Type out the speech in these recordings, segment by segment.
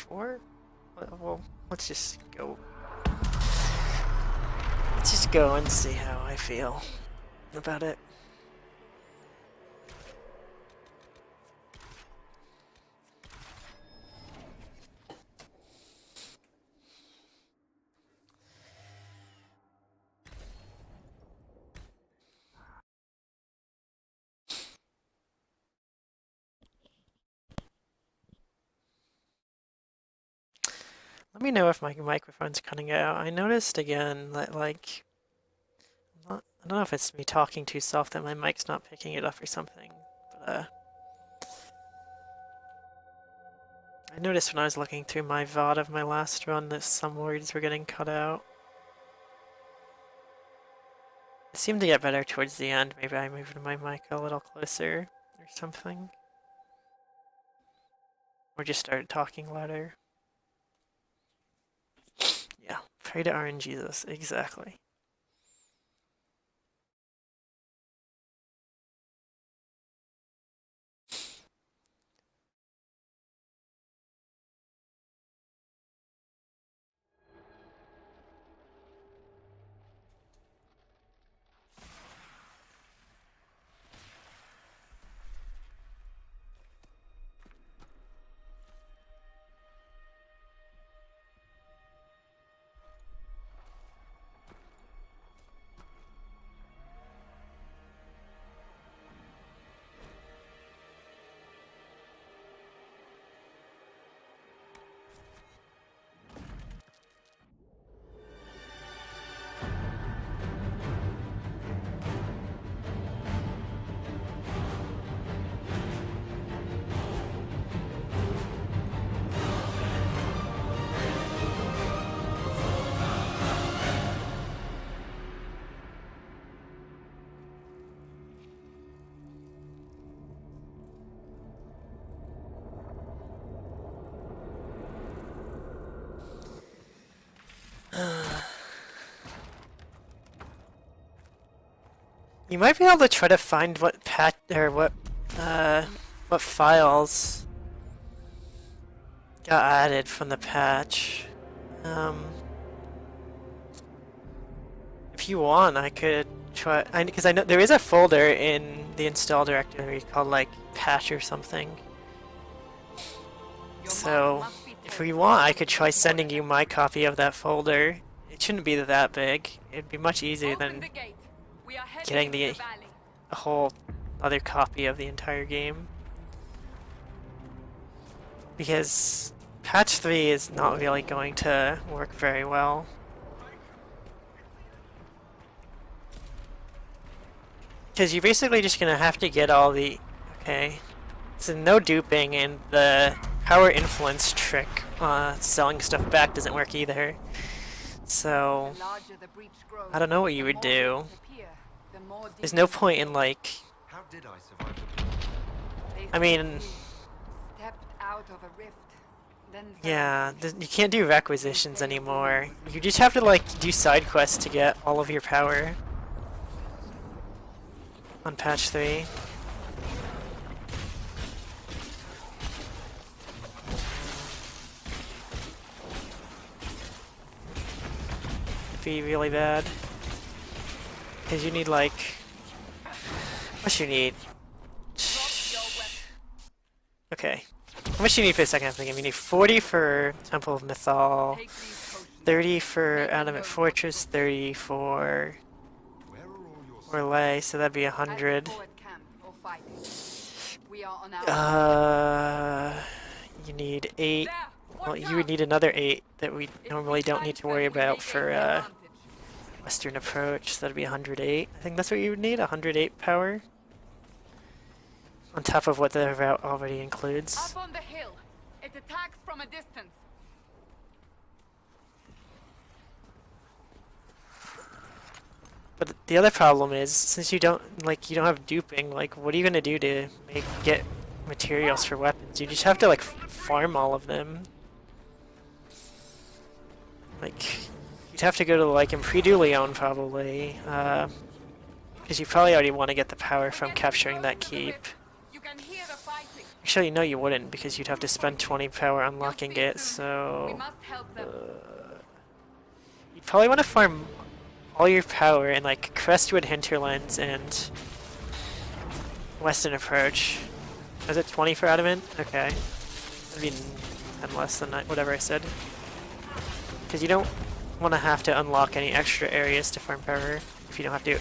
4? Well, let's just go. Let's just go and see how I feel about it. Let me know if my microphone's cutting out. I noticed again that, like, I don't know if it's me talking too soft that my mic's not picking it up or something, but I noticed when I was looking through my VOD of my last run that some words were getting cut out. It seemed to get better towards the end. Maybe I moved my mic a little closer or something. Or just started talking louder. Yeah, pray to RNGesus, exactly. You might be able to try to find what what files got added from the patch. If you want, I could try, because I know there is a folder in the install directory called like patch or something. So if you want, I could try sending you my copy of that folder. It shouldn't be that big. It'd be much easier than getting a whole other copy of the entire game. Because patch 3 is not really going to work very well. Because you're basically just going to have to get all the... Okay. So no duping, and the power influence trick, selling stuff back doesn't work either. So, I don't know what you would do. There's no point in, like... I mean... Yeah, you can't do requisitions anymore. You just have to, like, do side quests to get all of your power. On patch 3. Be really bad. Because you need, like... What you need? Okay. How much do you need for the second half of the game? You need 40 for Temple of Mythal, 30 for Adamant Fortress, 30 for Relay, so that'd be 100. You need 8. Well, you would need another 8 that we normally don't need to worry about for Western Approach, so that'd be 108. I think that's what you would need, 108 power. On top of what the route already includes. Up on the hill. It attacks from a distance. But the other problem is, since you don't have duping, like, what are you gonna do to get materials for weapons? You just have to, like, farm all of them. Like, you'd have to go to, like, Impridu Leon, probably, because you probably already want to get the power from capturing that keep. Actually, no, you wouldn't, because you'd have to spend 20 power unlocking it, We so... must help them. You'd probably want to farm all your power in, like, Crestwood Hinterlands and Western Approach. Is it 20 for Adamant? Okay. That'd be 10 less than whatever I said. Because you don't want to have to unlock any extra areas to farm power if you don't have to.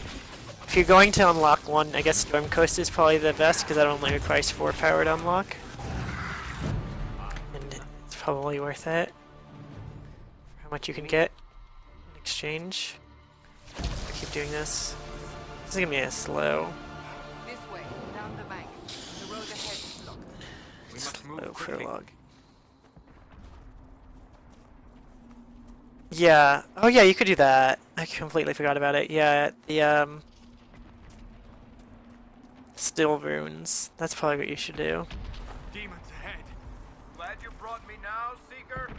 If you're going to unlock one, I guess Storm Coast is probably the best because that only requires 4 power to unlock. And it's probably worth it. For how much you can get in exchange. I keep doing this. This is gonna be a slow. This way, down the bank. The road ahead is blocked. We must move Slow quickly. prologue. Yeah. Oh yeah, you could do that. I completely forgot about it. Yeah, the still runes. That's probably what you should do. Demons ahead. Glad you brought me now, Seeker.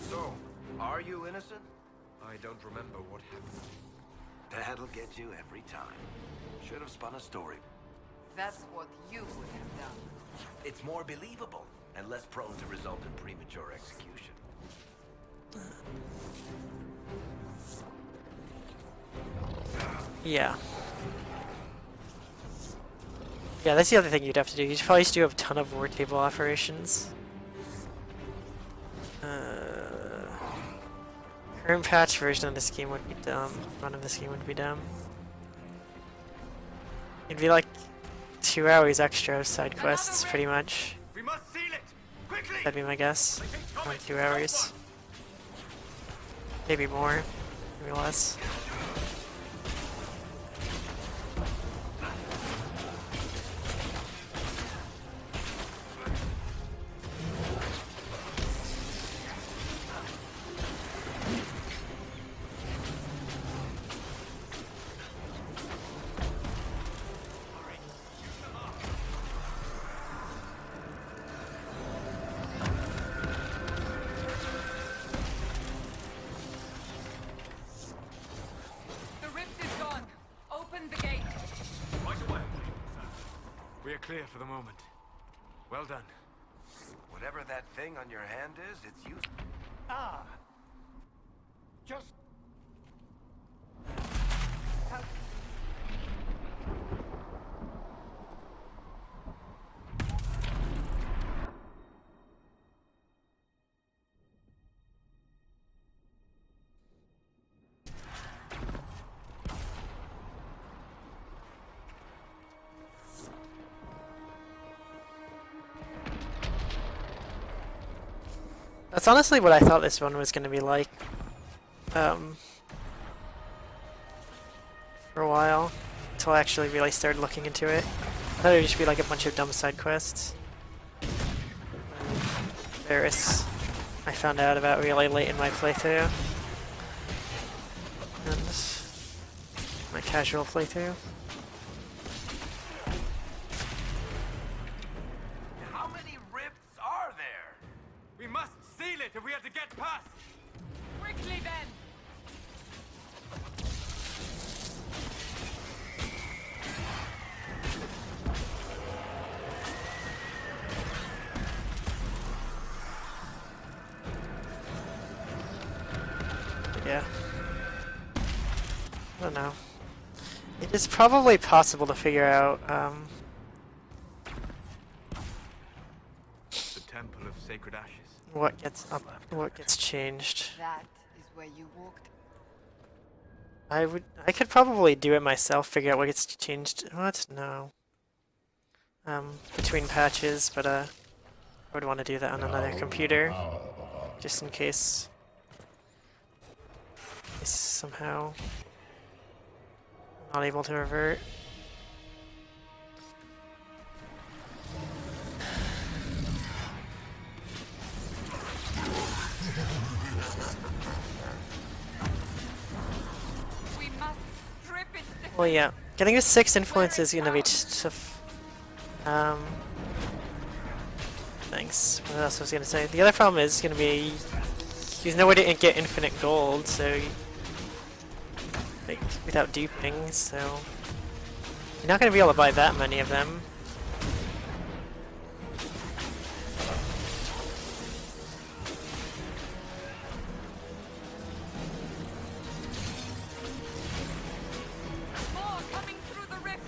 So, are you innocent? I don't remember what happened. That'll get you every time. Should have spun a story. That's what you would have done. It's more believable and less prone to result in premature execution. Yeah. Yeah, that's the other thing you'd have to do. You'd probably do a ton of war table operations. Current patch version of this game would be dumb. Run of this game would be dumb. It'd be like 2 hours extra of side quests, pretty much. We must seal it! Quickly! That'd be my guess. Around 2 hours. Maybe more. Maybe less. The rift is gone. Open the gate. Right away. We are clear for the moment. Well done. Whatever that thing on your hand is, it's useful. Ah. Just... That's honestly what I thought this one was going to be like. For a while. Until I actually really started looking into it. I thought it would just be like a bunch of dumb side quests. Varus, I found out about really late in my playthrough. And my casual playthrough. How many rifts are there? We must seal it if we are to get past! Quickly then. Yeah. I don't know. It is probably possible to figure out, The Temple of Sacred Ashes. what gets changed. That is where you walked. I could probably do it myself, figure out what gets changed. What? No. Between patches, but I would want to do that on another computer, just in case somehow I'm not able to revert. We must strip its defense. Well, yeah. Getting a 6 influence is gonna be tough. thanks. What else was I gonna say? The other problem is gonna be there's no way to get infinite gold, so like without duping, so you're not gonna be able to buy that many of them. More coming through the rift.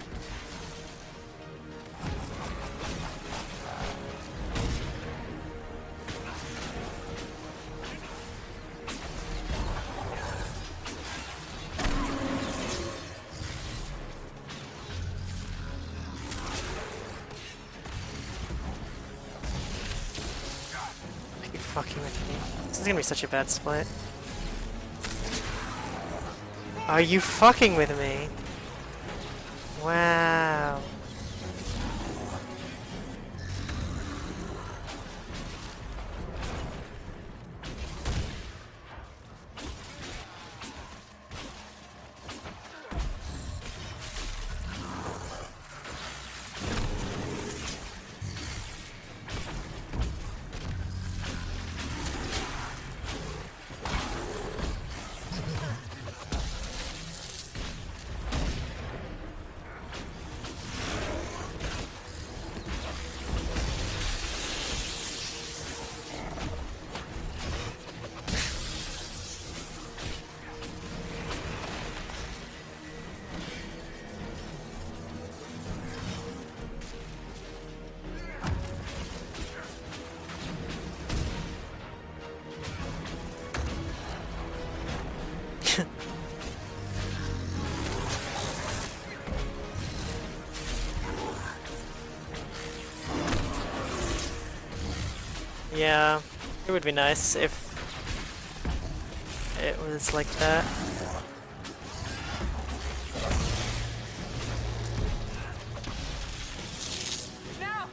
Are you fucking with me? This is gonna be such a bad split. Are you fucking with me? Wow. Yeah, it would be nice if it was like that. Now.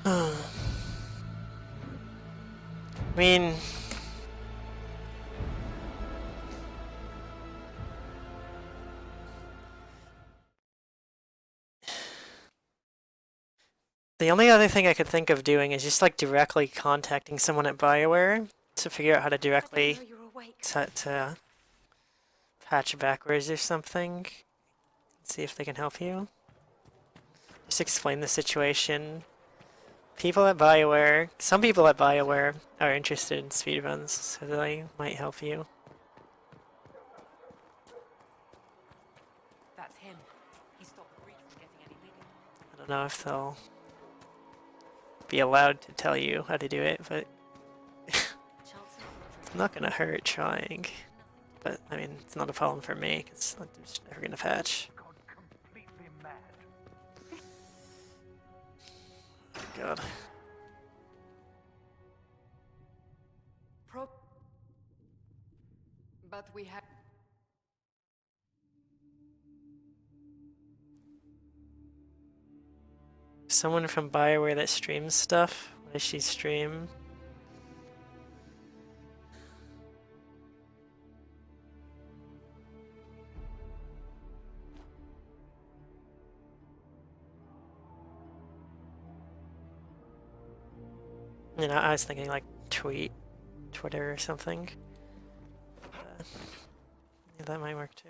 I mean, the only other thing I could think of doing is just like directly contacting someone at BioWare to figure out how to directly You're awake. to patch backwards or something. See if they can help you. Just explain the situation. People at BioWare, some people at BioWare are interested in speedruns, so they might help you. That's him. He stopped the breach from getting any bigger. I don't know if they'll be allowed to tell you how to do it, but it's not gonna hurt trying. But I mean, it's not a problem for me because I'm just never gonna patch. Gone completely mad. God. But we have. Someone from BioWare that streams stuff. What does she stream? You know, I was thinking like Twitter or something. Yeah, that might work too.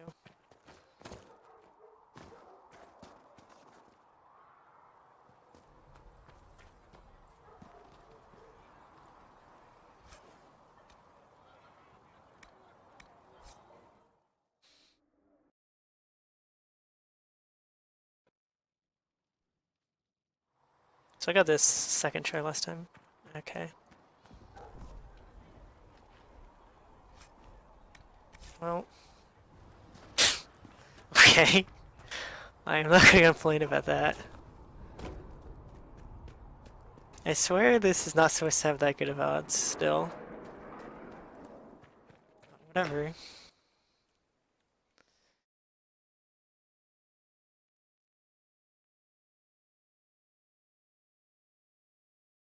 So I got this second try last time. Okay. Well. Okay. I'm not gonna complain about that. I swear this is not supposed to have that good of odds still. Whatever.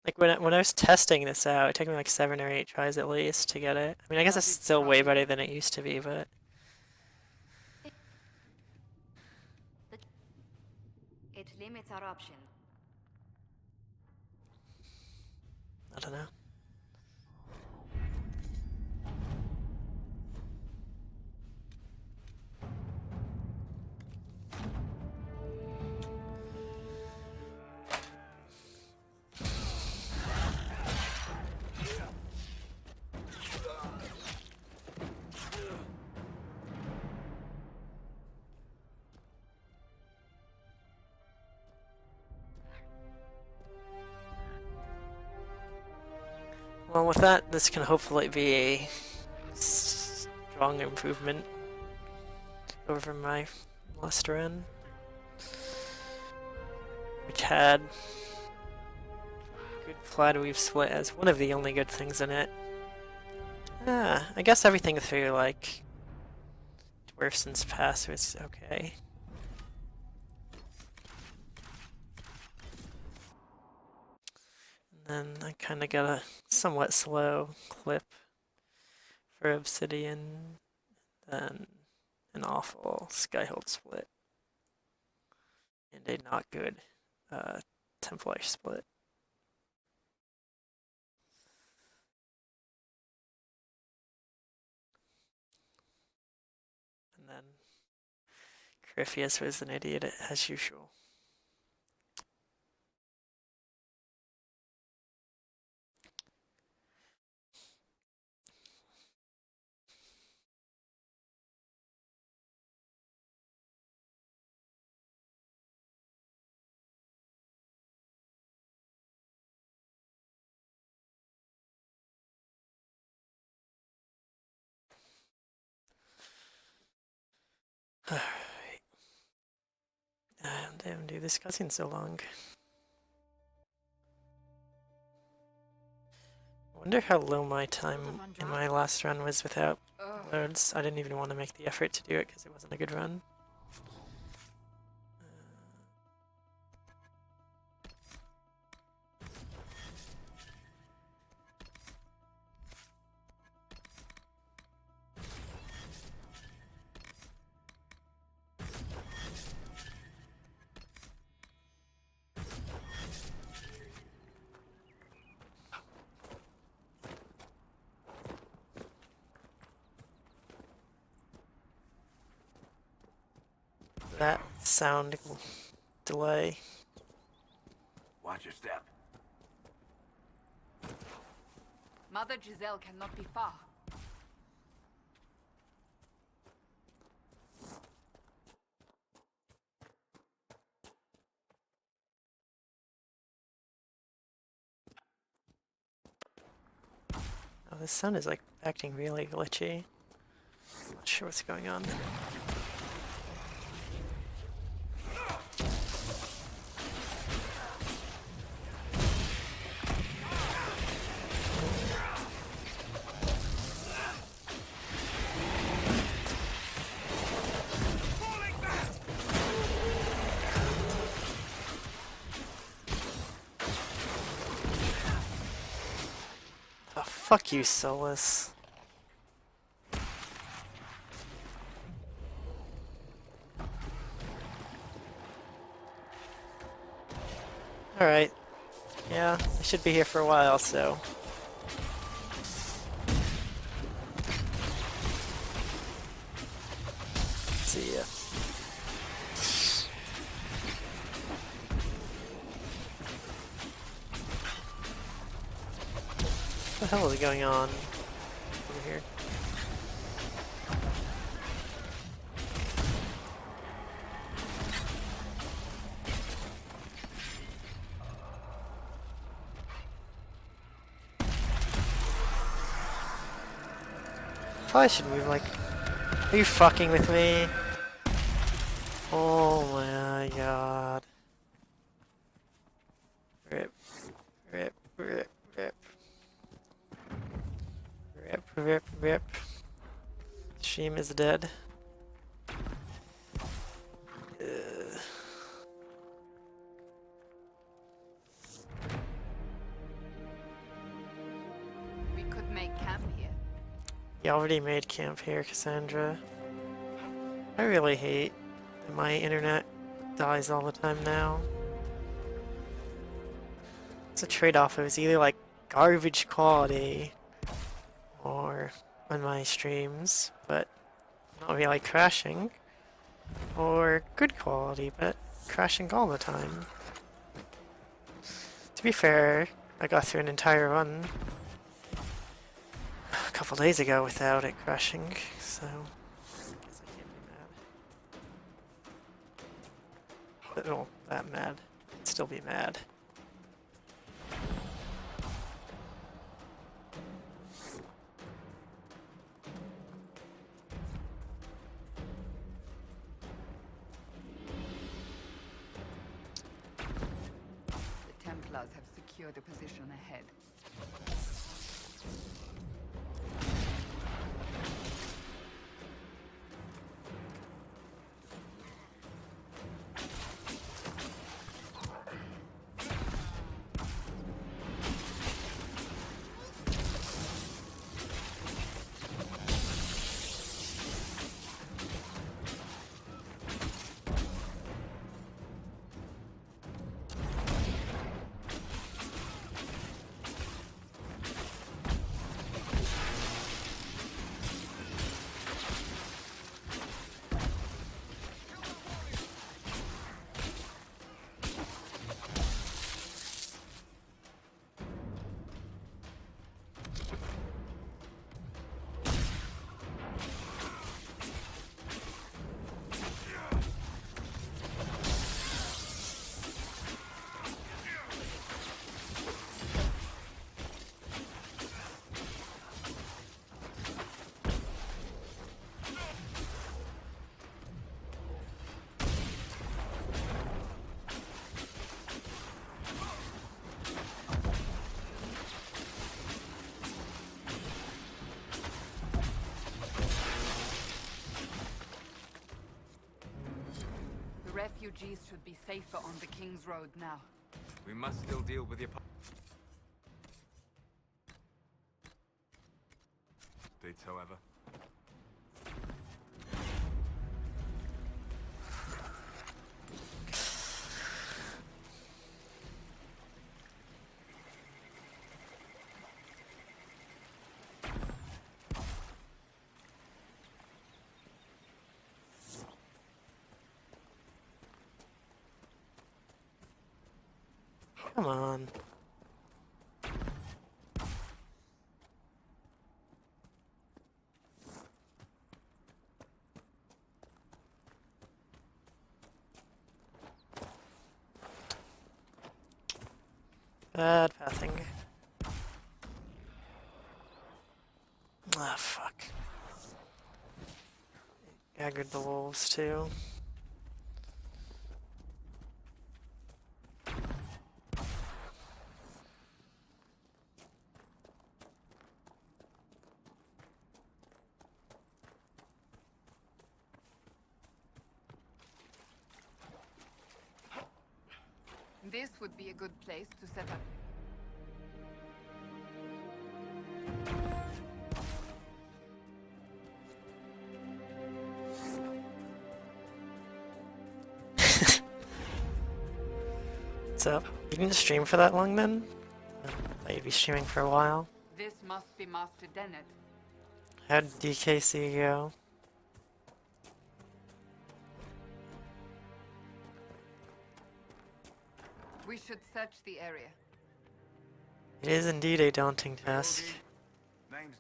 Like when I was testing this out, it took me like 7 or 8 tries at least to get it. I mean, I guess it's still way better than it used to be, but It our option. I don't know. Well, with that, this can hopefully be a strong improvement over my last run, which had good plaid weave split as one of the only good things in it. I guess everything through, like, Dwarfson's Pass was okay. And then I kind of got a somewhat slow clip for Obsidian, then an awful Skyhold split, and a not good Templar split. And then Criphius was an idiot as usual. Alright. Damn, dude, this cutscene's so long. I wonder how low my time in my last run was without loads. I didn't even want to make the effort to do it because it wasn't a good run. That sound delay. Watch your step. Mother Giselle cannot be far. Oh, this sound is like acting really glitchy. Not sure what's going on. Oh, fuck you, Solus. Alright. Yeah, I should be here for a while, so... see ya. What the hell is going on over here? Probably should move like... Are you fucking with me? Oh my god. Rip. Rip, rip, rip. Rip, rip, rip. Sheem is dead. We could make camp here. You already made camp here, Cassandra. I really hate that my internet dies all the time now. it's a trade-off. It was either like garbage quality or on my streams, but not really crashing, or good quality, but crashing all the time. To be fair, I got through an entire run a couple days ago without it crashing, so I guess I can't be mad. But not that mad. I'd still be mad. The Templars have secured a position ahead. The refugees should be safer on the King's Road now. We must still deal with the updates, however. Come on. Bad pathing. Ah, fuck. Aggroed the wolves too. This would be a good place to set up. What's up? You didn't stream for that long then? I thought you'd be streaming for a while. This must be Master Dennett. How'd DKC go? We should search the area. It is indeed a daunting task. Names.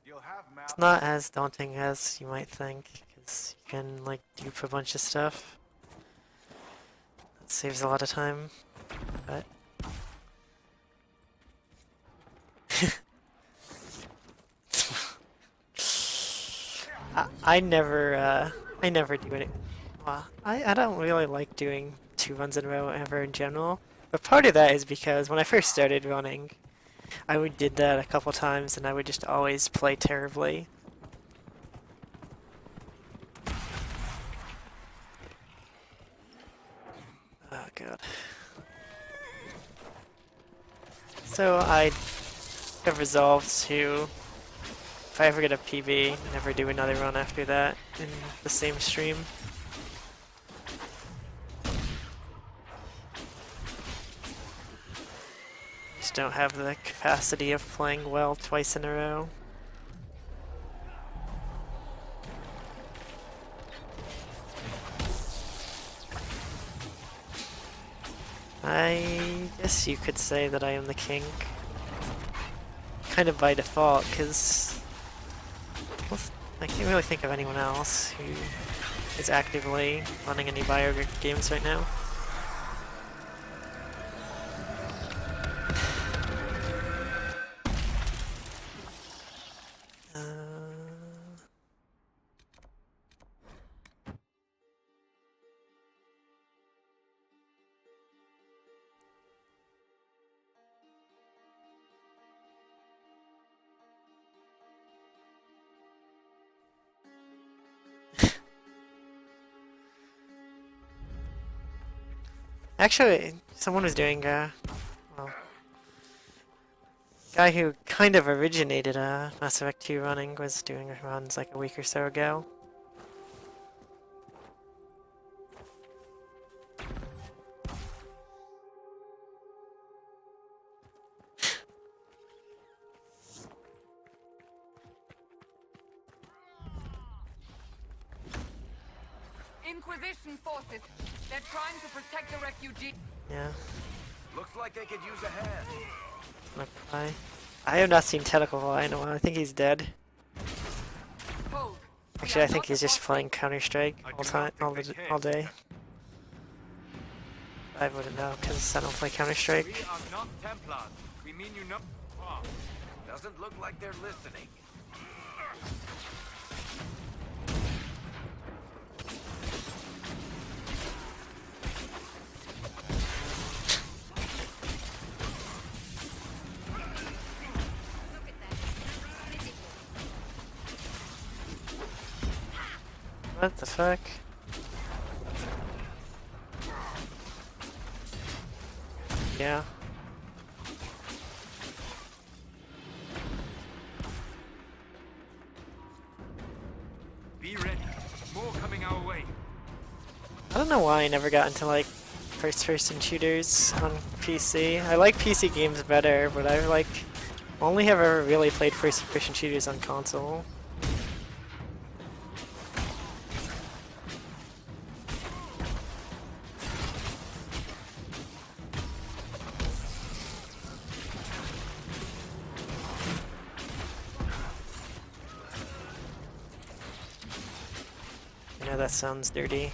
You'll have mouth. It's not as daunting as you might think, because you can, like, dupe a bunch of stuff. That saves a lot of time, but... I never do it. Well, I don't really like doing 2 runs in a row ever in general, but part of that is because when I first started running, I did that a couple times and I would just always play terribly. Oh god. So I have resolved to, if I ever get a PB, never do another run after that in the same stream. just don't have the capacity of playing well twice in a row. I guess you could say that I am the king. Kind of by default, because I can't really think of anyone else who is actively running any Bio games right now. Actually, someone was doing, well, guy who kind of originated Mass Effect 2 running was doing runs like a week or so ago. Inquisition forces. They're trying to protect the refugee. Yeah. Looks like they could use a hand. Okay. I have not seen Tentacle in a while. I think he's dead. Hold. Actually, I think he's just playing Counter-Strike all day. I wouldn't know because I don't play Counter-Strike. We are not Templars. We mean you no. Oh. Doesn't look like they're listening. What the fuck? Yeah. Be ready. More coming our way. I don't know why I never got into like first-person shooters on PC. I like PC games better, but I like only have ever really played first-person shooters on console. I know that sounds dirty.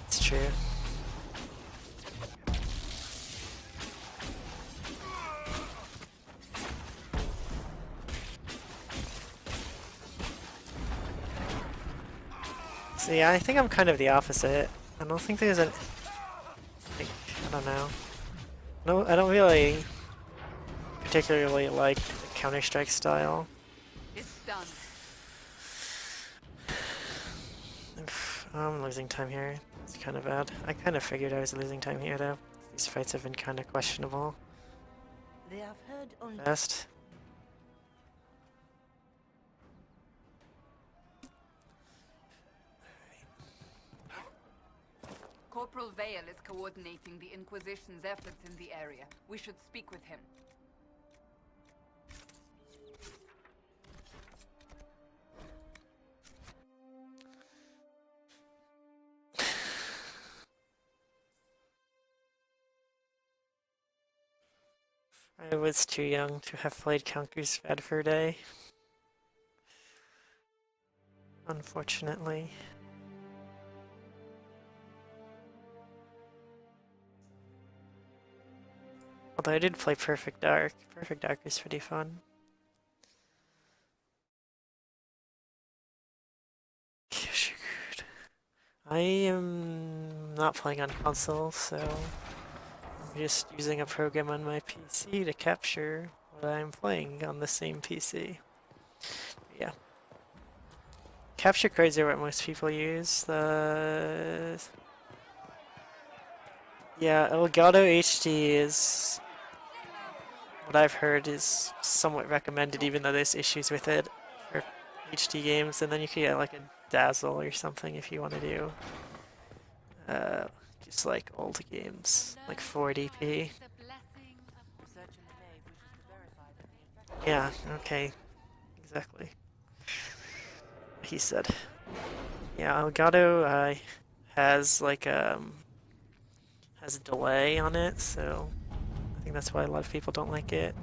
It's true. See, I think I'm kind of the opposite. I don't think there's an... Like, I don't know. No, I don't really particularly like the Counter-Strike style. It's done. I'm losing time here. It's kind of bad. I kind of figured I was losing time here though. These fights have been kind of questionable. They have heard on Best. Corporal Vale is coordinating the Inquisition's efforts in the area. We should speak with him. I was too young to have played Conker's Bad Fur Day. Unfortunately. Although I did play Perfect Dark. Perfect Dark is pretty fun. I am not playing on console, so I'm just using a program on my PC to capture what I'm playing on the same PC. Yeah. Capture cards are what most people use. Yeah, Elgato HD is what I've heard is somewhat recommended, even though there's issues with it for HD games. And then you can get like a Dazzle or something if you want to do just like old games, like 480p. Yeah, okay. Exactly. He said. Yeah, Elgato has like has a delay on it, so I think that's why a lot of people don't like it.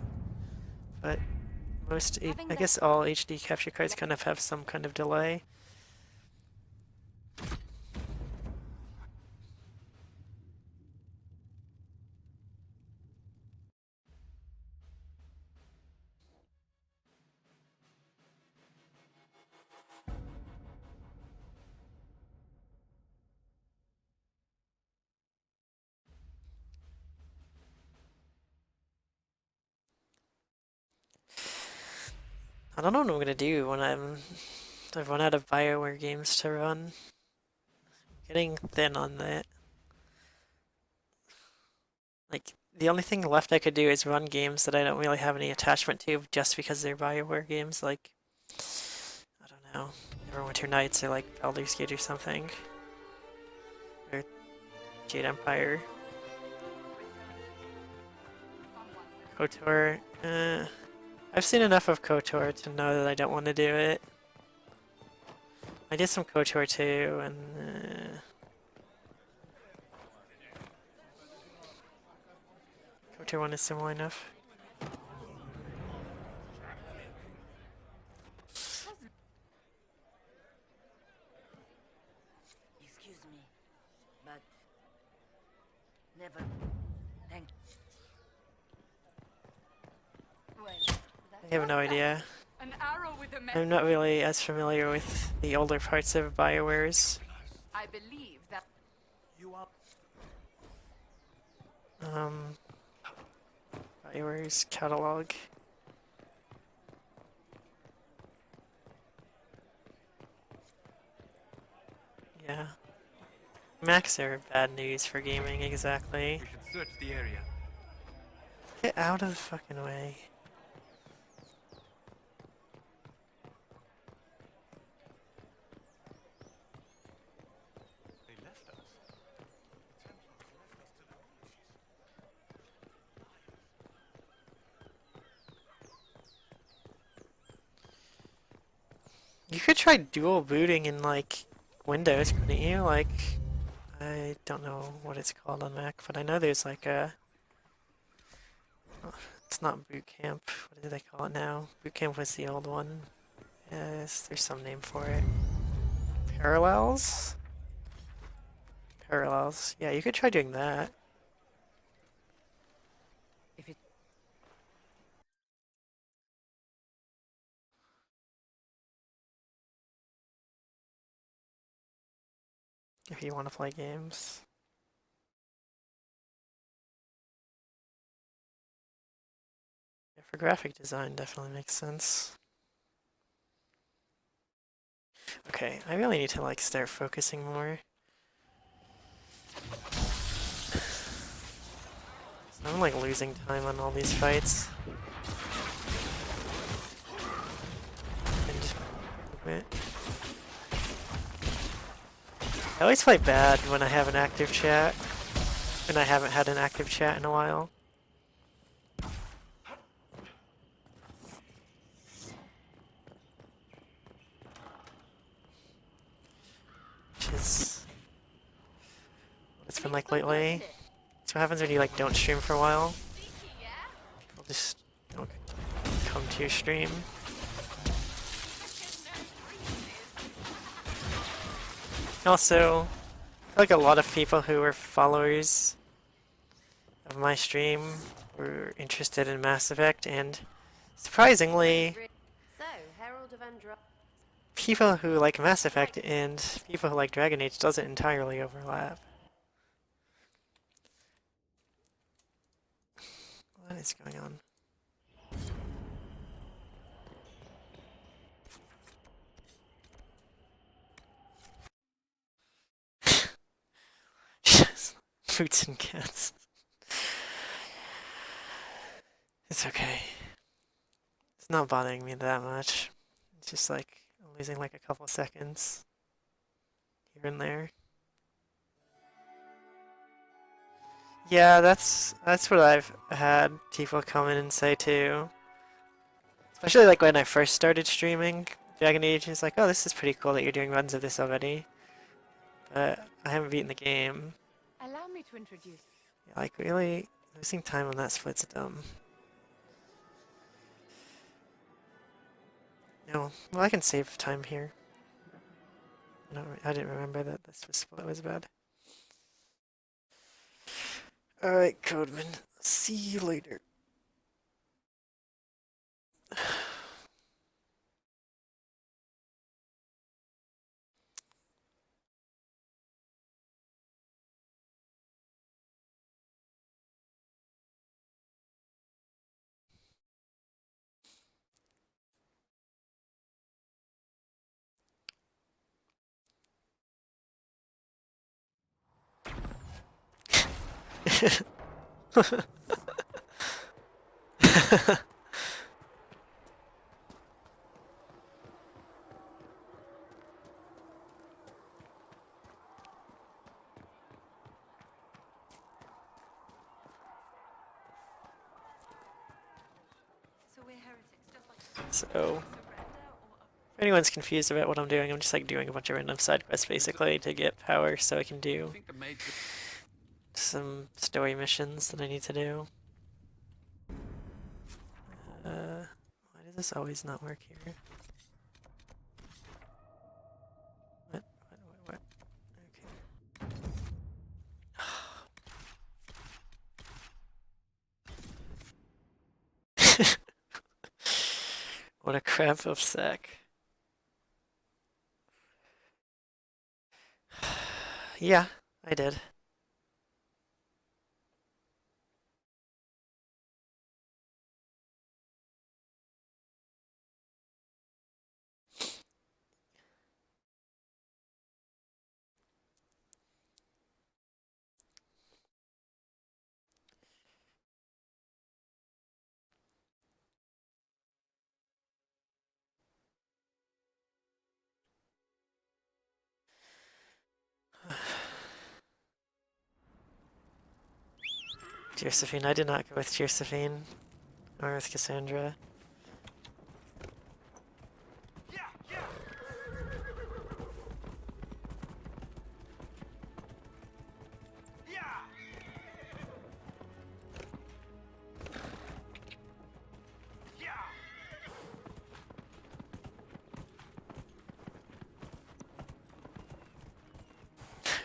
But I guess all HD capture cards kind of have some kind of delay. I don't know what I'm gonna do when I've run out of BioWare games to run. Getting thin on that. Like, the only thing left I could do is run games that I don't really have any attachment to just because they're BioWare games, like, I don't know, Neverwinter Nights or like Baldur's Gate or something. Or Jade Empire. KOTOR, I've seen enough of KOTOR to know that I don't want to do it. I did some KOTOR too, and KOTOR 1 is similar enough. Excuse me, but never. Thank you. Well, I have no idea. An arrow with a I'm message. not really as familiar with the older parts of BioWare's I believe that BioWare's catalog. Yeah. Macs are bad news for gaming, exactly. We should search the area. Get out of the fucking way. They left us. The Templars left us to the You could try dual booting in like Windows, couldn't you? Like, I don't know what it's called on Mac, but I know there's like a. Oh, it's not Boot Camp. What do they call it now? Boot Camp was the old one. Yes, there's some name for it. Parallels? Parallels. Yeah, you could try doing that. if it. If you want to play games. Yeah, for graphic design, definitely makes sense. Okay, I really need to like start focusing more. I'm like losing time on all these fights. And just movement. I always play bad when I have an active chat. And I haven't had an active chat in a while. Which is what it's been like lately. So what happens when you like don't stream for a while? People just don't come to your stream. Also, I feel like a lot of people who were followers of my stream were interested in Mass Effect, and surprisingly, So, Herald of Andro. people who like Mass Effect and people who like Dragon Age doesn't entirely overlap. What is going on? Fruits and cats. It's okay. It's not bothering me that much. It's just like I'm losing like a couple seconds here and there. Yeah, that's what I've had people come in and say too. Especially like when I first started streaming Dragon Age, it's like, oh, this is pretty cool that you're doing runs of this already. But I haven't beaten the game. Allow me to introduce. Yeah, like really, losing time on that split's dumb. No, well I can save time here. No, I didn't remember that this split was bad. Alright, Codeman. See you later. So we're heretics, just like So, surrender or if anyone's confused about what I'm doing, I'm just like doing a bunch of random side quests basically to get power so I can I do think the maid. some story missions that I need to do. Why does this always not work here? What? Okay. What a crap of sack. Yeah, I did. Josephine, I did not go with Josephine or with Cassandra.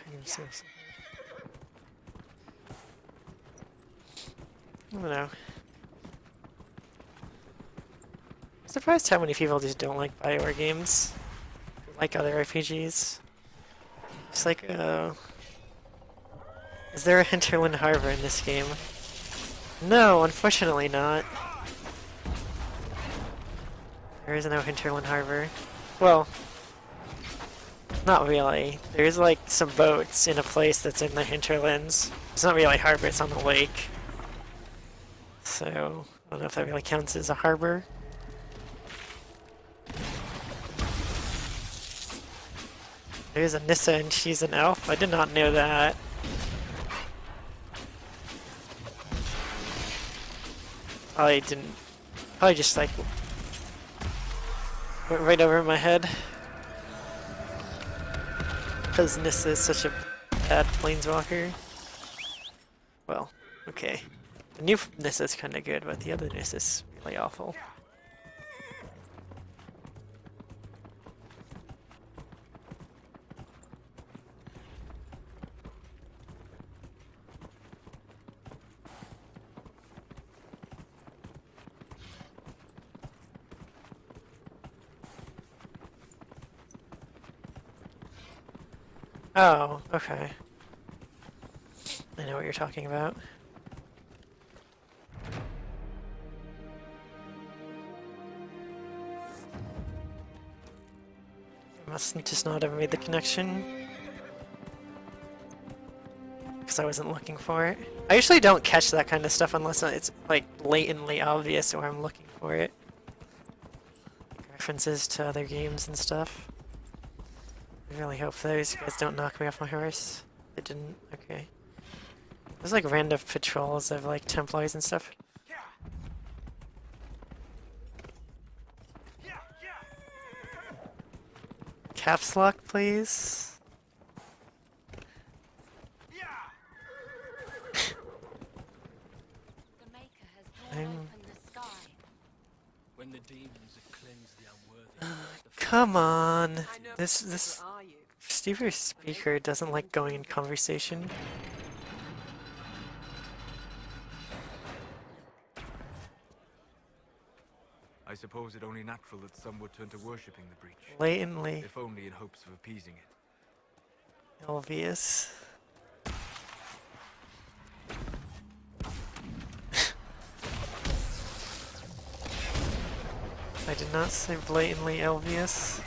I'm so sorry. I don't know. I'm surprised how many people just don't like BioWare games, like other RPGs. It's like, is there a Hinterland Harbor in this game? No, unfortunately not. There is no Hinterland Harbor. Well, not really. There's like some boats in a place that's in the hinterlands. It's not really a harbor, it's on the lake. So, I don't know if that really counts as a harbor. There's a Nissa and she's an elf. I did not know that. I didn't. Probably just like went right over my head. Because Nissa is such a bad planeswalker. Well, okay. The new Nissa is kind of good, but the other Nissa is really awful. Oh, okay. I know what you're talking about. I must just not have made the connection. Because I wasn't looking for it. I usually don't catch that kind of stuff unless it's like blatantly obvious where I'm looking for it. Like references to other games and stuff. I really hope those guys don't knock me off my horse. They didn't. Okay. There's like random patrols of like Templars and stuff. Caps lock, please. The Maker has torn open the sky. When the demons have cleansed the unworthy. Come on. This Stevie speaker doesn't like going in conversation. I suppose it only natural that some would turn to worshipping the breach, Blatantly if only in hopes of appeasing it. obvious. I did not say blatantly obvious.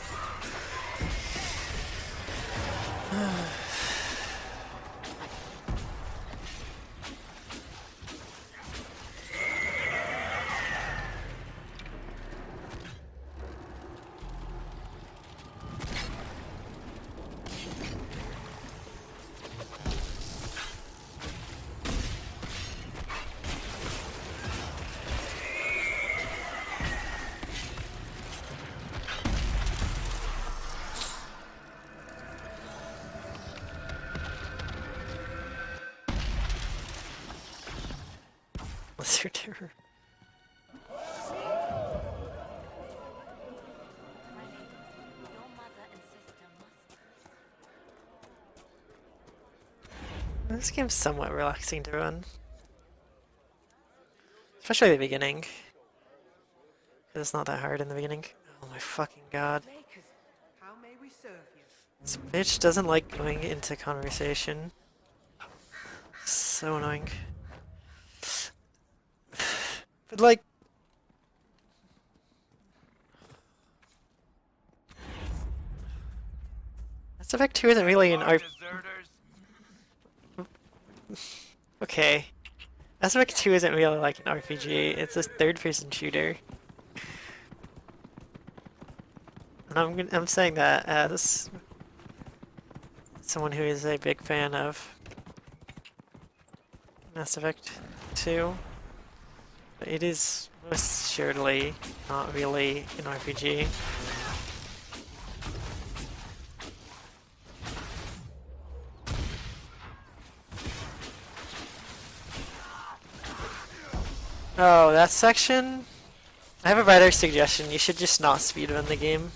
Lesser terror. My lady, your mother and sister must. This game's somewhat relaxing to run. Especially the beginning. 'Cause it's not that hard in the beginning. Oh my fucking god. How may we serve you? This bitch doesn't like going into conversation. So annoying. But like... Mass Effect 2 isn't really an RPG. Okay. Mass Effect 2 isn't really like an RPG, it's a third-person shooter. And I'm saying that as someone who is a big fan of Mass Effect 2. But it is most assuredly not really an RPG. Oh, that section? I have a better suggestion. You should just not speedrun the game.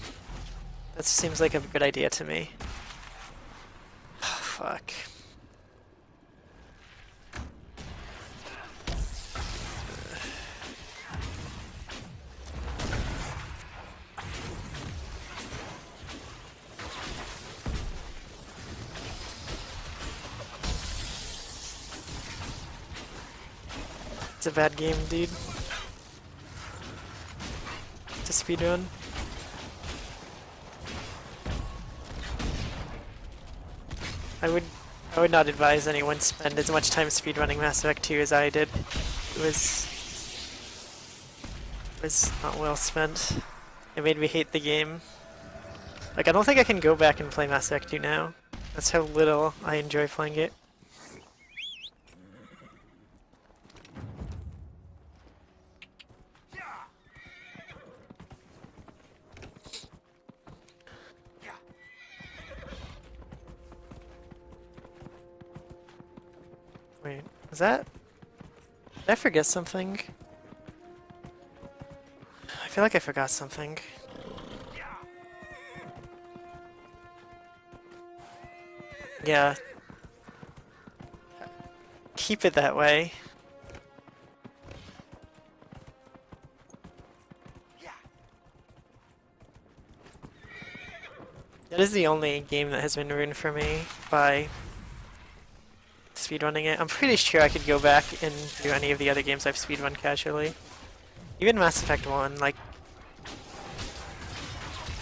That seems like a good idea to me. Fuck. It's a bad game, dude. To speedrun. I would not advise anyone spend as much time speedrunning Mass Effect 2 as I did. It was not well spent. It made me hate the game. Like, I don't think I can go back and play Mass Effect 2 now. That's how little I enjoy playing it. Wait, was that? Did I forget something? I feel like I forgot something. Yeah. Keep it that way. That is the only game that has been ruined for me by speedrunning it. I'm pretty sure I could go back and do any of the other games I've speedrun casually. Even Mass Effect 1, like...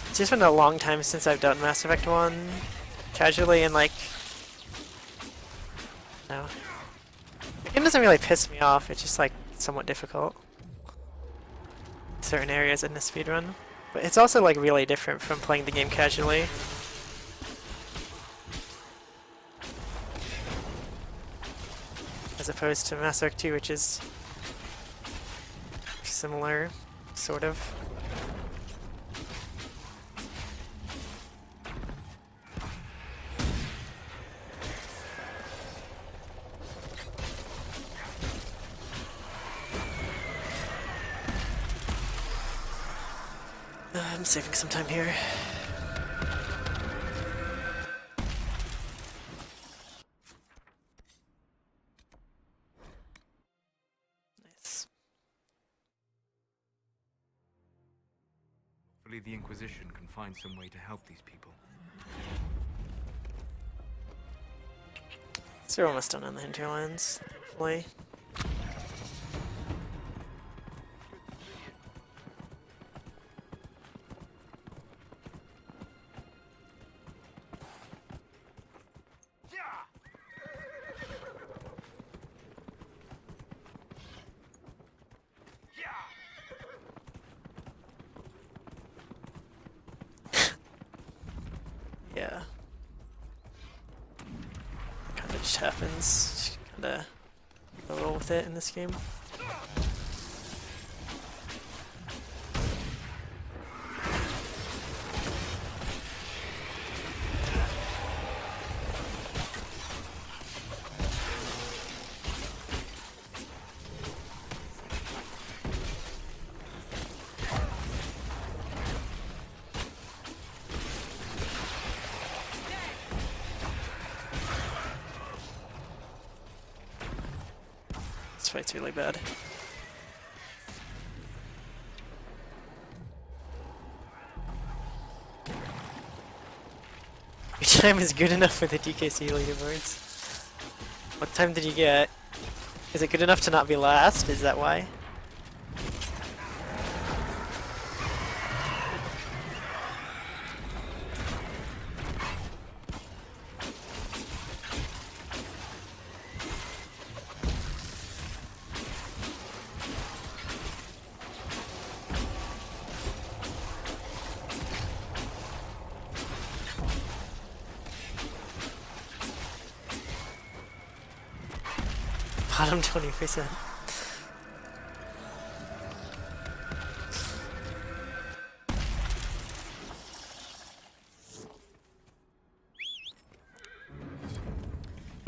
It's just been a long time since I've done Mass Effect 1 casually, and like... No. The game doesn't really piss me off, it's just like somewhat difficult. Certain areas in the speedrun. But it's also like really different from playing the game casually. as opposed to Mass Arc 2, which is similar, sort of. I'm saving some time here. Nice. Hopefully the Inquisition can find some way to help these people. So we're almost done on the hinterlands, hopefully. Yeah. Kinda just happens. Kinda roll with it in this game. This fight's really bad. Your time is good enough for the DKC leaderboards. What time did you get? Is it good enough to not be last? Is that why? Bottom 20%.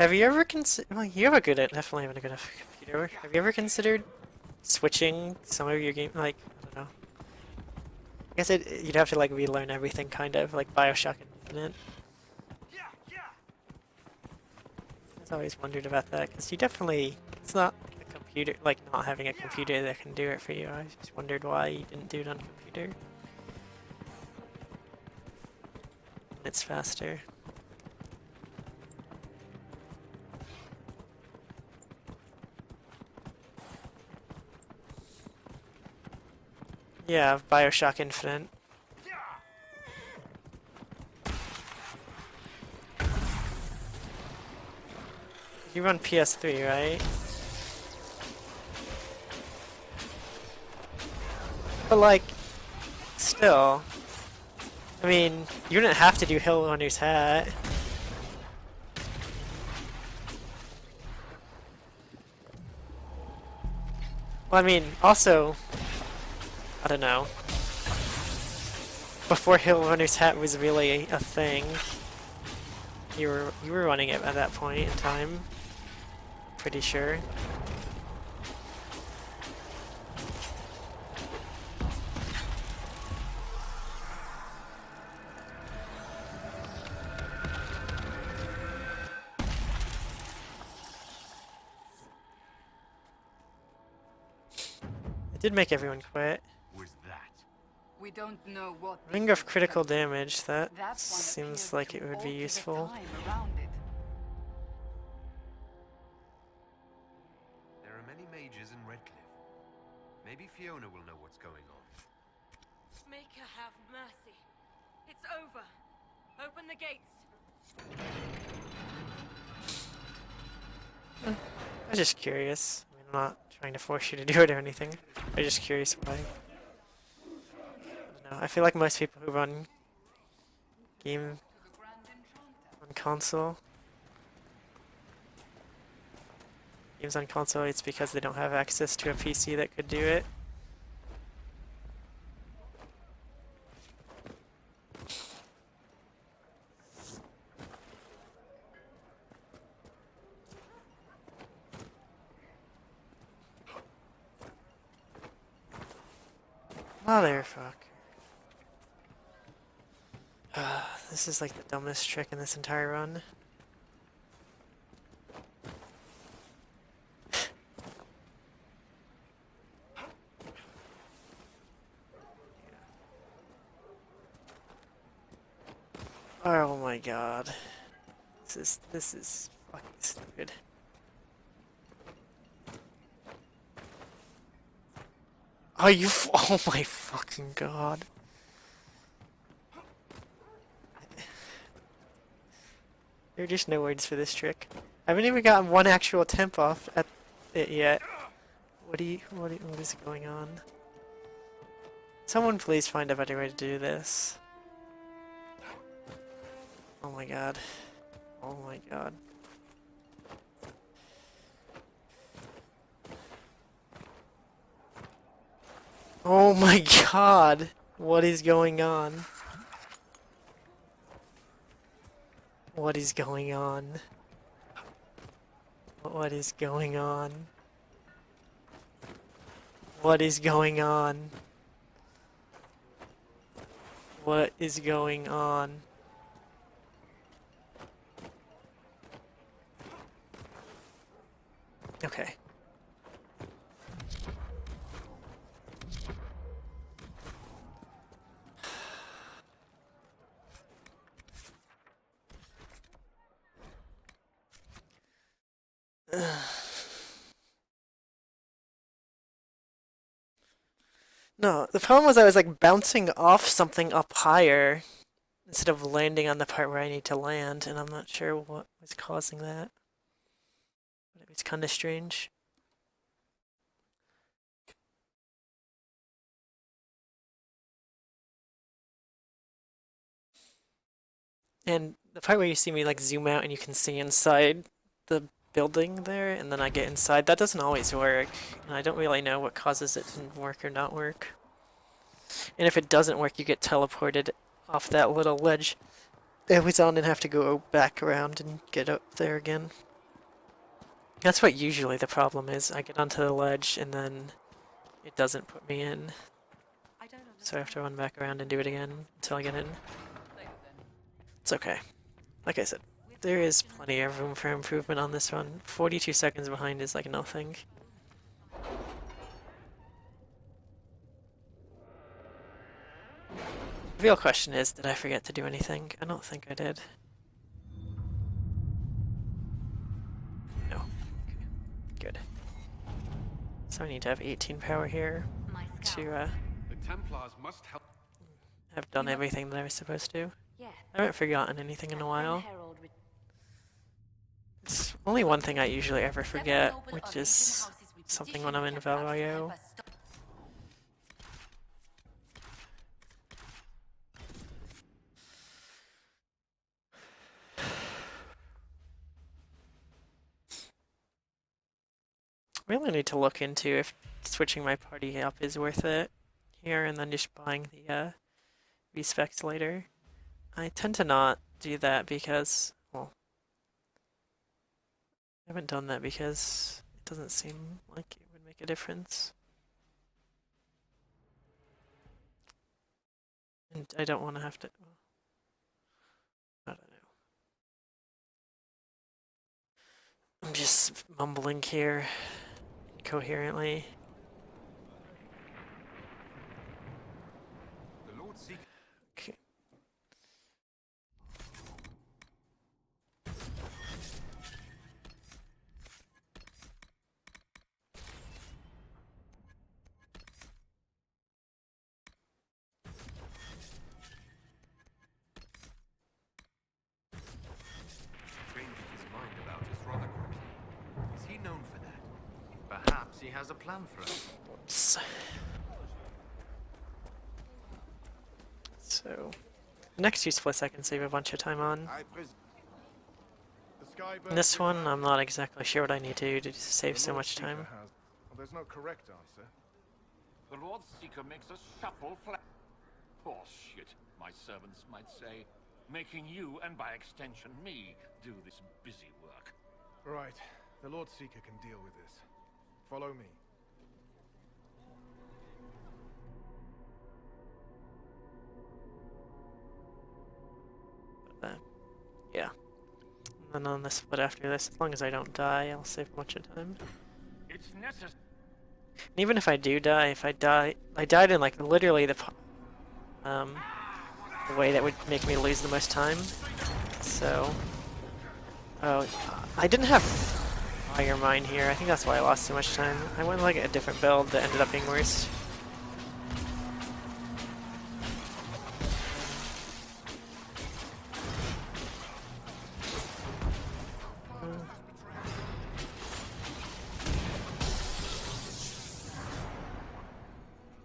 Have you ever considered? Well, you have a good, definitely have a good enough computer. Have you ever considered switching some of your game? Like, I don't know. I guess you'd have to like relearn everything, kind of like BioShock Infinite. I've always wondered about that because you definitely, it's not a computer, like not having a computer that can do it for you. I just wondered why you didn't do it on a computer. It's faster. Yeah, BioShock Infinite. You run PS3, right? But like, still, I mean, you didn't have to do Hill Runner's Hat. Well, I mean, also, I don't know. Before Hill Runner's Hat was really a thing, you were running it at that point in time. Pretty sure. It did make everyone quit. Was that? We don't know what. Ring of critical damage, that That one seems appears like to it would be alter the useful. time around it. There are many mages in Redcliffe. Maybe Fiona will know what's going on. Make her have mercy. It's over. Open the gates. I'm just curious. I mean, I'm not trying to force you to do it or anything. I'm just curious why. I don't know. I feel like most people who run game on console games on console, it's because they don't have access to a PC that could do it. Motherfucker. This is like the dumbest trick in this entire run. Oh my god. This is fucking stupid. Oh oh my fucking god. There are just no words for this trick. I haven't even gotten one actual temp off at it yet. What is going on? Someone please find a better way to do this. Oh my god. Oh my god. Oh my god! What is going on? What is going on? What is going on? What is going on? What is going on? Okay. No, the problem was I was like bouncing off something up higher instead of landing on the part where I need to land, and I'm not sure what was causing that. But it was kind of strange. And the part where you see me like zoom out and you can see inside the building there, and then I get inside, that doesn't always work. And I don't really know what causes it to work or not work. And if it doesn't work, you get teleported off that little ledge it was on and have to go back around and get up there again. That's what usually the problem is. I get onto the ledge and then it doesn't put me in. So I have to run back around and do it again until I get in. It's okay. Like I said, there is plenty of room for improvement on this one. 42 seconds behind is like nothing. The real question is, did I forget to do anything? I don't think I did. No. Okay. Good. So I need to have 18 power here to The Templars must help. have done everything that I was supposed to. Yeah. I haven't forgotten anything in a while. It's only one thing I usually ever forget, which is something when I'm in Valio. I really need to look into if switching my party up is worth it here and then just buying the respecs later. I tend to not do that because, well, I haven't done that because it doesn't seem like it would make a difference. And I don't want to have to, I don't know. I'm just mumbling here incoherently. The Lord seek. Okay. Changed his mind about us rather quickly. Is he known for that? Perhaps he has a plan for us. Whoops. So, the next few splits I can save a bunch of time on. In this one, I'm not exactly sure what I need to do to save so much time. Well, there's no correct answer. The Lord Seeker makes us shuffle flat. Poor shit, my servants might say, making you, and by extension me, do this busy work. Right. The Lord Seeker can deal with this. Follow me. Yeah. And then on the split after this, as long as I don't die, I'll save a bunch of time. It's necessary. And even if I do die, I died in like literally the way that would make me lose the most time. So, oh, I didn't have Fire Mine here. I think that's why I lost so much time. I went like a different build that ended up being worse.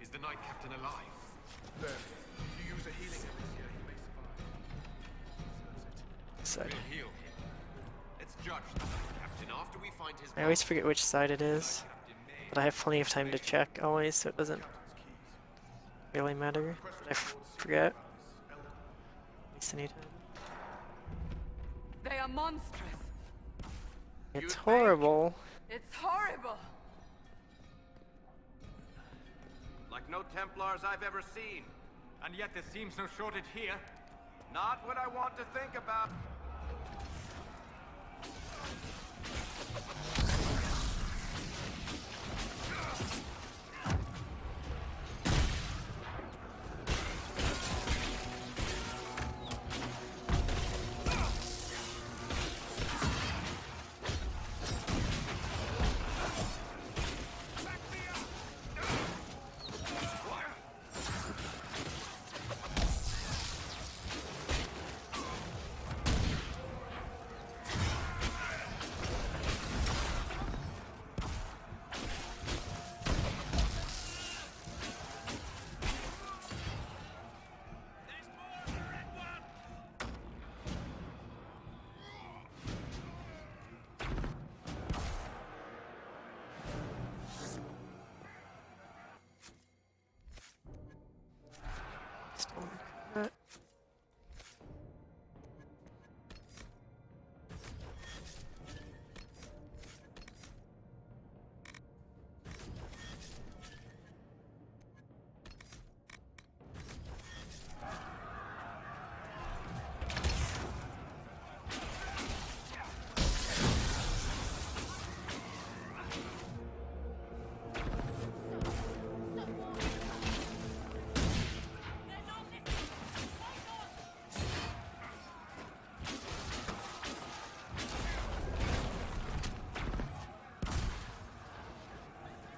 Is the Knight Captain alive? There. If you use a healing elixir, he may survive. So, We'll heal him. Let's judge the Knight Captain after we find his I always forget which side it is, but I have plenty of time to check always, so it doesn't really matter. But I forget. At least anytime. They are monstrous. It's horrible. It's horrible. Like no Templars I've ever seen. And yet there seems no shortage here. Not what I want to think about.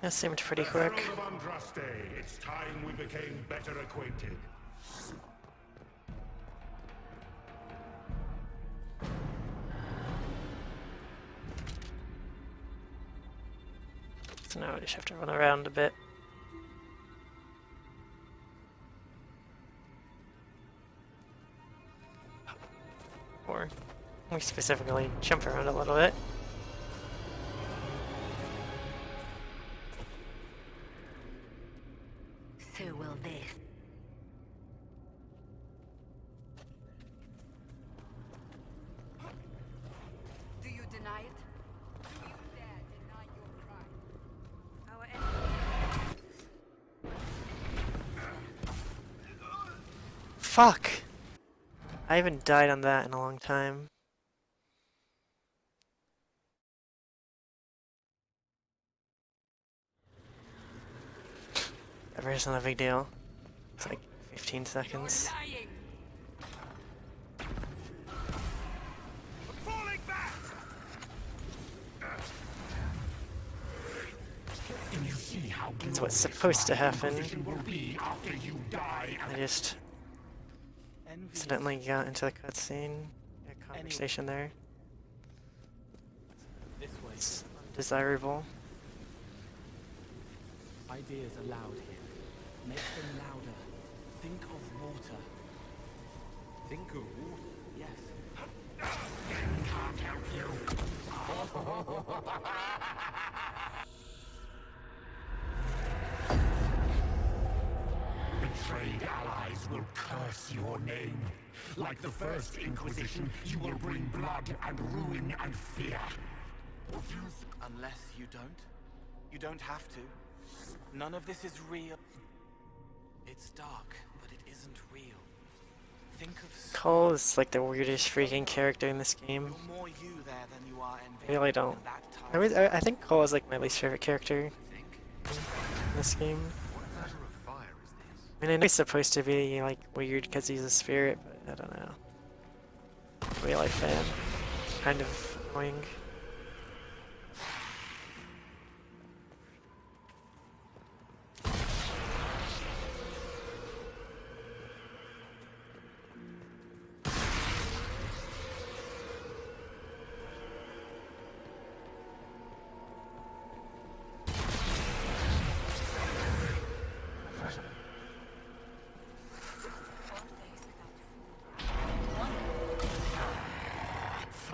That seemed pretty quick. Herald of Andraste, it's time we became better acquainted. So now I just have to run around a bit. Or more specifically, jump around a little bit. So will this. Do you deny it? Do you dare deny your crime? Our enemy. Fuck! I haven't died on that in a long time. Whatever, it's not a big deal. It's like 15 seconds. Lying. Falling back! And you see how That's what's supposed to happen. Inquisition will be after you die. I just accidentally got into the cutscene. A conversation there. This way. It's undesirable. Ideas are loud here. Make them louder. Think of water. Think of water. Yes. Can't help you. will curse your name. Like the first Inquisition, you will bring blood and ruin and fear. Unless you don't. You don't have to. None of this is real. It's dark, but it isn't real. Think of Cole is like the weirdest freaking character in this game. You're more you there than you are I really don't. I think Cole is like my least favorite character in this game. I mean, I know he's supposed to be like weird because he's a spirit, but I don't know. Real life fan. Kind of annoying.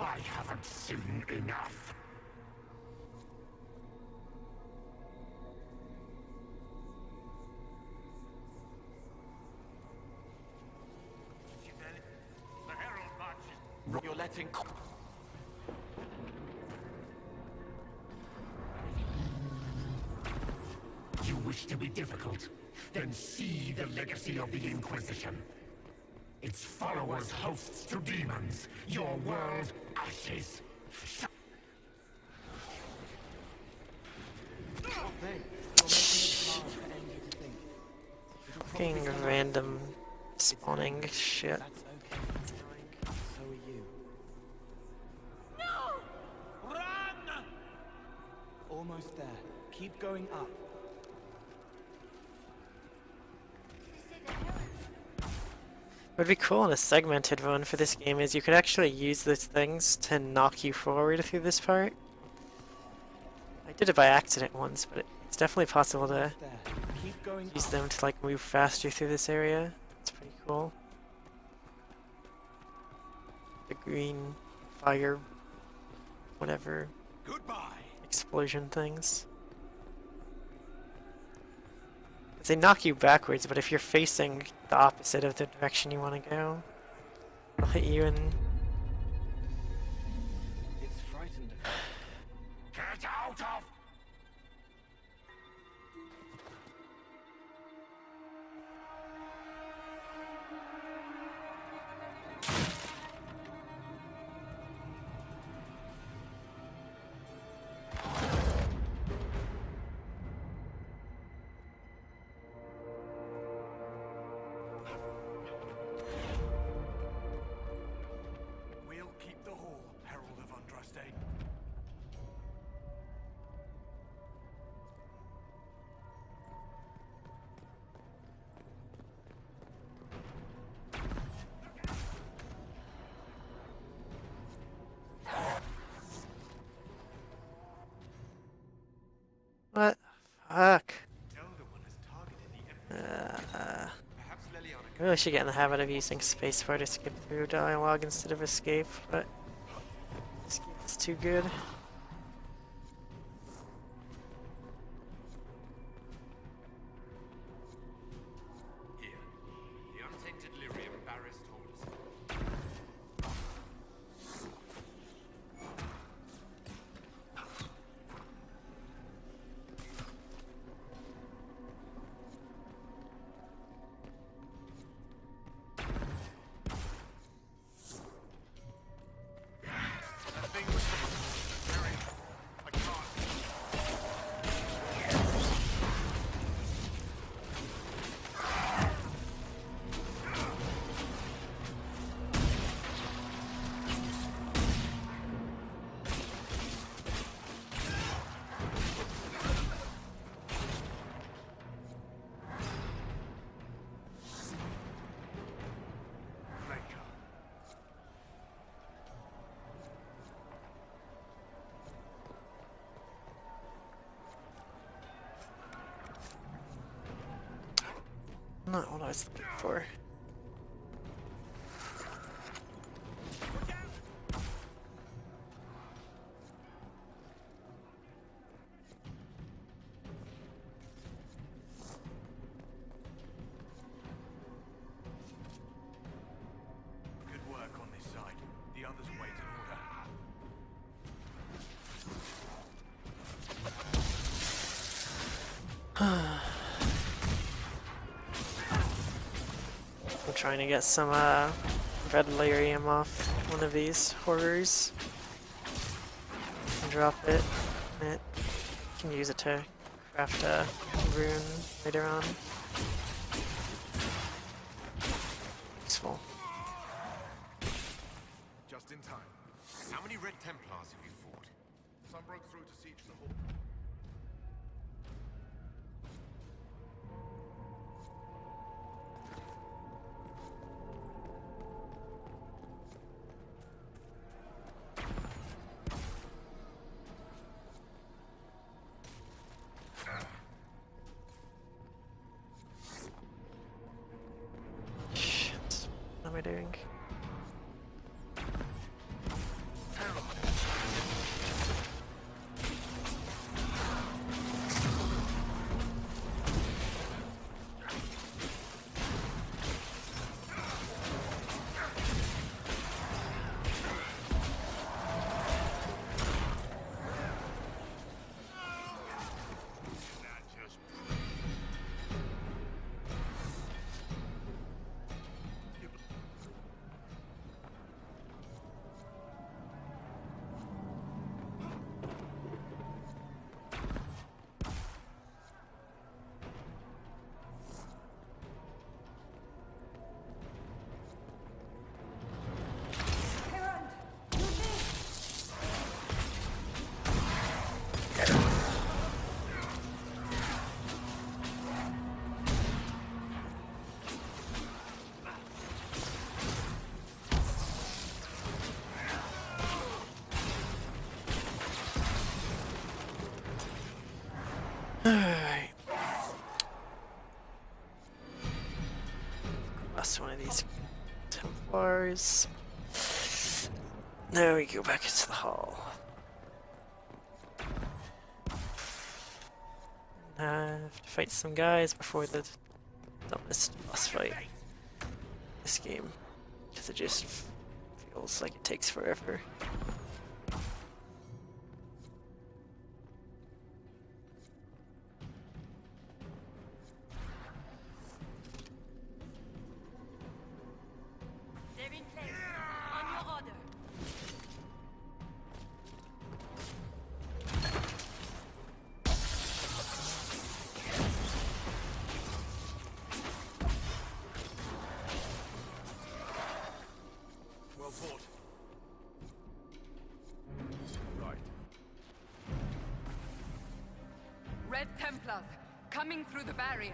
I haven't seen enough. The Herald marches. You're letting... You wish to be difficult? Then see the legacy of the Inquisition. Its followers hosts to demons, your world ashes. Fucking random spawning shit. That's okay. So are you. No! Run! Almost there. Keep going up. What would be cool in a segmented run for this game is you could actually use those things to knock you forward through this part. I did it by accident once, but it's definitely possible to There. Keep going use up. them to like move faster through this area. It's pretty cool. The green fire, whatever, Goodbye. explosion things. They knock you backwards, but if you're facing the opposite of the direction you want to go, they'll hit you and... It's frightened of you. Get out of... We'll keep the hall, Herald of Andraste. What? Fuck. Elder One has targeted the enemy. Perhaps Leliana I really should get in the habit of using spacebar to skip through dialogue instead of escape, but escape is too good. Here, the untainted lyrium Barris told us. That thing was very... I can't. Flanker. Not what I was looking for. trying to get some red lyrium off one of these horrors. And drop it. And it can use it to craft a rune later on. Useful. Just in time. How many Red Templars have you fought? Some broke through to siege the hall. Shit. What am I doing? Alright. Last one of these Templars. Now we go back into the hall. Have to fight some guys before the dumbest boss fight this game. Because it just feels like it takes forever. They're in place. On your order. Well fought. Right. Red Templars, coming through the barrier.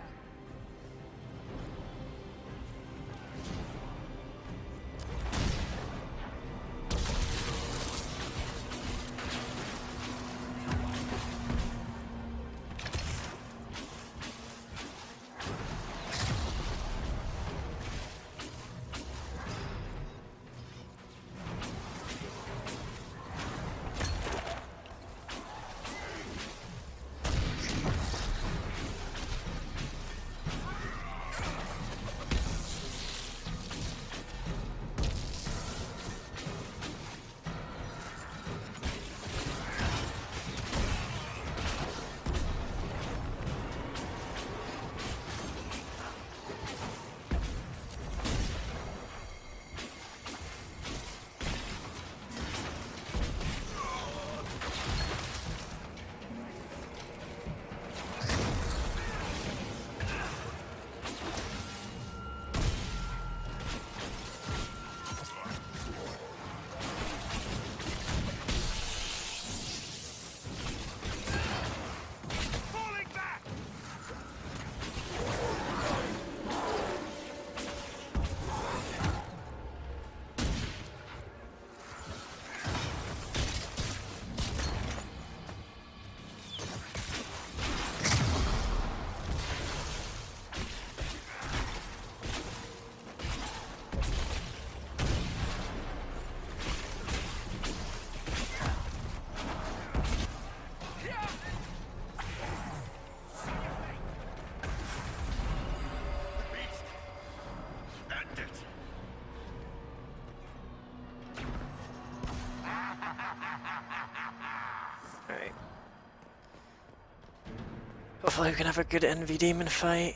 Alright. Hopefully we can have a good Envy Demon fight.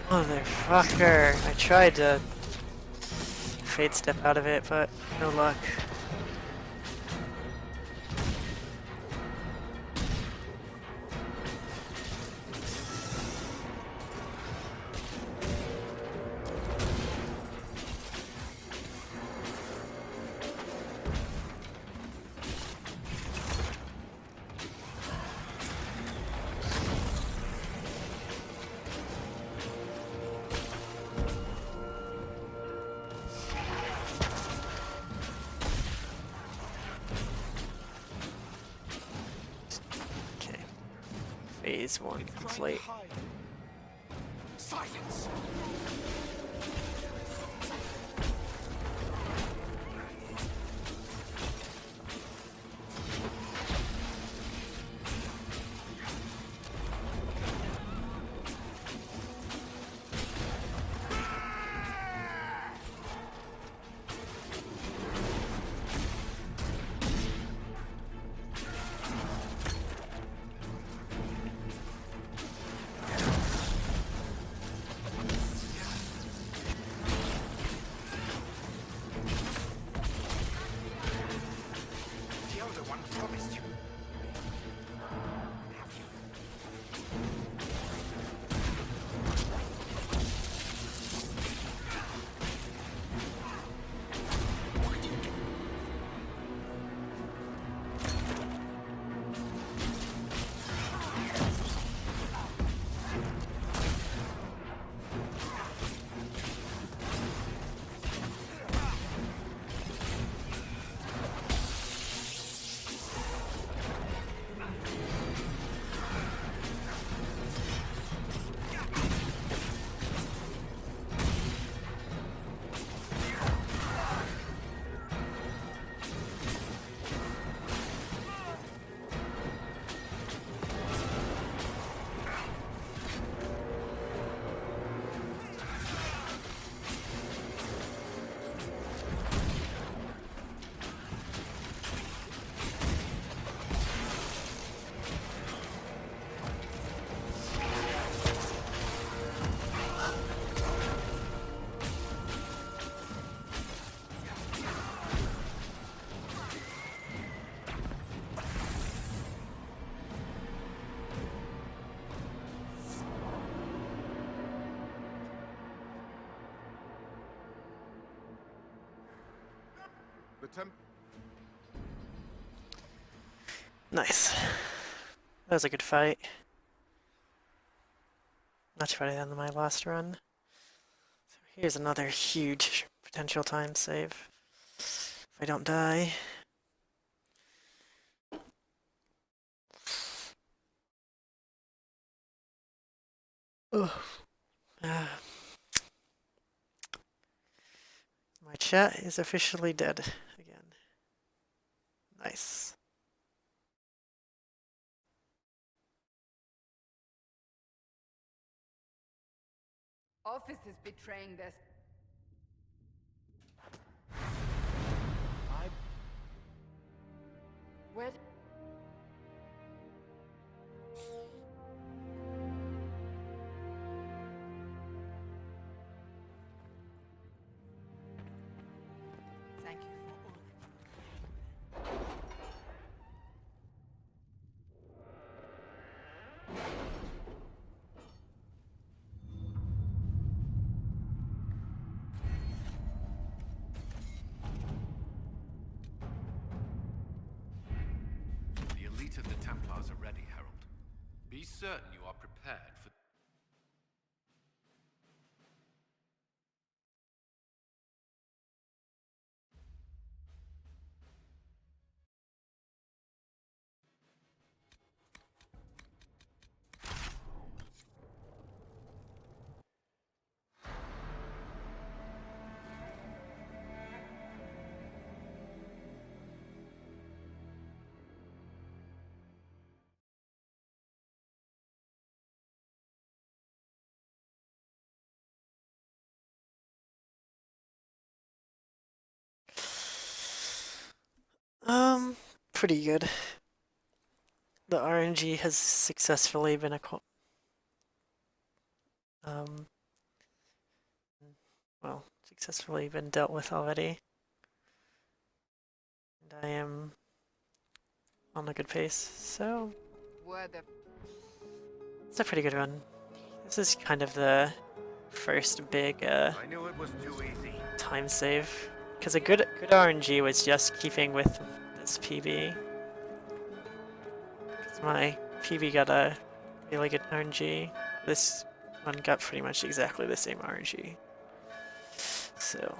Motherfucker! I tried to fade step out of it, but no luck. Phase 1 complete. Silence! Nice. That was a good fight. Much better than my last run. So here's another huge potential time save. If I don't die. Ugh. My chat is officially dead again. Nice. Office is betraying this. Where? Thank you for all that you The elite of the Templars are ready, Herald. Be certain you are prepared for... Pretty good. The RNG has successfully been well, successfully been dealt with already. And I am on a good pace, so it's a pretty good run. This is kind of the first big I knew it was too easy. time save, because a good RNG was just keeping with this PB. Because my PB got a really good RNG. This one got pretty much exactly the same RNG. So,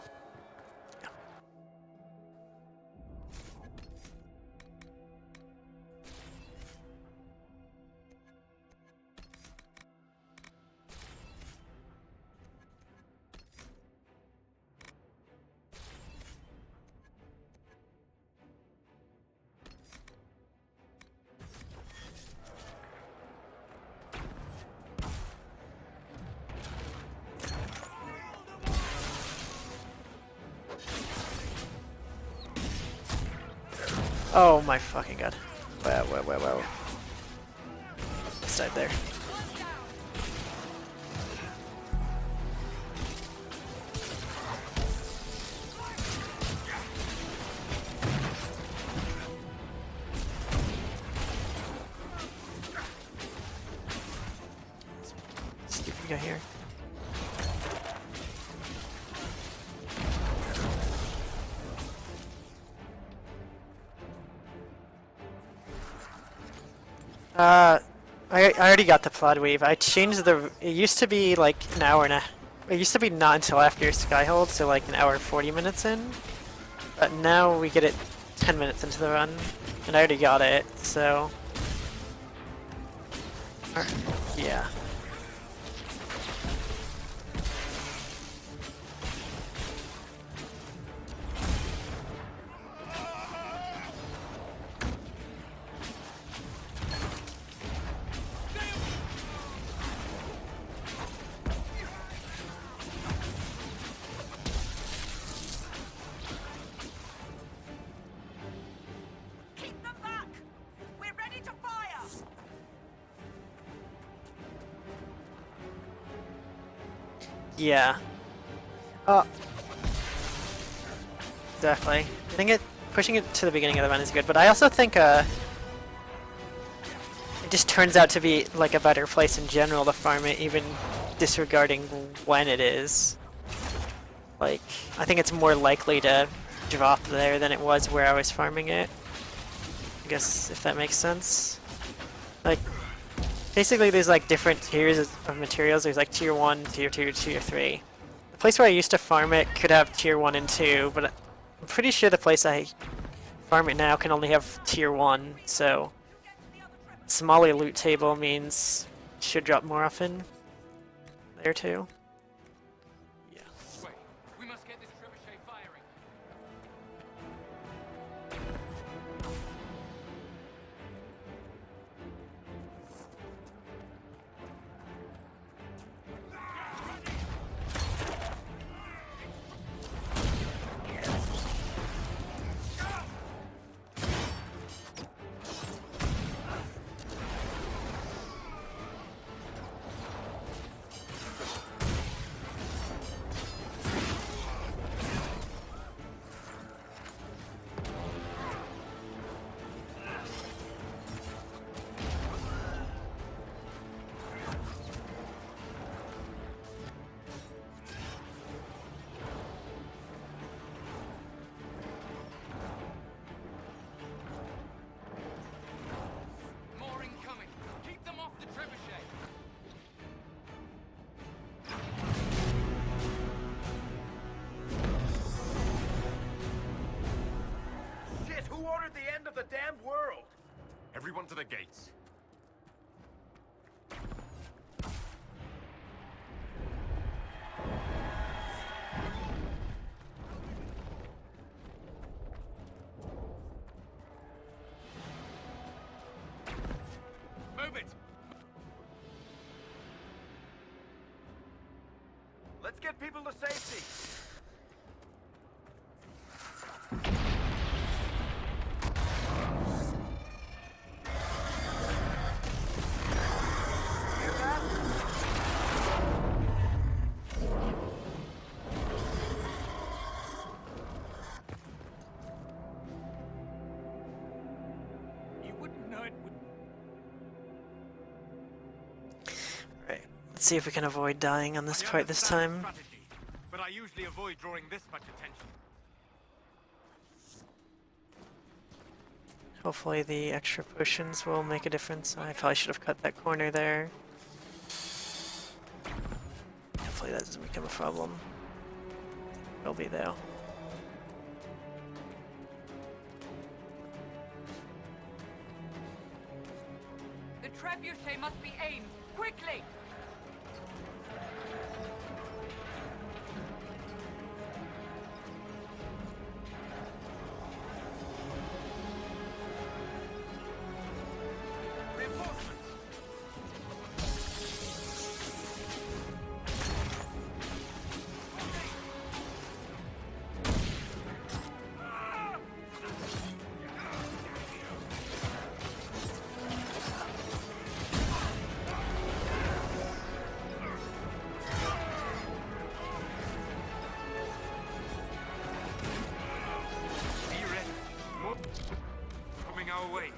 yeah. Oh my fucking god. Wow. Just died there. Stupid guy here. I already got the plot wave. I changed the. It used to be like an hour and a. It used to be not until after Skyhold, so like an hour and 40 minutes in. But now we get it 10 minutes into the run, and I already got it, so. Yeah. Yeah. Definitely. I think pushing it to the beginning of the run is good, but I also think it just turns out to be like a better place in general to farm it, even disregarding when it is. Like, I think it's more likely to drop there than it was where I was farming it. I guess if that makes sense. Like, basically there's like different tiers of materials. There's like tier 1, tier 2, tier 3. The place where I used to farm it could have tier 1 and 2, but I'm pretty sure the place I farm it now can only have tier 1, so smaller loot table means it should drop more often there too. Yeah. We must get this trebuchet firing. Who ordered the end of the damned world? Everyone to the gates. Move it! Let's get people to safety. Hear that? Let's see if we can avoid dying on this part this time. Strategy, but I usually avoid drawing this much attention. Hopefully the extra potions will make a difference. I probably should have cut that corner there. Hopefully that doesn't become a problem. Will be though. The trebuchet must be aimed quickly. Coming our way.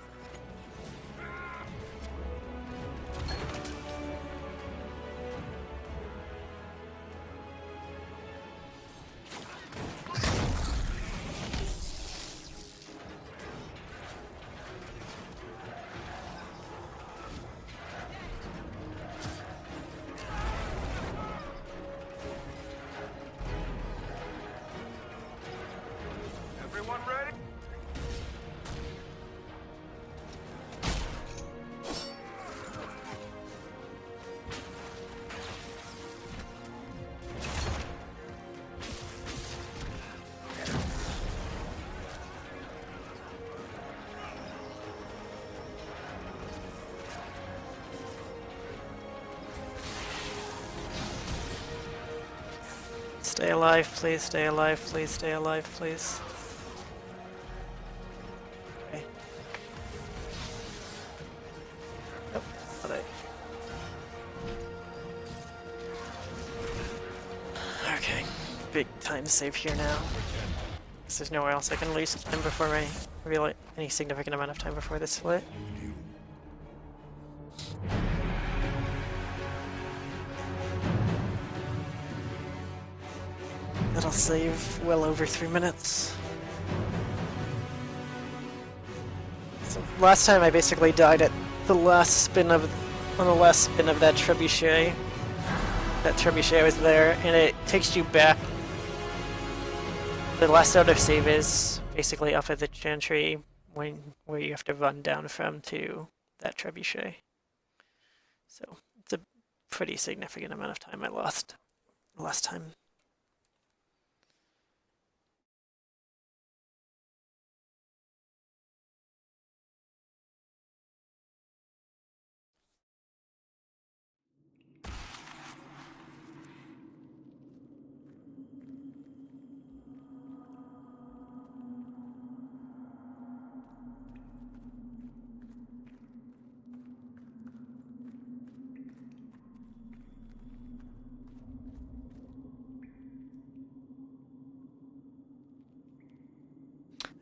Everyone ready? Stay alive, please, stay alive, please, stay alive, please. Okay. Nope, not it. Okay, big time save here now. Guess there's nowhere else I can lose time before any significant amount of time before this split. That'll save well over 3 minutes. So last time I basically died at the last spin of that trebuchet. That trebuchet was there, and it takes you back. The last autosave is basically up at the chantry where you have to run down from to that trebuchet. So it's a pretty significant amount of time I lost last time.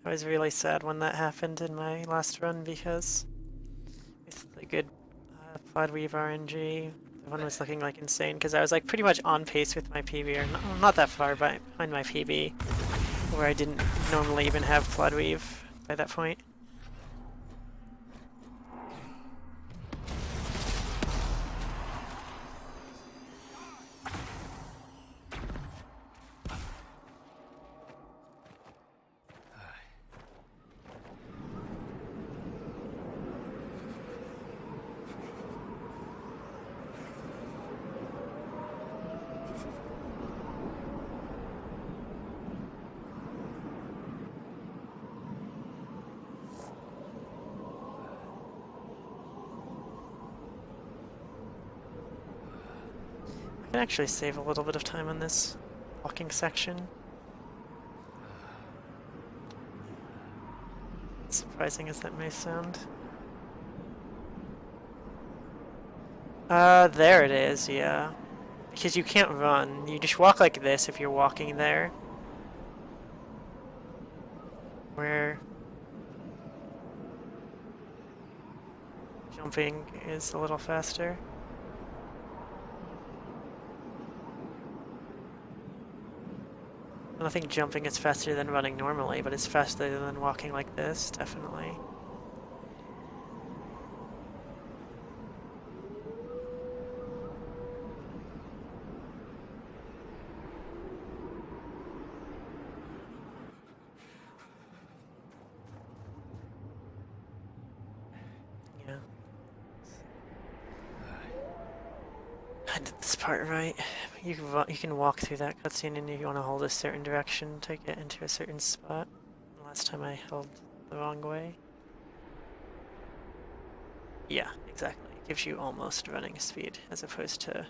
I was really sad when that happened in my last run because with the good Plodweave RNG, the one was looking like insane because I was like pretty much on pace with my PB, or not that far behind my PB, where I didn't normally even have Plodweave by that point. I can actually save a little bit of time on this walking section. Surprising as that may sound. There it is, yeah. Because you can't run. You just walk like this if you're walking there. Where jumping is a little faster. I don't think jumping is faster than running normally, but it's faster than walking like this, definitely. Yeah. I did this part right. You can walk through that cutscene, and if you want to hold a certain direction to get into a certain spot. Last time I held the wrong way. Yeah, exactly. It gives you almost running speed as opposed to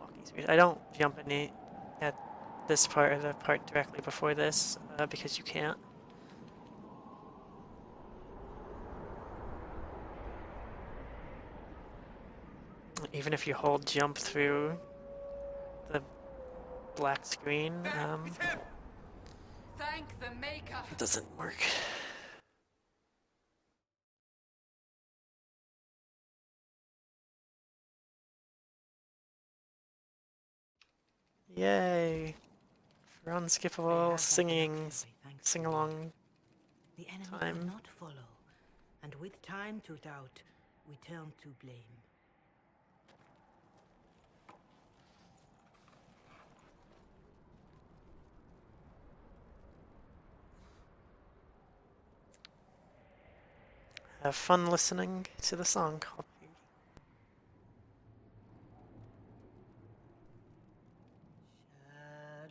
walking speed. I don't jump any at this part or the part directly before this because you can't. Even if you hold jump through the black screen, Thank the Maker. it doesn't work. Yay! For unskippable singing, sing-along The enemy time. could not follow, and with time to doubt, we turn to blame. Have fun listening to the song copy.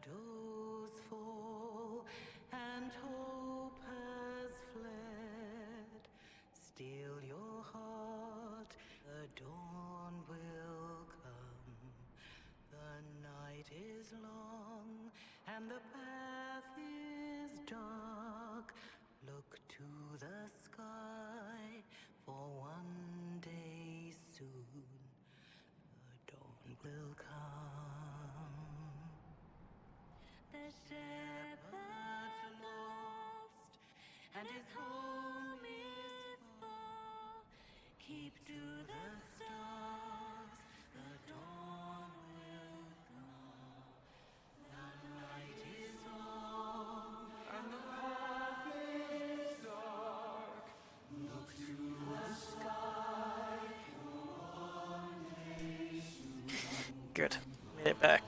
Shadows fall and hope has fled. Still your heart, the dawn will come. The night is long and the path is dark. Look to the sky, for one day soon the dawn will come. The shepherd's lost, and his home is far. Keep to the stars, the dawn will come. The night is long, and the path is dark. Look to the sky for one day soon. Good. Made it back.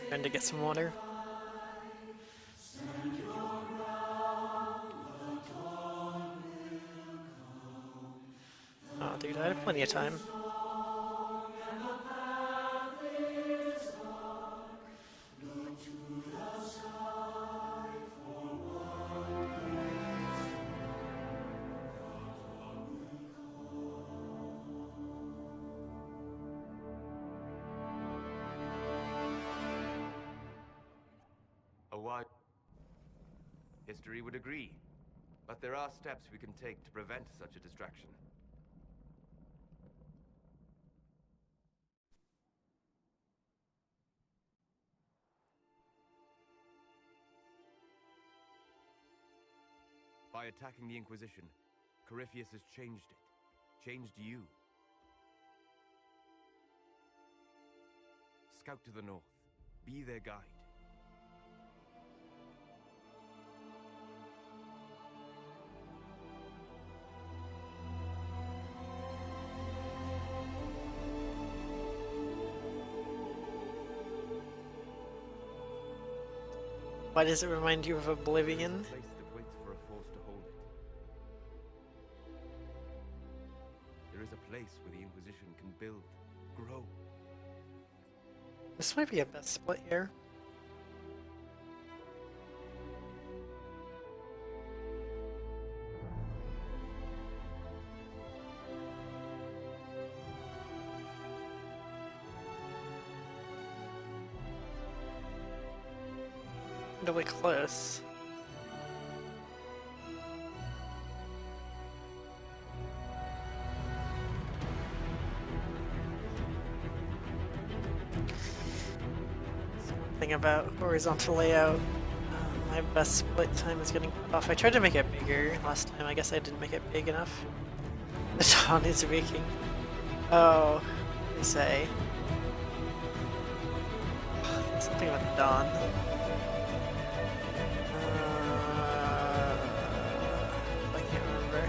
Trying to get some water. Oh, dude, I have plenty of time. A wide history would agree, but there are steps we can take to prevent such a distraction. By attacking the Inquisition, Corypheus has changed it. Changed you. Scout to the north. Be their guide. Why does it remind you of Oblivion? Place that waits for a force to hold it. There is a place where the Inquisition can build, grow. This might be a best split here. Really close. Thing about horizontal layout. My best split time is getting cut off. I tried to make it bigger last time. I guess I didn't make it big enough. The dawn is waking. Oh, they say. Something about the dawn. I can't remember.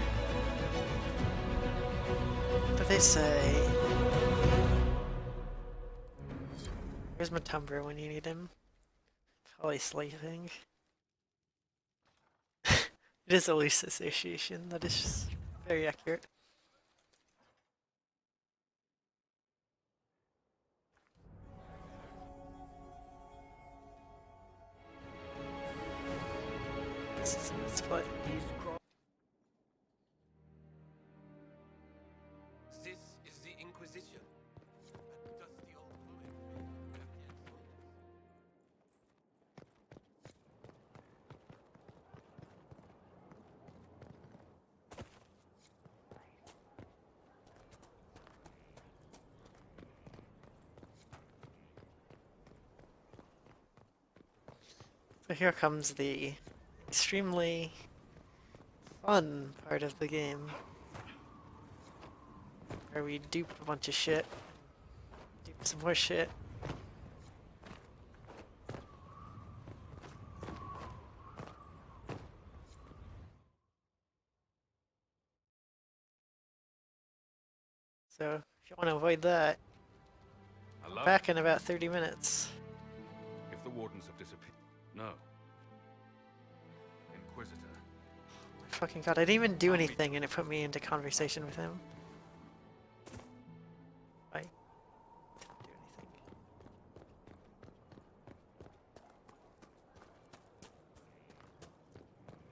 What do they say? Where's my Tumblr when you need him? Probably sleeping. It is a loose association, that is just very accurate. Split. This is the Inquisition. Does the old fluid have the answer? So here comes the extremely fun part of the game, where we dupe a bunch of shit, dupe some more shit. So if you want to avoid that, Hello? back in about 30 minutes. If the wardens have disappeared. No. Inquisitor. Fucking god, I didn't even do anything and it put me into conversation with him. I didn't do anything.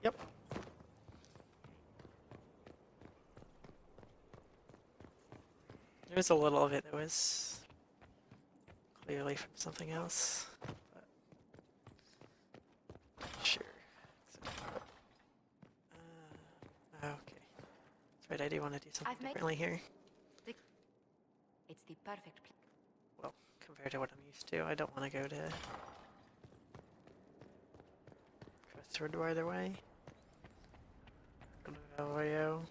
Yep. There's a little of it that was clearly from something else. But sure. Okay. That's right, I do want to do something I've made- differently here. It's the perfect place. Well, compared to what I'm used to, I don't want to go through either way. Go to Vallejo.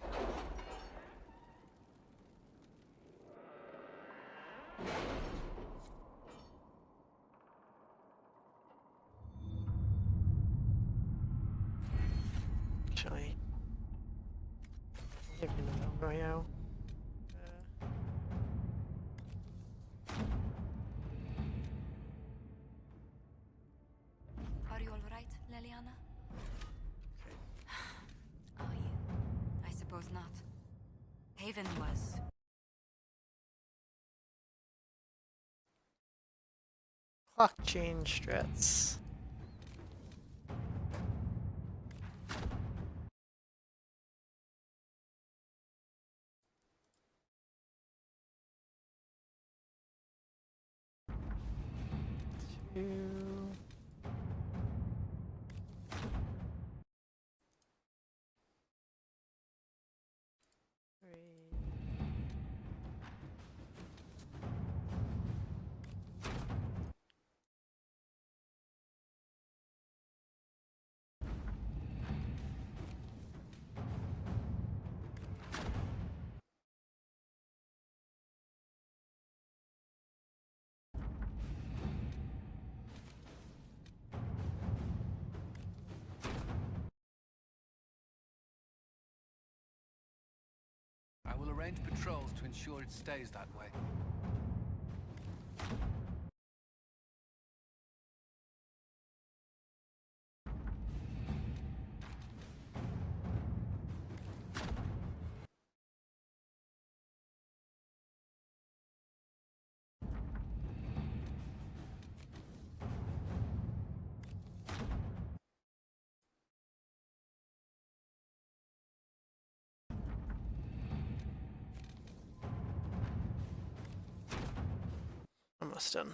Actually, I'm looking at Vallejo. Are you alright, Leliana? Are you? I suppose not. Haven was. Clock change strats. Two. Three. I will arrange patrols to ensure it stays that way. Almost done.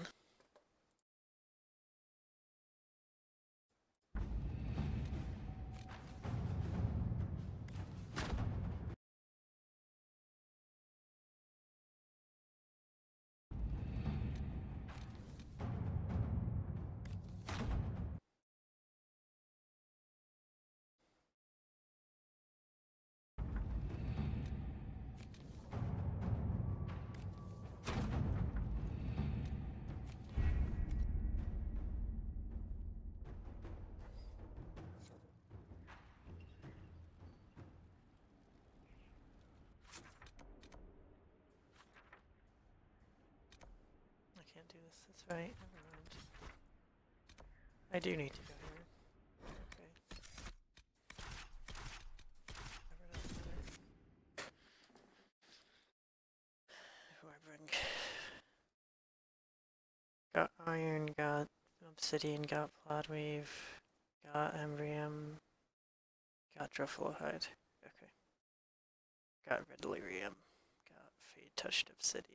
can't do this. That's right. Never mind. I do need to go here. Okay. Never doesn't matter. Who I bring? Got iron, got obsidian, got plodweave, got embryum, got druffelhide. Okay. Got red delirium, got fade touched obsidian.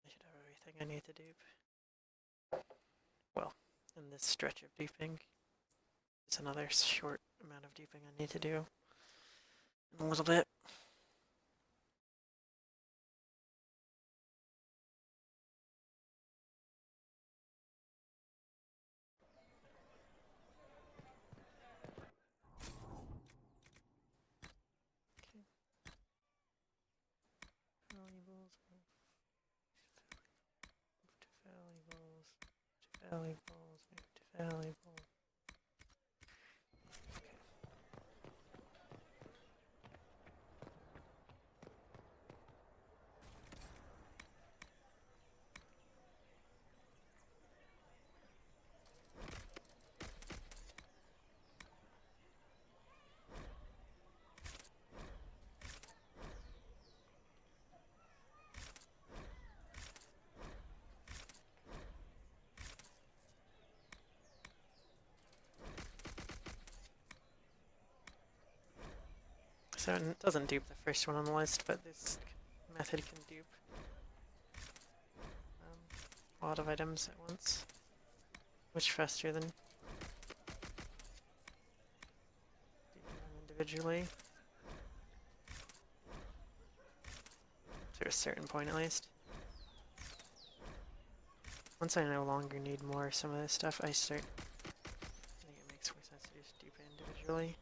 I should have everything I need to dupe. Well, in this stretch of duping, it's another short amount of duping I need to do in a little bit. Valuables, move to valuables, move to valuables. So it doesn't dupe the first one on the list, but this method can dupe a lot of items at once. Much faster than duping them individually. To a certain point at least. Once I no longer need more of some of this stuff, I think it makes more sense to just dupe it individually.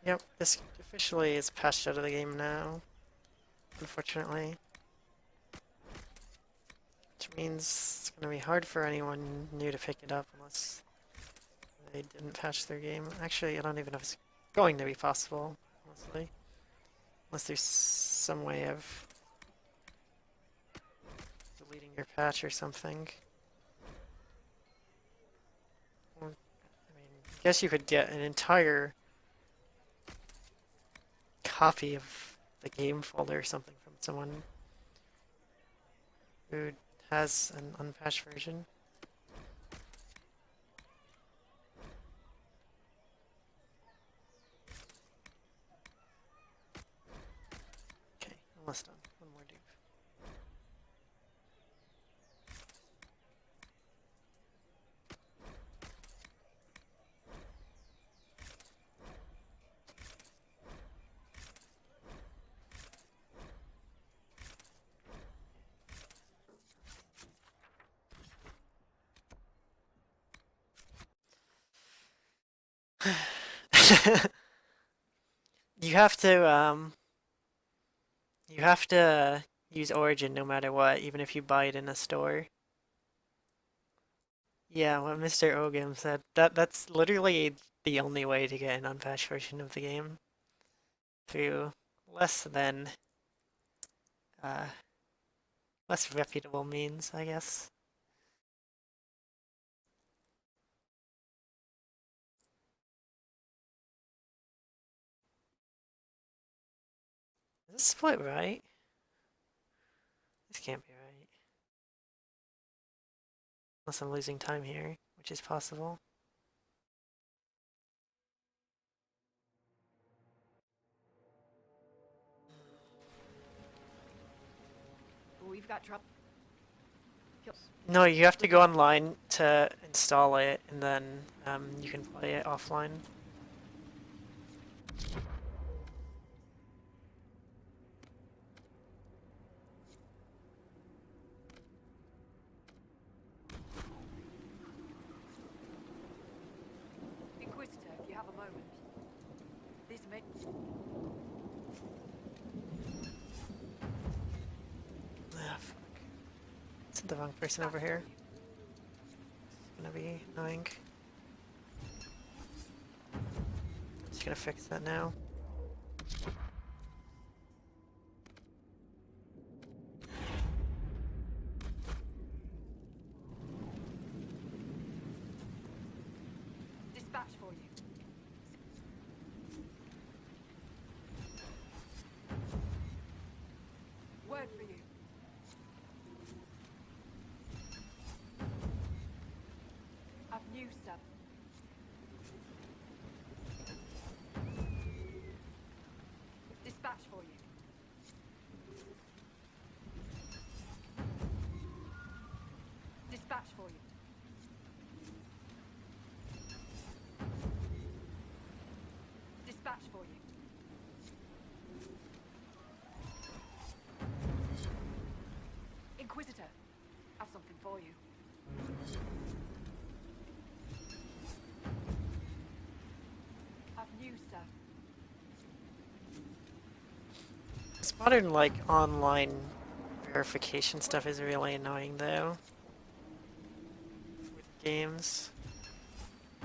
Yep, this officially is patched out of the game now, unfortunately. Which means it's going to be hard for anyone new to pick it up unless they didn't patch their game. Actually, I don't even know if it's going to be possible, honestly. Unless there's some way of deleting your patch or something. Or, I mean, I guess you could get an entire copy of the game folder or something from someone who has an unpatched version. Okay, almost done. One more dupe. You have to use Origin no matter what, even if you buy it in a store. Yeah, what Mr. Ogum said. That's literally the only way to get an unpatched version of the game. Through less than uh less reputable means, I guess. Is this split right? This can't be right. Unless I'm losing time here, which is possible. We've got trouble. No, you have to go online to install it, and then you can play it offline. Inquisitor, if you have a moment. This may... Ah, fuck. Sent the wrong person over here. It's gonna be annoying. Just gonna fix that now. Dispatch for you. Word for you. I've news, sir. Dispatch for you. Dispatch for you. Dispatch for you. Inquisitor, I've something for you. I've news, sir. This modern, like, online verification stuff is really annoying, though. With games.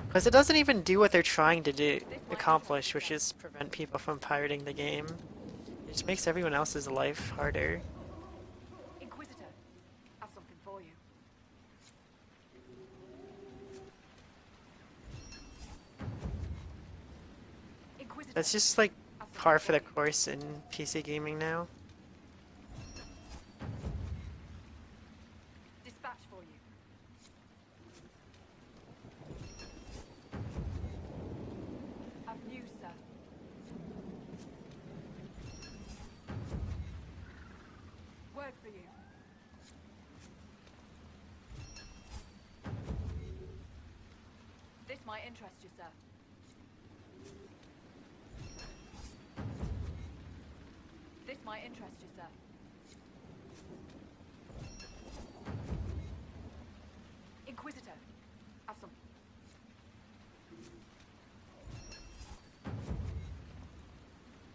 Because it doesn't even do what they're trying to accomplish, which is prevent people from pirating the game. It just makes everyone else's life harder. Inquisitor, I've something for you. Inquisitor, That's just, like, par for the course in PC gaming now. dispatch for you. I've news, sir. Word for you. This might interest you, sir. This might interest you, sir. Inquisitor, have some.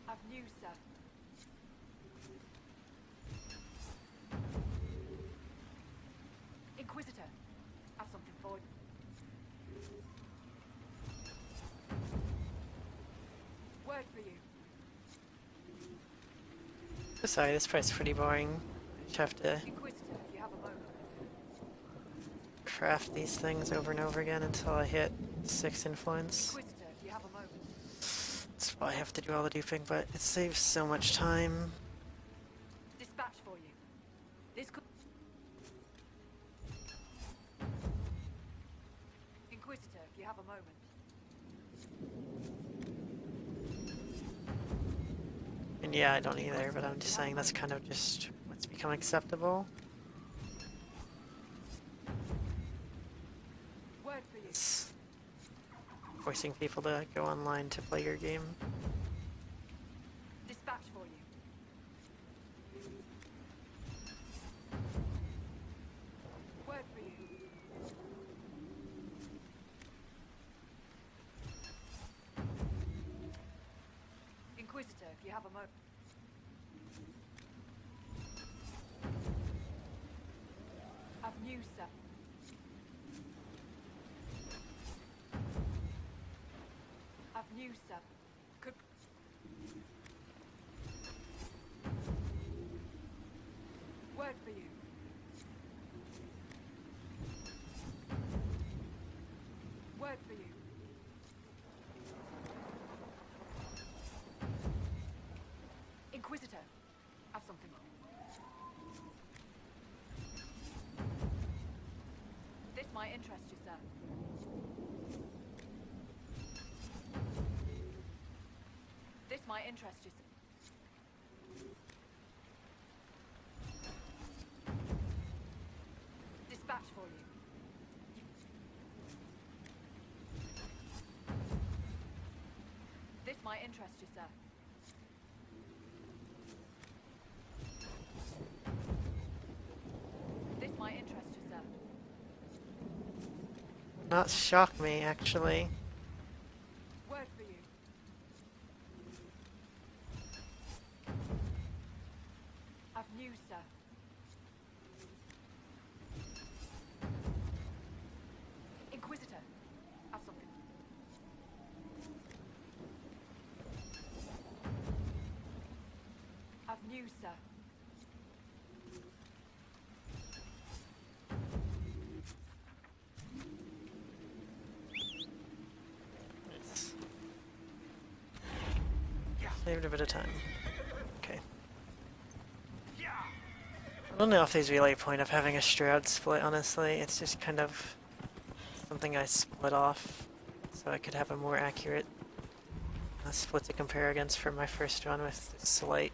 I've news, sir. Inquisitor, have something for you. Word for you. Sorry, this part's pretty boring. I just have to Inquisitor, if you have a moment. craft these things over and over again until I hit 6 influence. Inquisitor, if you have a moment. That's why I have to do all the duping, but it saves so much time. Dispatch for you. This could. Inquisitor, if you have a moment. And yeah, I don't either, but I'm just saying that's kind of just what's become acceptable. Word for you. It's forcing people to go online to play your game. Dispatch for you. Word for you. if you have a moment. Have news, sir. Have news, sir. Could... Word for you. Word for you. Inquisitor, have something. This might interest you, sir. This might interest you, sir. Dispatch for you. This might interest you, sir. This might interest you, sir. Not shock me, actually. Word for you. Have news, sir. Inquisitor, have something. Have news, sir. Saved a bit of time. Okay. I don't know if there's really a point of having a Stroud split, honestly. It's just kind of something I split off so I could have a more accurate split to compare against for my first run with slight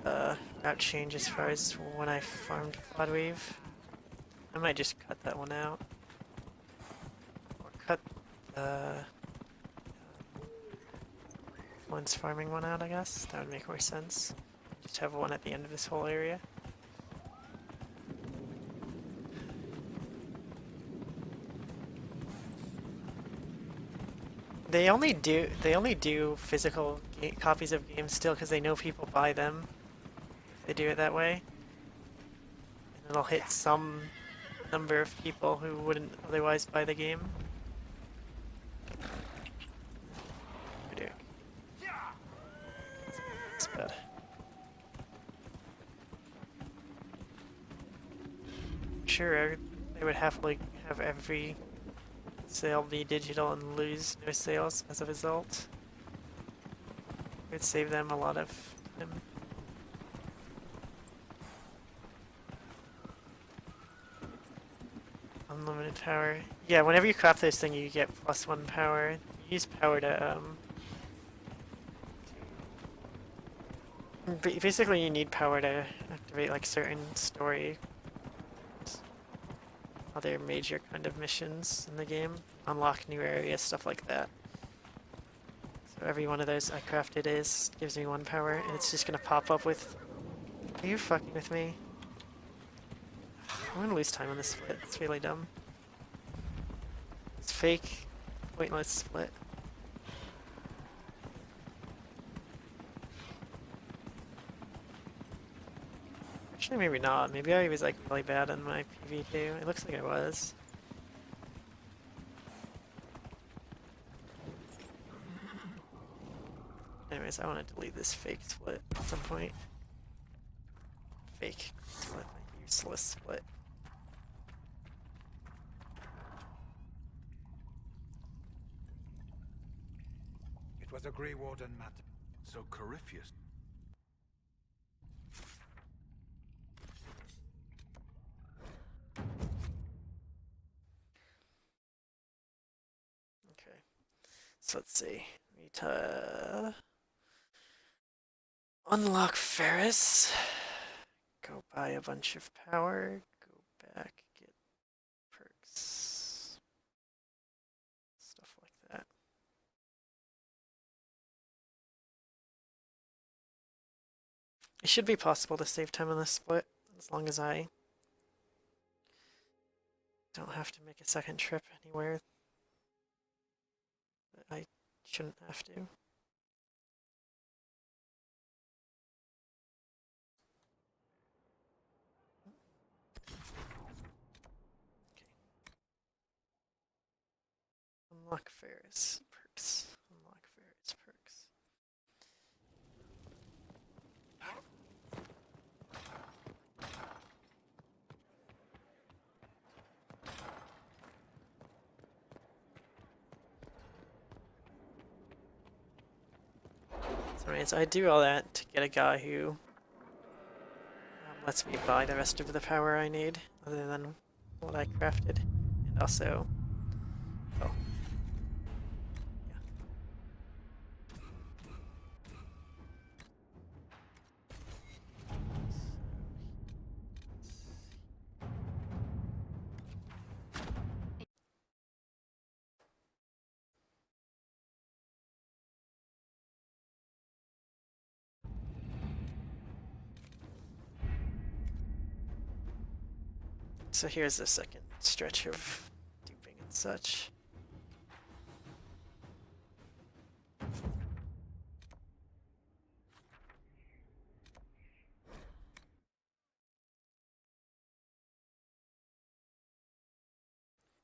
route change as far as when I farmed Cloudweave. I might just cut that one out. Or cut the one's farming one out, I guess. That would make more sense. Just have one at the end of this whole area. They only do physical copies of games still because they know people buy them. They do it that way. And it'll hit some number of people who wouldn't otherwise buy the game. Oh dear. That's bad. Sure, they would happily have every sale be digital and lose no sales as a result. It would save them a lot of time. Unlimited power. Yeah, whenever you craft this thing, you get +1 power. You use power to, basically you need power to activate, like, certain story, other major kind of missions in the game. Unlock new areas, stuff like that. So every one of those I crafted gives me 1 power, and it's just gonna pop up with... Are you fucking with me? I'm gonna lose time on this split. It's really dumb. It's fake, pointless split. Actually, maybe not. Maybe I was like really bad in my PV2. It looks like I was. Anyways, I want to delete this fake split at some point. Fake split, like useless split. It was a Grey Warden matter. So Corypheus. Okay. So let's see. We need to unlock Ferris. Go buy a bunch of power. Go back, get perks. Stuff like that. It should be possible to save time on this split, as long as I don't have to make a second trip anywhere that I shouldn't have to. Unlock Ferris perks. Unlock Ferris perks. So anyways, I do all that to get a guy who lets me buy the rest of the power I need, other than what I crafted. And also, oh, yeah. So here's the second stretch of duping and such.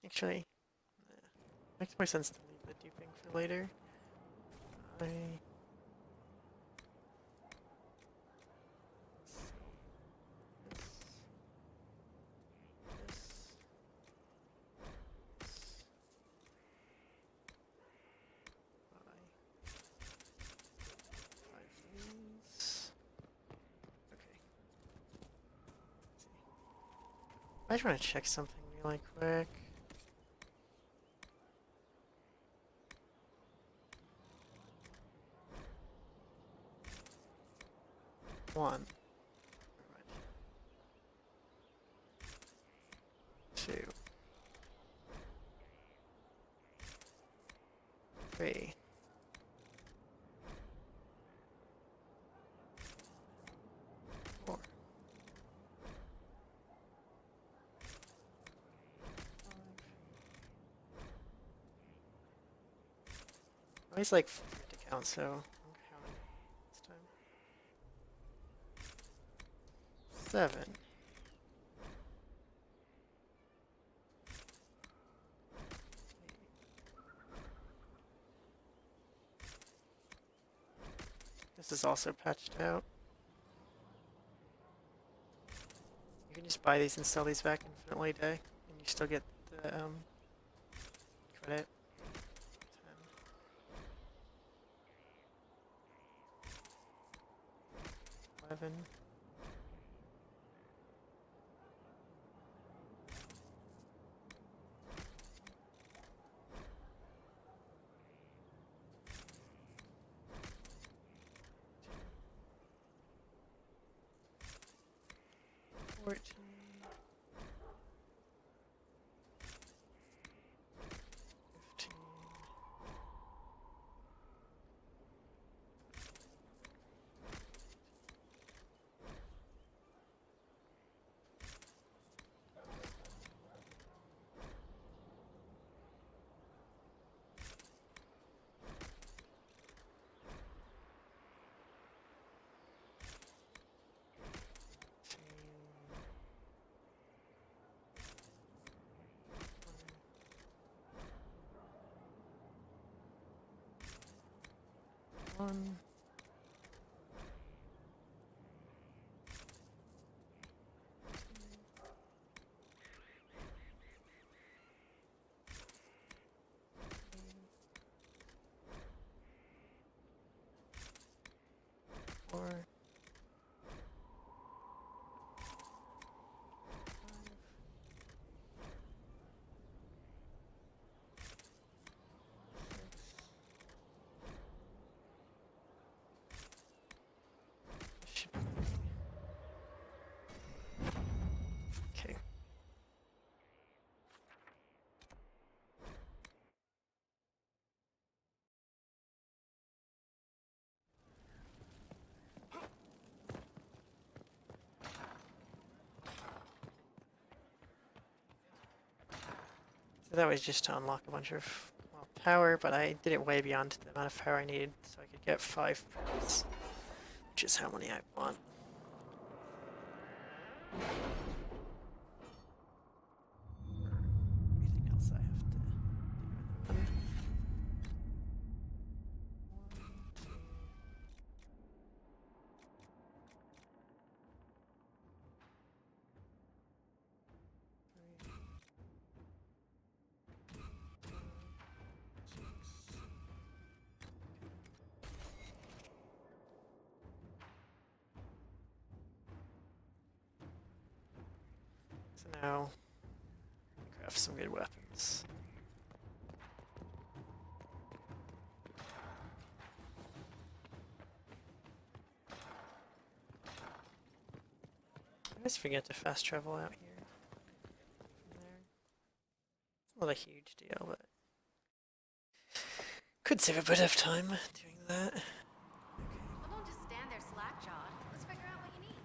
Actually, makes more sense to leave the duping for later. I just want to check something really quick. One. Two. Three. Four. I always like to count, so I'm counting this time. 7. This is also patched out. You can just buy these and sell these back infinitely day, and you still get the credit. 10. 11. 14. 15. 1. 4. 5. Okay. So that was just to unlock a bunch of power, but I did it way beyond the amount of power I needed, so I could get 5 points, which is how many I want. Anything else I have to do in the run? now. Craft some good weapons. I always forget to fast travel out here. From there. It's not a huge deal, but could save a bit of time doing that. Well, don't just stand there slack-jawed. Let's figure out what you need.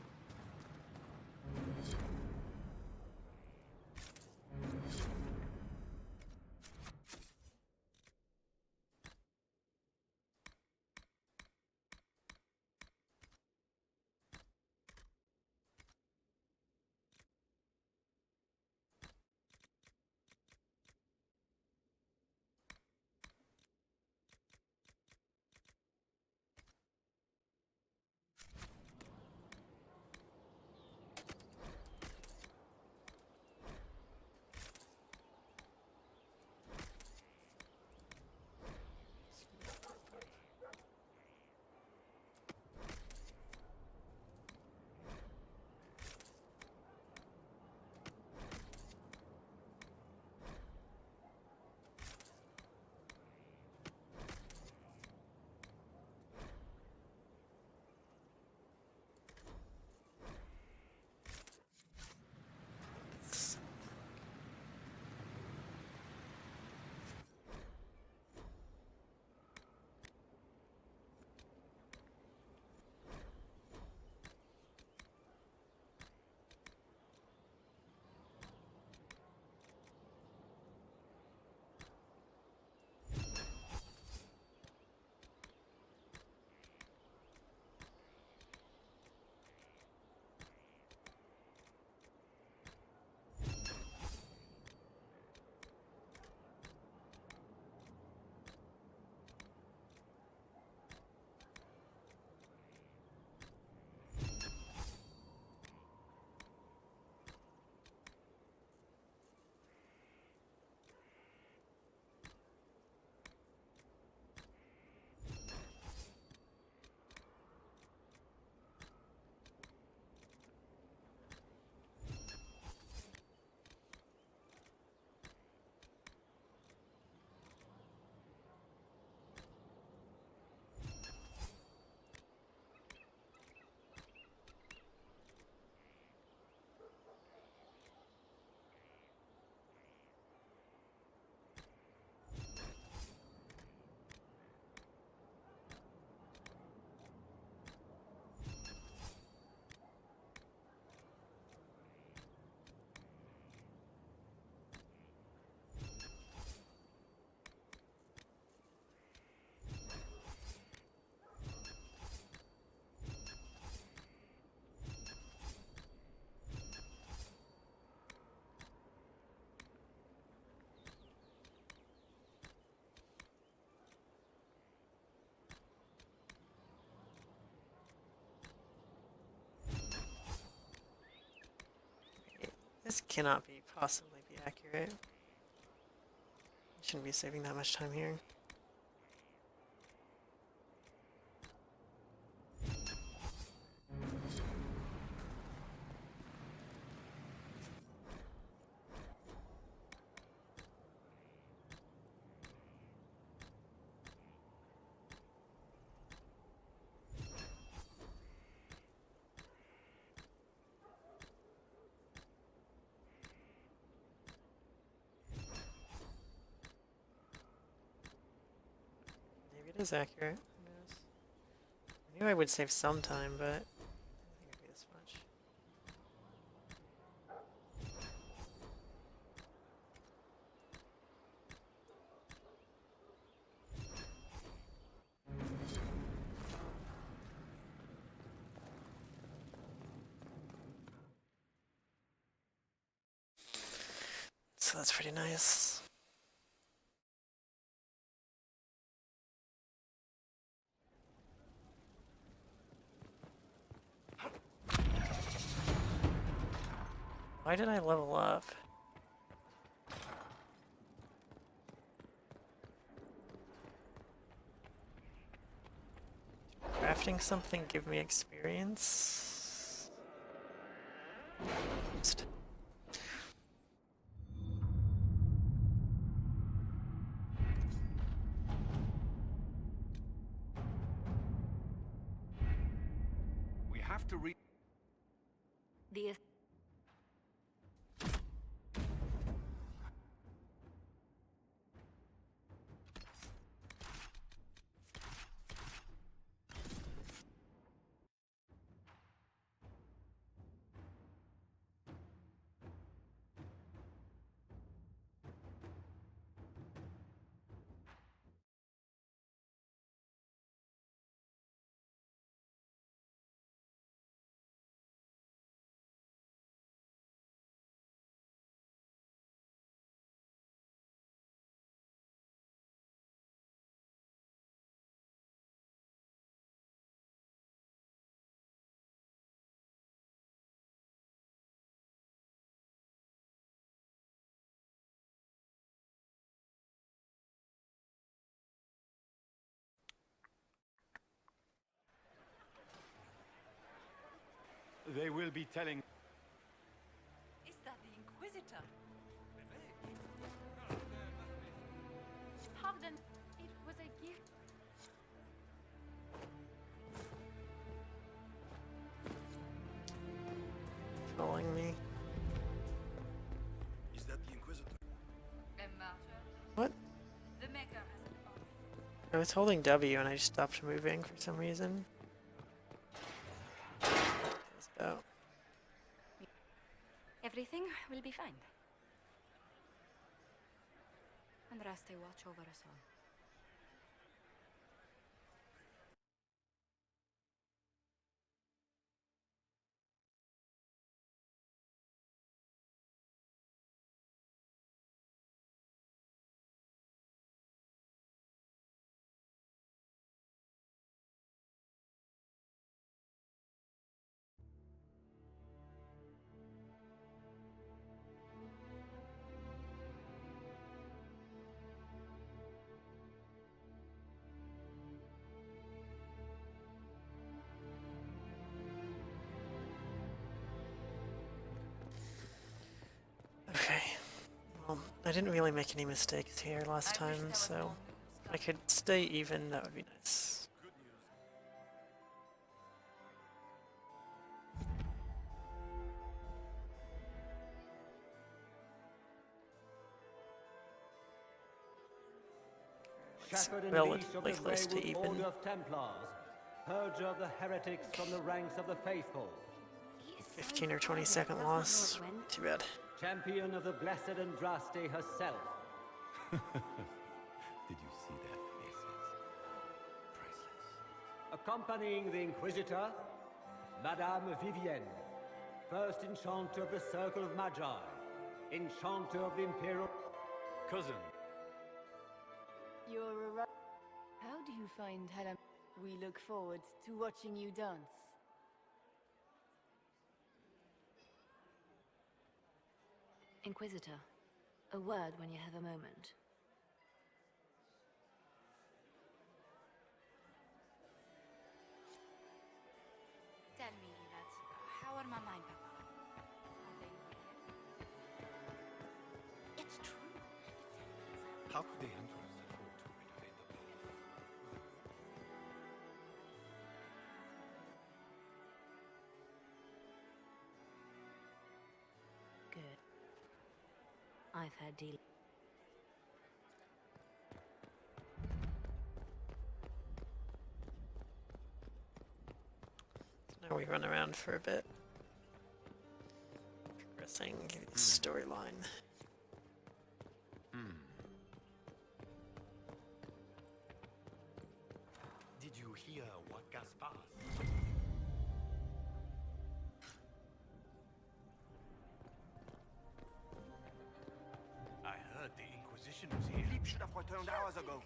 This cannot be possibly be accurate. Shouldn't be saving that much time here. It is accurate. Who knows? I knew I would save some time, but I didn't think it'd be this much. So that's pretty nice. Why did I level up? Crafting something give me experience? to read. The They will be telling. Is that the Inquisitor? pardon. It was a gift. Following me. Is that the Inquisitor? Emma. What? The Maker has advanced. I was holding W and I just stopped moving for some reason. Oh. Everything will be fine. And Raste watch over us all. Okay. Well, I didn't really make any mistakes here last time, so if I could stay even, that would be nice. Shepherd and Relatively leash of the close to wayward even. order of Templars, purger of the heretics from the ranks of the faithful, 15 or 20-second loss. Too bad. champion of the blessed Andraste herself. Did you see their faces? Priceless. Accompanying the Inquisitor, Madame Vivienne, first Enchanter of the Circle of Magi, Enchanter of the Imperial... Cousin. You're a... How do you find Helen? We look forward to watching you dance. Inquisitor, a word when you have a moment. Tell me, lads, how are Mama and Papa? Are they wicked? It's true. How could the Emperors afford to renovate the palace? Good. I've had deal. Now we run around for a bit. Progressing the storyline. Did you hear what Gaspar? I heard the Inquisition was here. Philippe should have returned hours ago.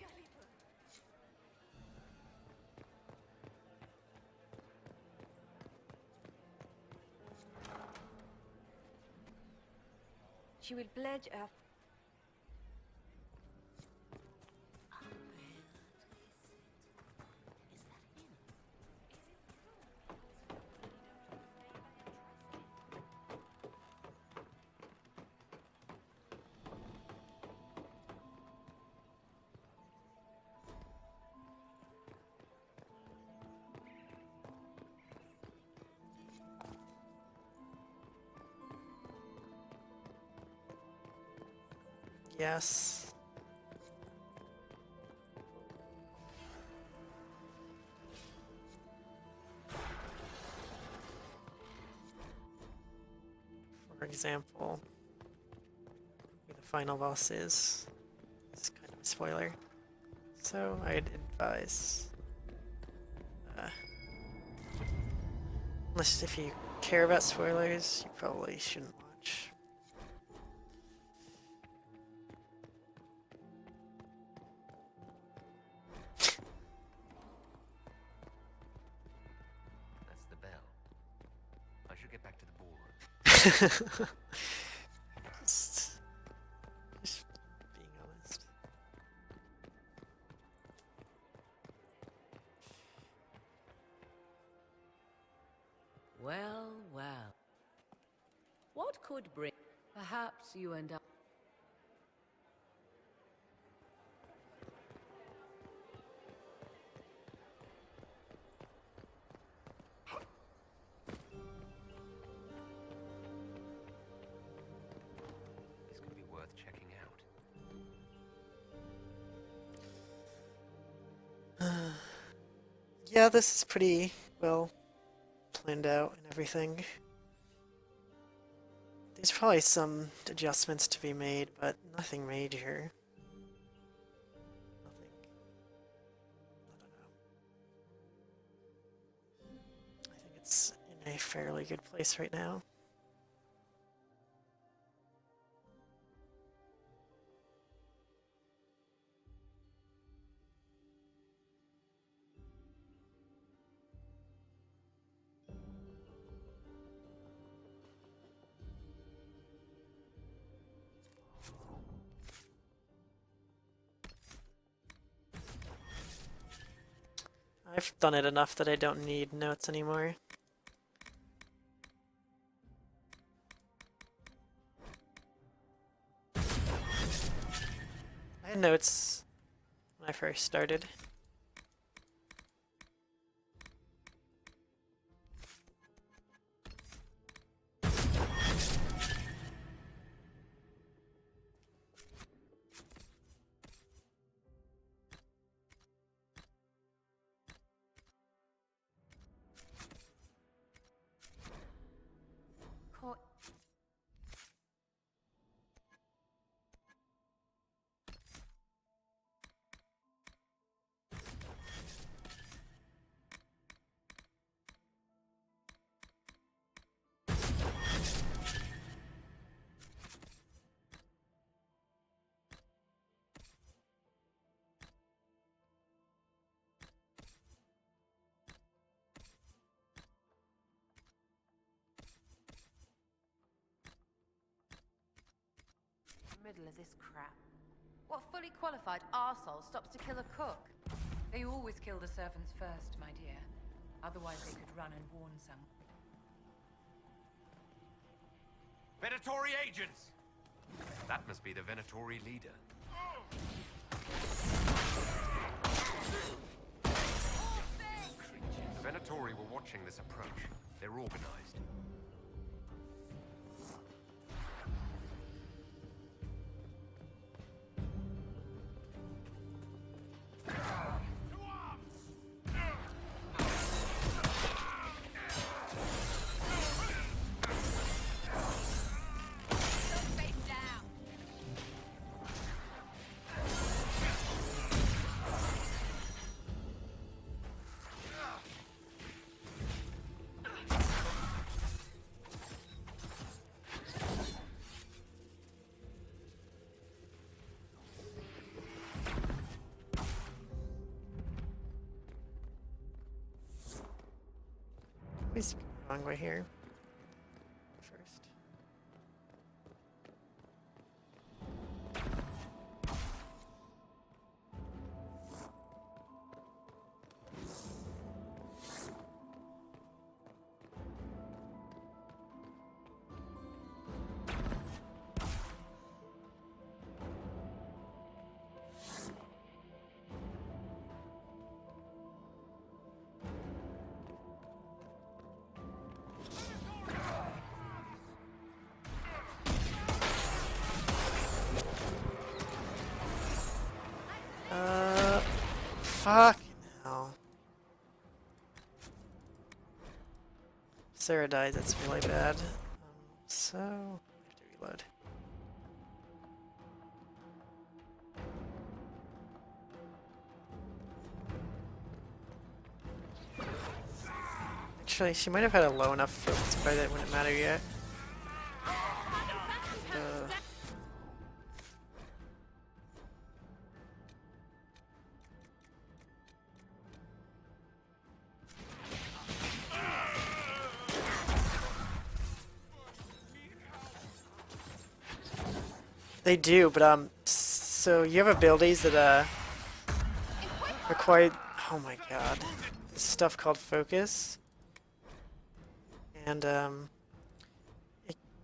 She will pledge her... Yes. For example, who the final boss is kind of a spoiler. So I'd advise, unless if you care about spoilers, you probably shouldn't watch. That's the bell. I should get back to the ballroom. just being honest. Well, well. What could bring... Perhaps you and I... This could be worth checking out. Yeah, this is pretty well planned out and everything. There's probably some adjustments to be made, but nothing major. Nothing. I don't know. I think it's in a fairly good place right now. I've done it enough that I don't need notes anymore. I had notes when I first started. Middle of this crap. What fully qualified arsehole stops to kill a cook? They always kill the servants first, my dear. Otherwise they could run and warn some. Venatori agents! That must be the Venatori leader. The Venatori were watching this approach. They're organized. Always wrong way here. First. Fuck no. Sarah dies, that's really bad. So I have to reload. Actually, she might have had a low enough focus bar that it wouldn't matter yet. They do, but so you have abilities that require. Oh my god, this stuff called focus, and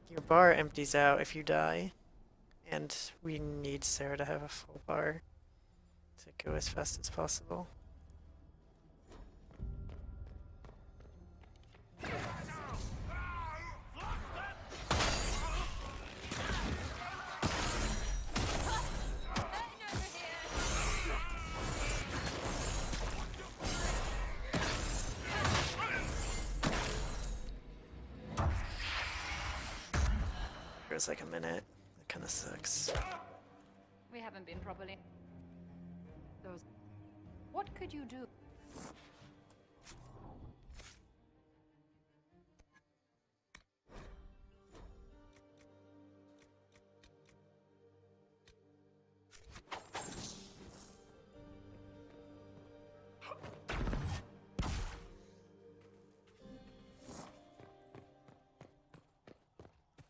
your bar empties out if you die, and we need Sarah to have a full bar to go as fast as possible. It was like a minute. That kind of sucks. We haven't been properly. What could you do?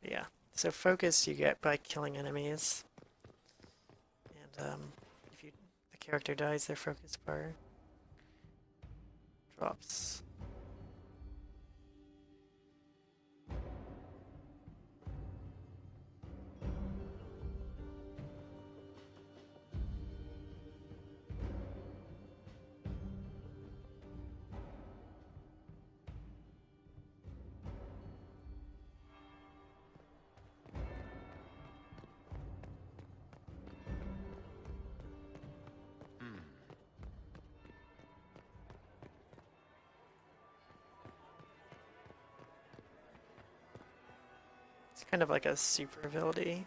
Yeah. So focus you get by killing enemies, and if the character dies, their focus bar drops. It's kind of like a super ability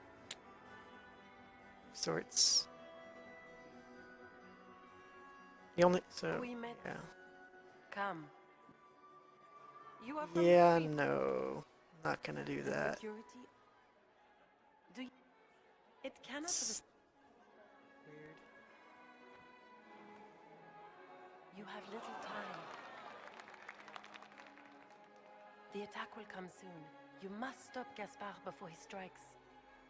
of sorts. The only We met. yeah. Come. You are from Yeah, the people. no. Not gonna do The that. security. Do you... It cannot be Weird. You have little time. The attack will come soon. You must stop Gaspard before he strikes.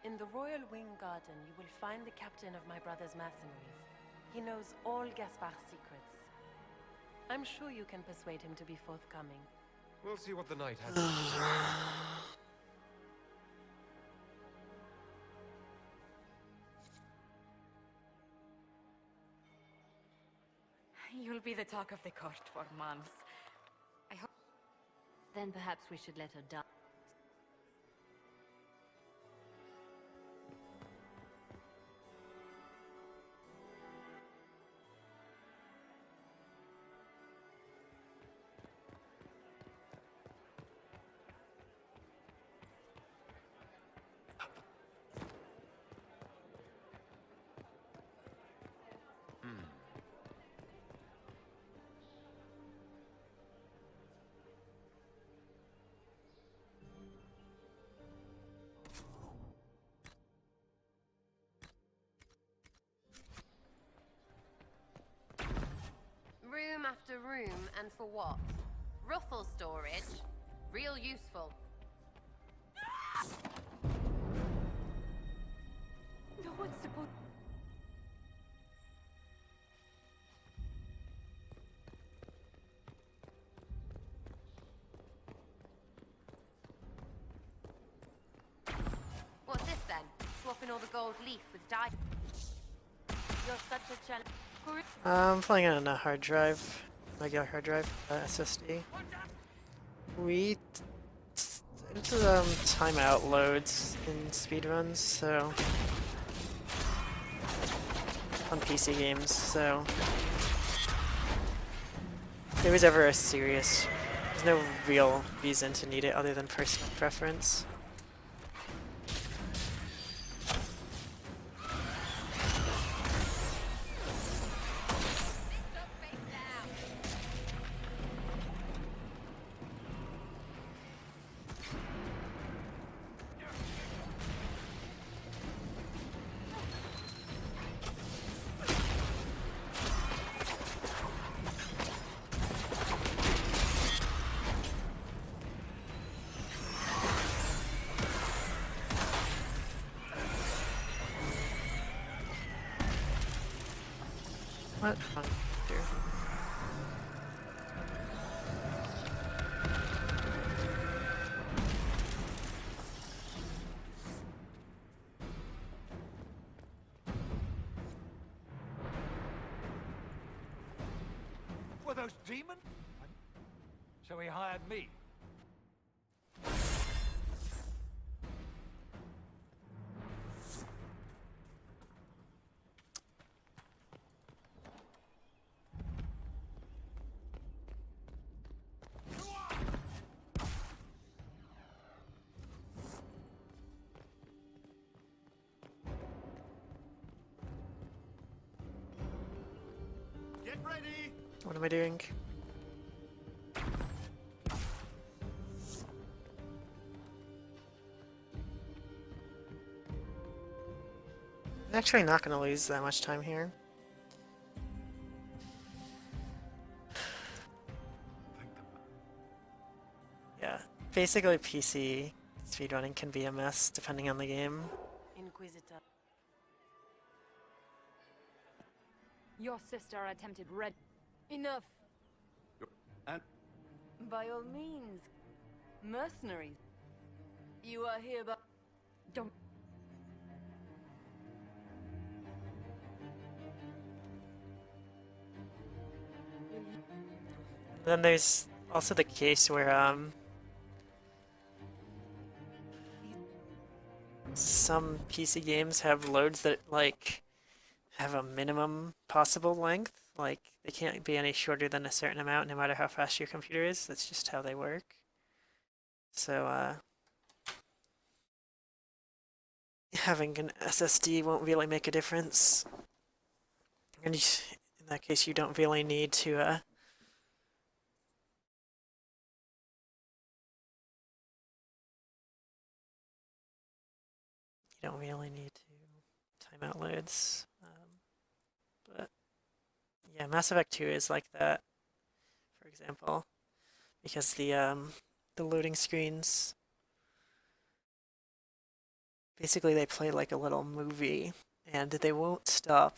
In the Royal Wing Garden, you will find the captain of my brother's mercenaries. He knows all Gaspard's secrets. I'm sure you can persuade him to be forthcoming. We'll see what the night has. You'll be the talk of the court for months. I hope. Then perhaps we should let her die. Room after room, and for what? Ruffle storage? Real useful. No one's supposed. What's this then? Swapping all the gold leaf with dye? You're such a challenge. I'm playing on a hard drive, regular hard drive, SSD. We it's timeout loads in speedruns, so on PC games, so there was ever a serious, there's no real reason to need it other than personal preference. What? Here. Were those demons? So he hired me. Get ready. What am I doing? I'm actually not going to lose that much time here. Yeah, basically PC speedrunning can be a mess depending on the game. Inquisitor. Your sister attempted red. Enough. And By all means. Mercenaries. You are here but Don't. Then there's also the case where some PC games have loads that like have a minimum possible length. Like they can't be any shorter than a certain amount no matter how fast your computer is. That's just how they work. So having an SSD won't really make a difference. And in that case you don't really need to you don't really need to time out loads. But yeah, Mass Effect 2 is like that, for example, because the loading screens basically they play like a little movie, and they won't stop.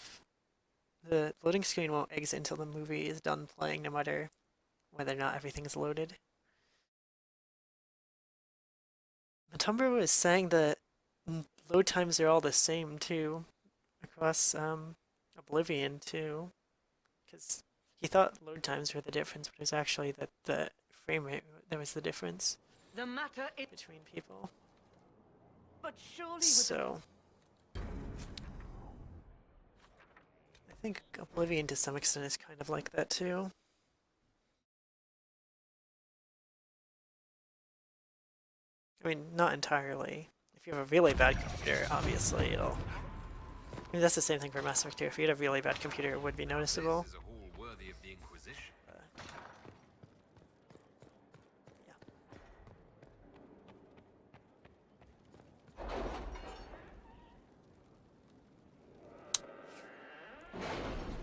The loading screen won't exit until the movie is done playing, no matter whether or not everything's loaded. Matumber was saying that load times are all the same too, across Oblivion too, because he thought load times were the difference, but it was actually that the frame rate that was the difference The matter is. between people. But surely. So I think Oblivion to some extent is kind of like that too. I mean, not entirely. If you have a really bad computer, obviously it'll... I mean, that's the same thing for Mass Effect 2. If you had a really bad computer, it would be noticeable. This is a hall worthy of the Inquisition.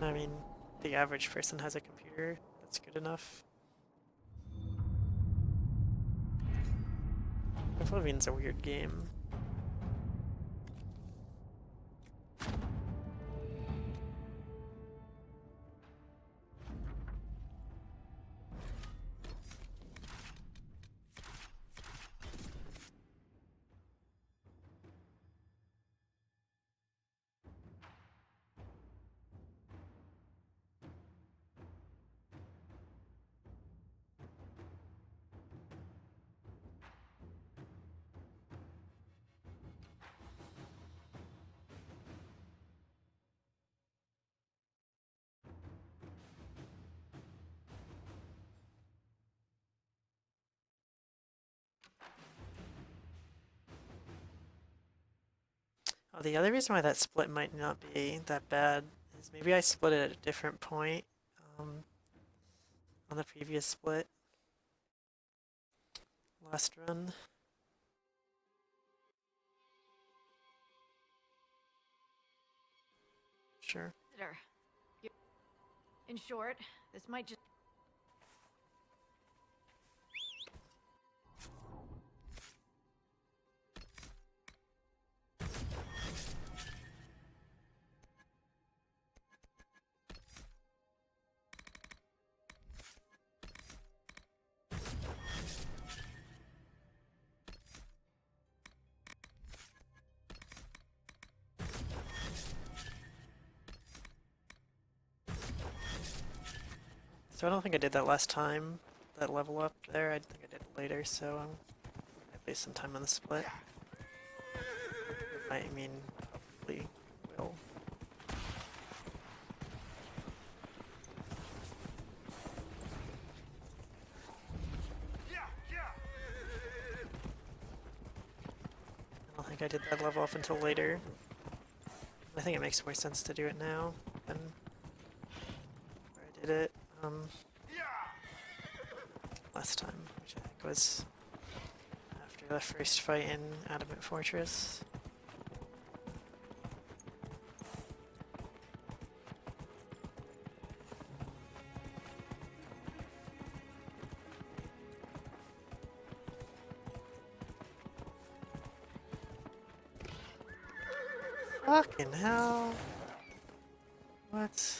I mean, the average person has a computer. That's good enough. Oblivion's a weird game. Oh, the other reason why that split might not be that bad is maybe I split it at a different point on the previous split. Last run. Sure. In short, this might just... So I don't think I did that last time, that level up there. I think I did it later, so I waste some time on the split. I mean, probably will. I don't think I did that level up until later. I think it makes more sense to do it now than where I did it last time, which I think was after the first fight in Adamant Fortress. Fucking hell. What?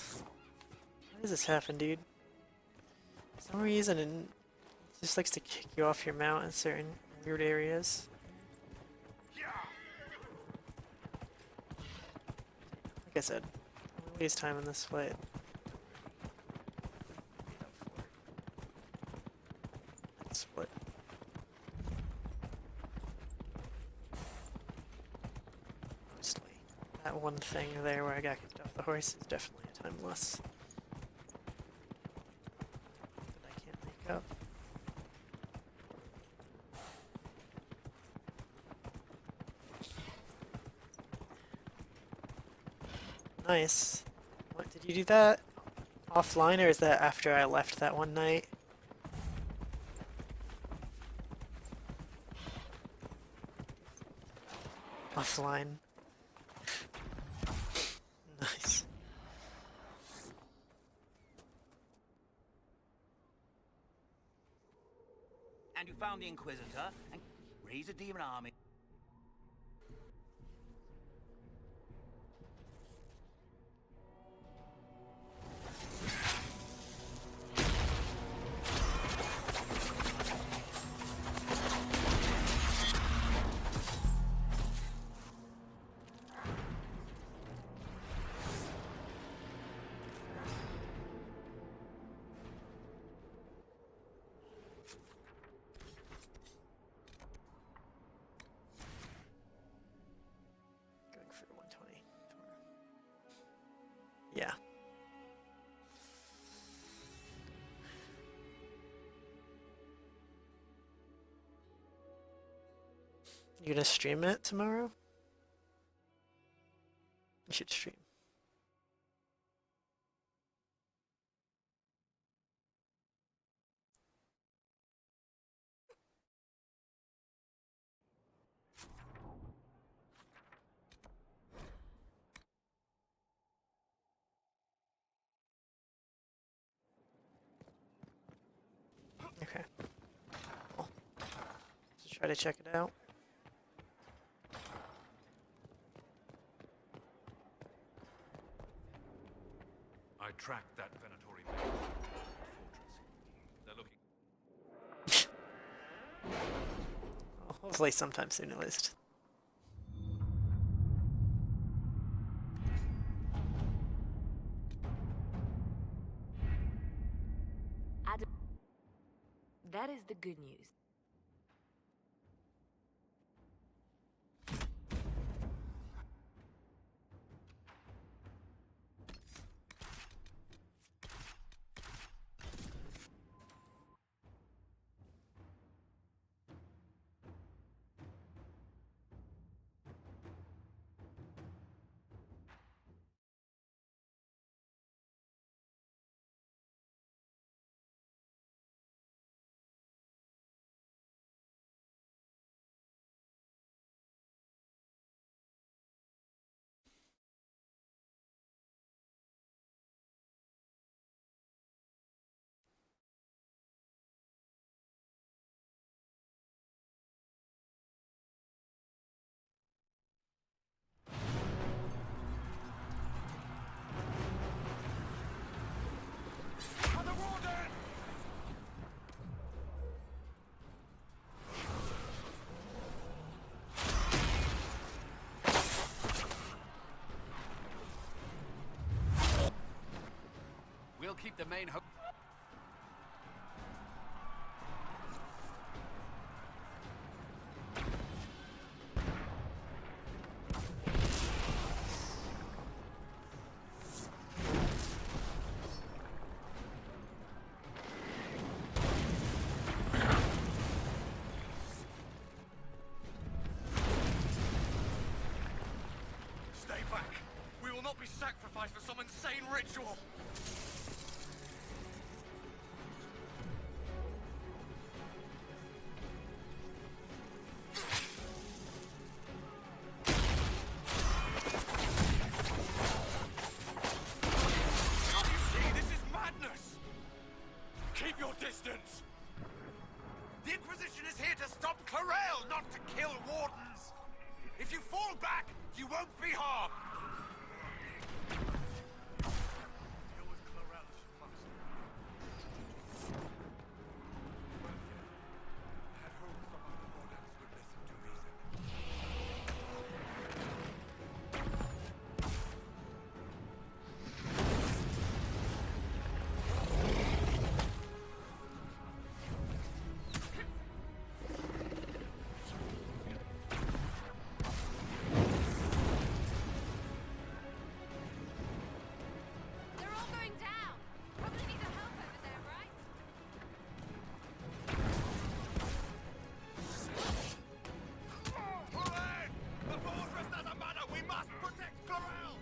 Why does this happen, dude? For some reason, it just likes to kick you off your mount in certain weird areas. Like I said, I'm gonna waste time on this fight. Split. Mostly. That one thing there where I got kicked off the horse is definitely a time loss that I can't make up. Nice. What, did you do that offline, or is that after I left that one night? Offline. Nice. And you found the Inquisitor and raise a demon army. Going for 120. Yeah. You gonna stream it tomorrow? You should stream. Okay. Cool. Let's try to check it out. I tracked that Venatori base fortress. They're looking. Well, hopefully sometime soon at least. Adam, that is the good news. the main hook. Stay back! We will not be sacrificed for some insane ritual! You see, this is madness! Keep your distance! The Inquisition is here to stop Clarel, not to kill wardens! If you fall back, you won't be harmed! Deal with Clarel as you must. I had hoped some of the wardens would listen to reason. They're all going down. Probably need a help over there, right? Hooray! The fortress doesn't matter! We must protect Clarel!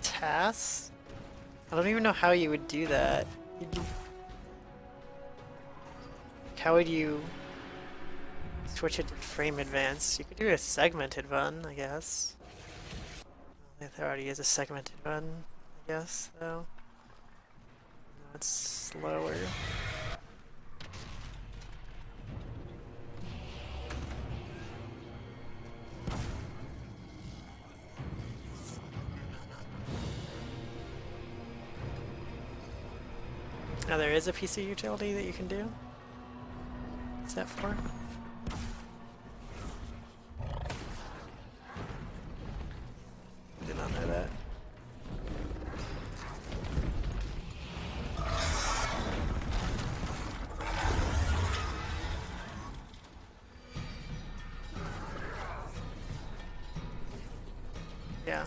TAS? I don't even know how you would do that. How would you switch it to frame advance? You could do a segmented run, I guess. I think there already is a segmented run, I guess, though. No, it's slower. Now there is a PC utility that you can do. What's that for? Did not know that. Yeah.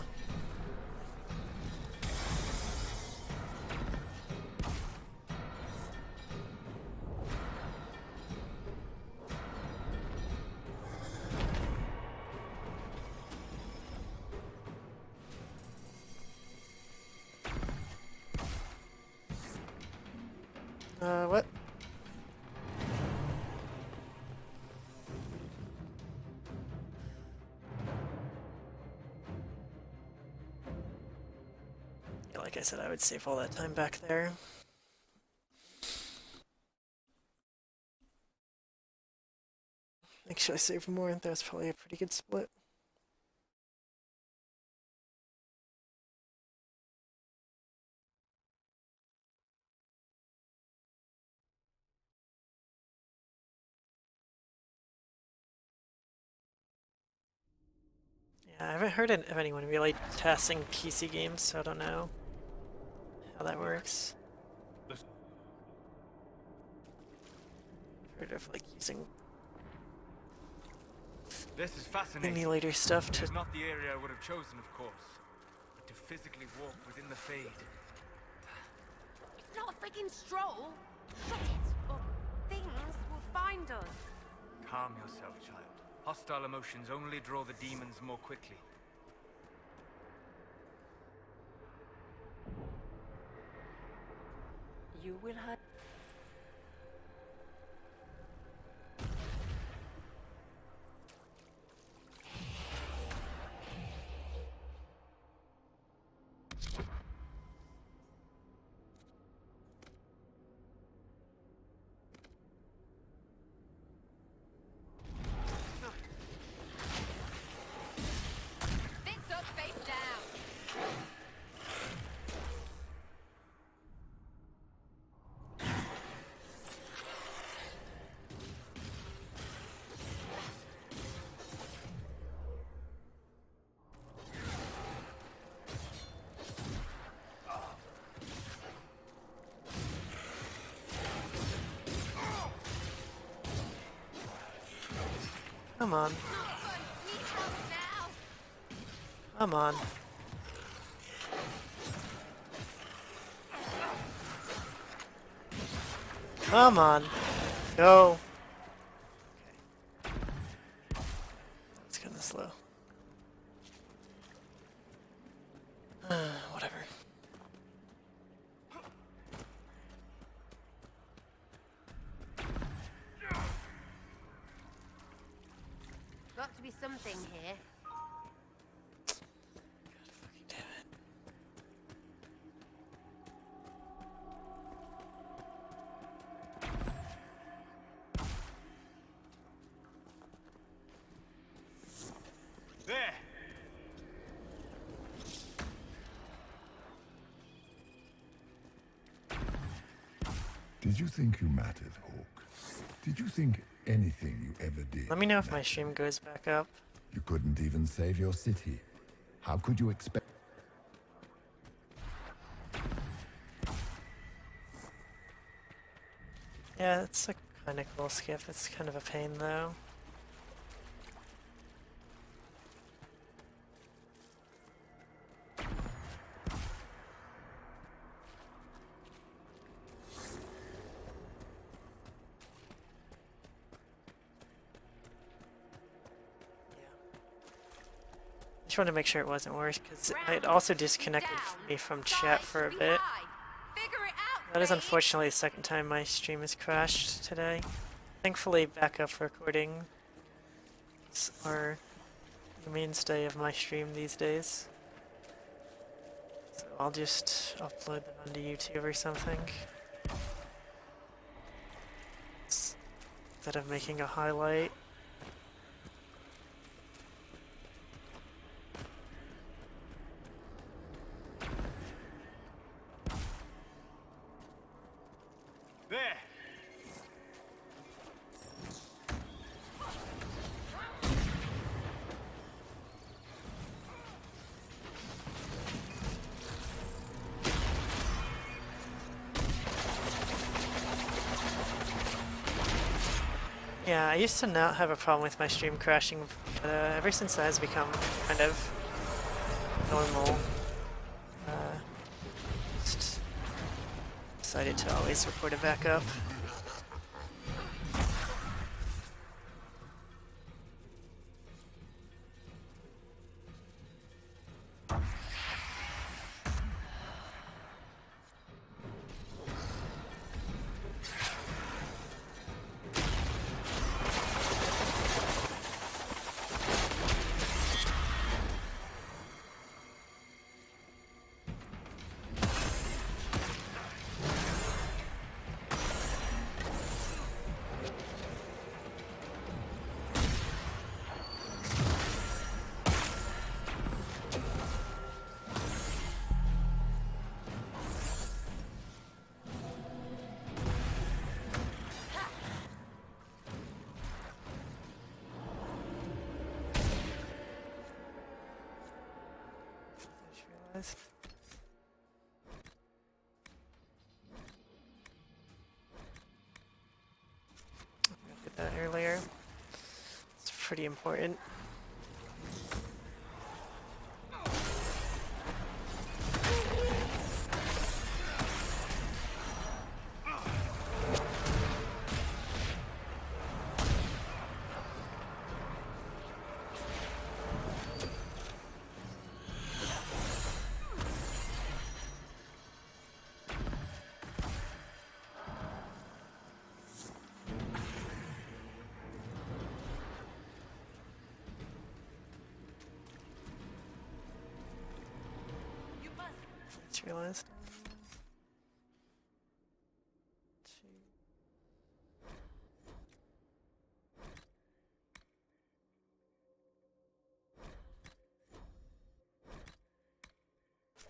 What? Yeah, like I said, I would save all that time back there. Actually, I saved more, and that's probably a pretty good split. Yeah, I haven't heard of anyone really testing PC games, so I don't know how that works. Heard of like using This is fascinating. emulator stuff to. It's not the area I would have chosen, of course, but to physically walk within the Fade. It's not a freaking stroll. Shut it, or things will find us. Calm yourself, child. Hostile emotions only draw the demons more quickly. You will have... Come on. Come on. Come on. Go. Okay. It's kinda slow. Whatever. Got to be something here. There! Did you think you mattered, Hawk? Did you think anything you ever did? Let me know if my stream goes back up. You couldn't even save your city. How could you expect? Yeah, it's a kind of cool skip. It's kind of a pain though. Just wanted to make sure it wasn't worse because it also disconnected me from chat for a bit. That is unfortunately the second time my stream has crashed today. Thankfully, backup recording are the mainstay of my stream these days. So I'll just upload them onto YouTube or something. Instead of making a highlight. There! Yeah, I used to not have a problem with my stream crashing, but ever since that has become kind of normal, just decided to always record a backup. I did that earlier. It's pretty important. Just realized.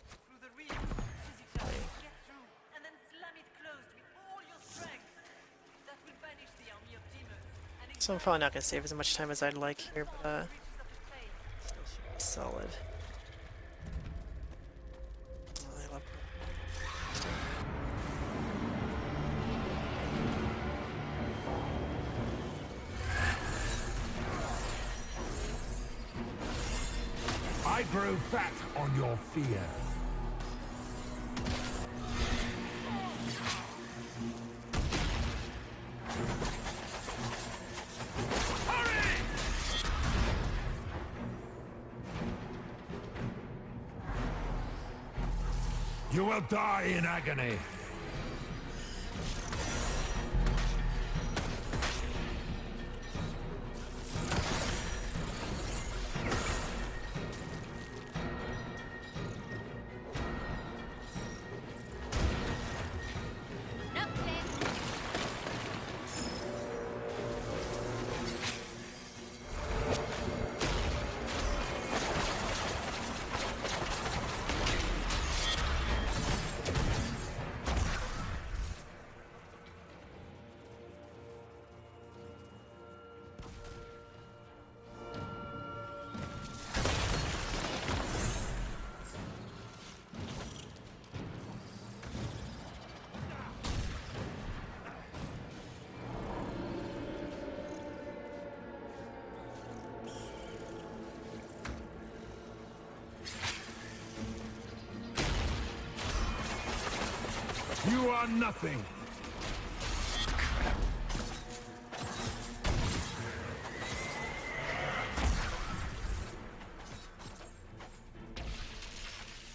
Through the rear, Inquisitor. Get through, and then slam it closed with all your strength. That will banish the army of demons. So I'm probably not going to save as much time as I'd like here, but still should be solid. I love I grow fat on your fear. You will die in agony. You are nothing.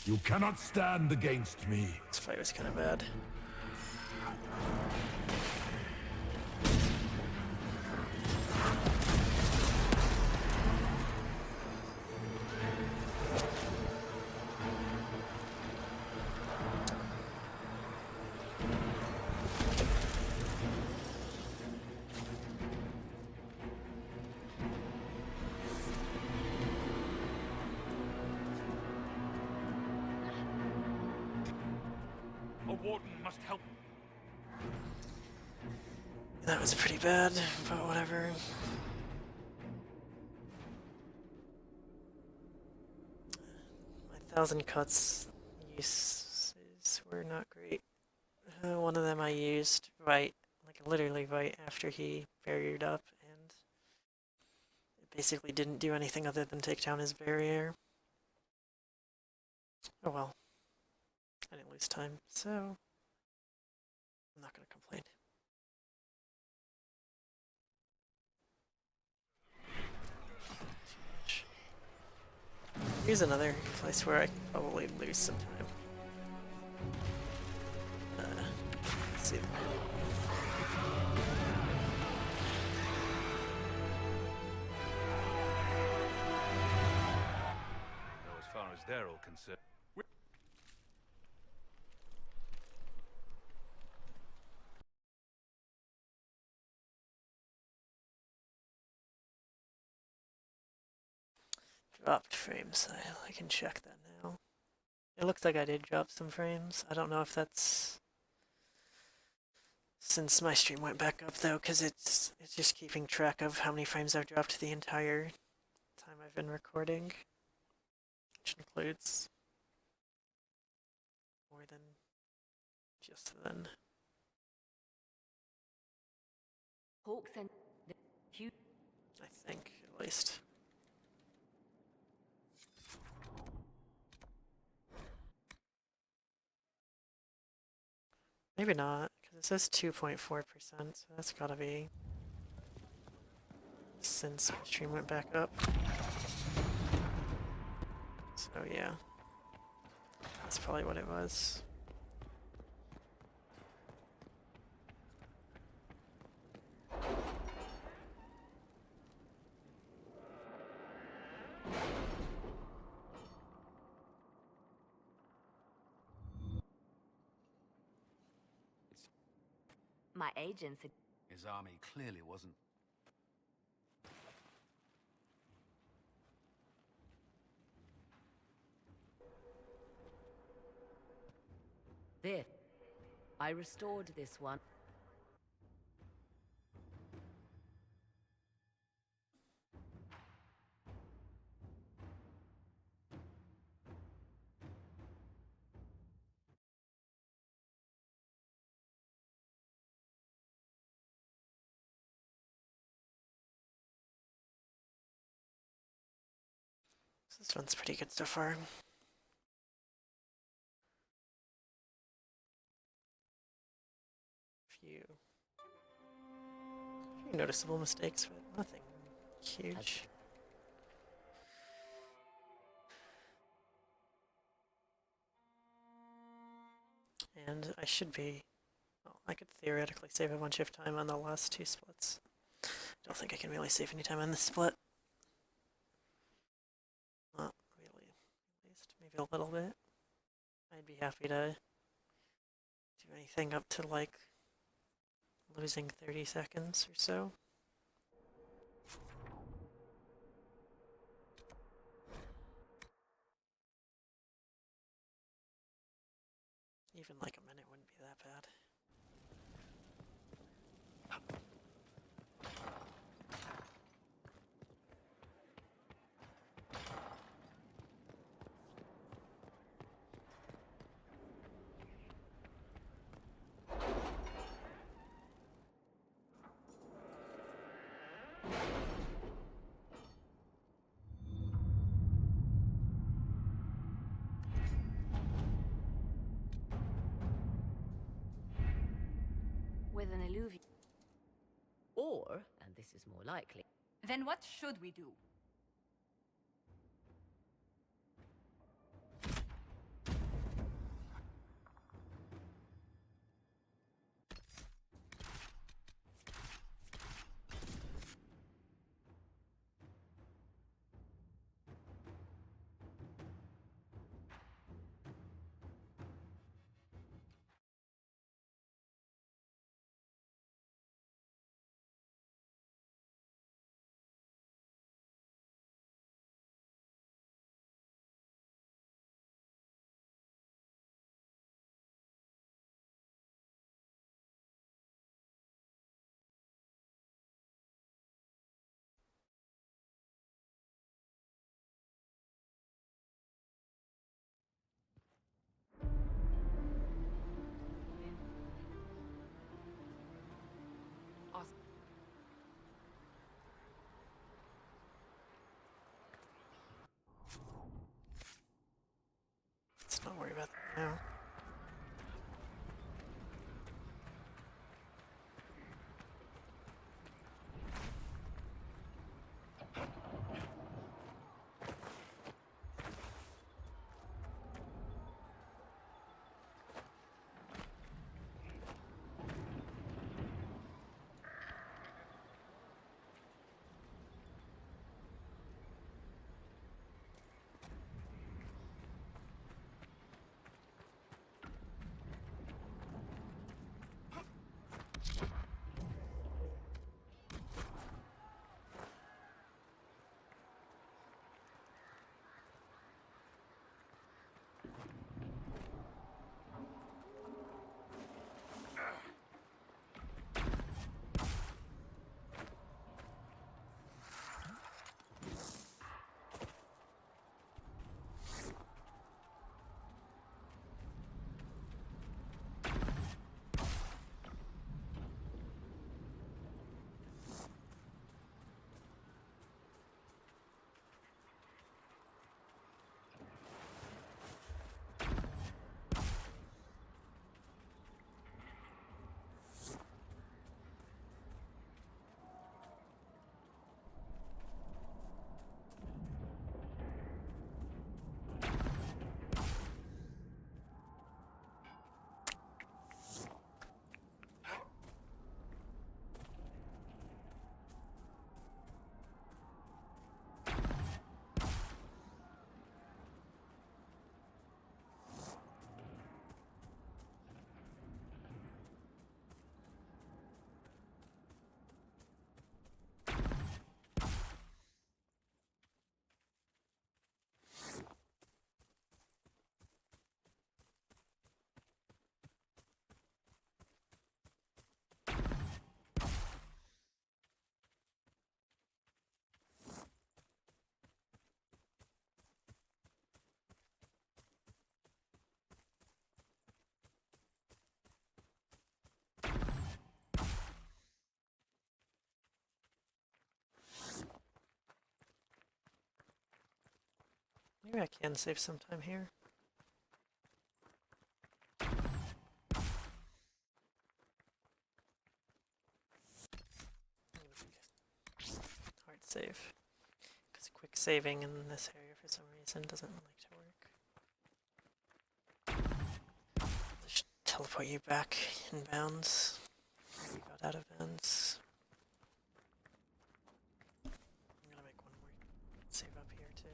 You cannot stand against me. This fight was kind of bad. A warden must help. That was pretty bad, but whatever. My 1,000 cuts uses were not great. One of them I used right, like literally right after he barriered up, and it basically didn't do anything other than take down his barrier. Oh well. I didn't lose time, so I'm not going to complain. Here's another place where I can probably lose some time. Let's see. Though as far as they're all concerned... Dropped frames. I can check that now. It looks like I did drop some frames. I don't know if that's since my stream went back up though, because it's just keeping track of how many frames I've dropped the entire time I've been recording, which includes more than just then. Hawks and the huge. I think, at least. Maybe not, because it says 2.4%, so that's gotta be since my stream went back up. So yeah, that's probably what it was. My agents. His army clearly wasn't. There. I restored this one. This one's pretty good so far. Few noticeable mistakes, but nothing huge. And I should be... Well, I could theoretically save a bunch of time on the last two splits. Don't think I can really save any time on this split. Not really, at least. Maybe a little bit. I'd be happy to do anything up to like losing 30 seconds or so. Even like a minute wouldn't be that bad. With an illuvium. Or, and this is more likely. Then what should we do? Let's not worry about that now. Maybe I can save some time here. Hard save. Because quick saving in this area for some reason doesn't like to work. Just teleport you back in bounds. We got out of bounds. I'm gonna make one more save up here too.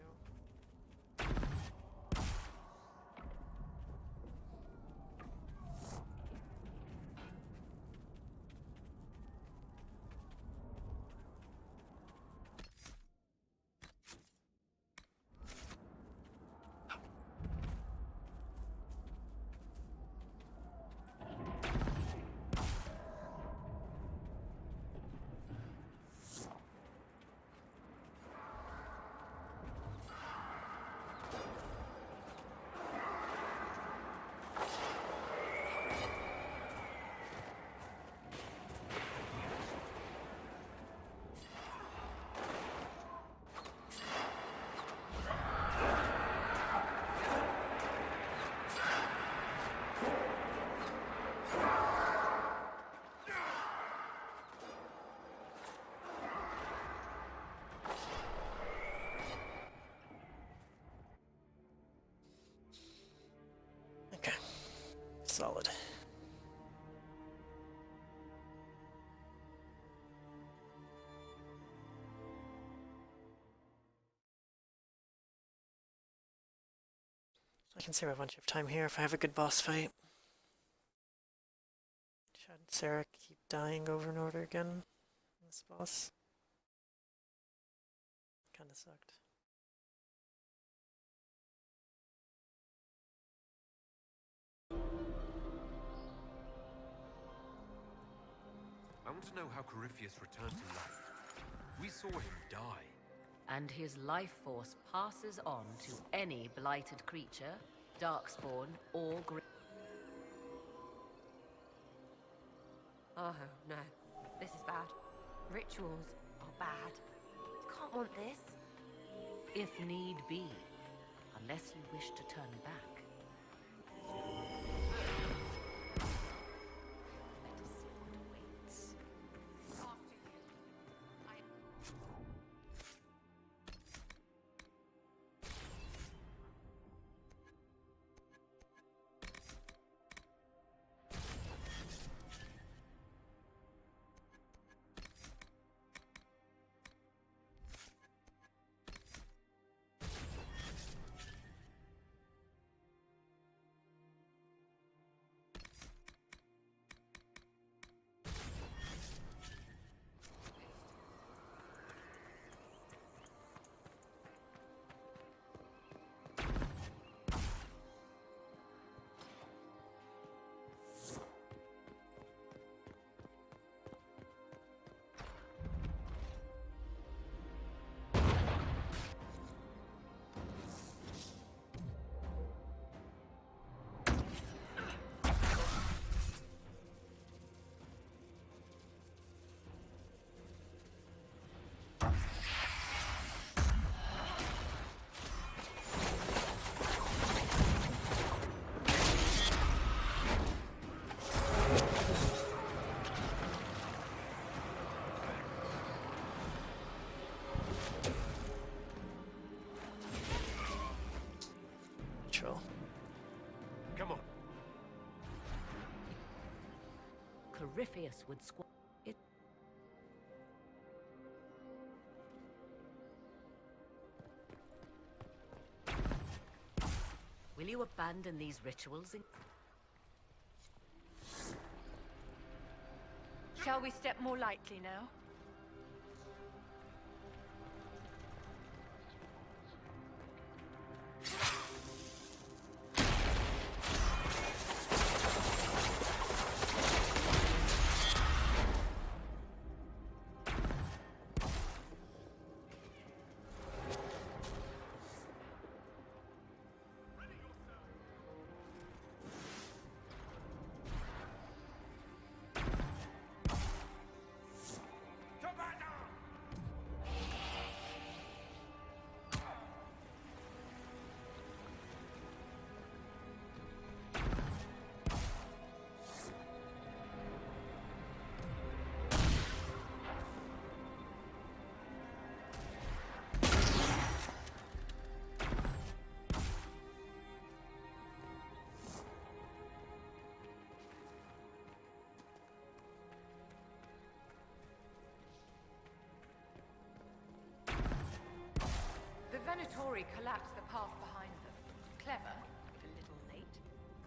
Okay, solid. I can save a bunch of time here if I have a good boss fight. Chad and Sarah keep dying over and over again in this boss. Kinda sucked. I want to know how Corypheus returned to life. We saw him die. And his life force passes on to any blighted creature, darkspawn, or Oh no, this is bad. Rituals are bad. You can't want this. if need be, unless you wish to turn back. Come on. Corypheus would it. Will you abandon these rituals? Shall we step more lightly now? story collapsed the path behind them. Clever, if a little late.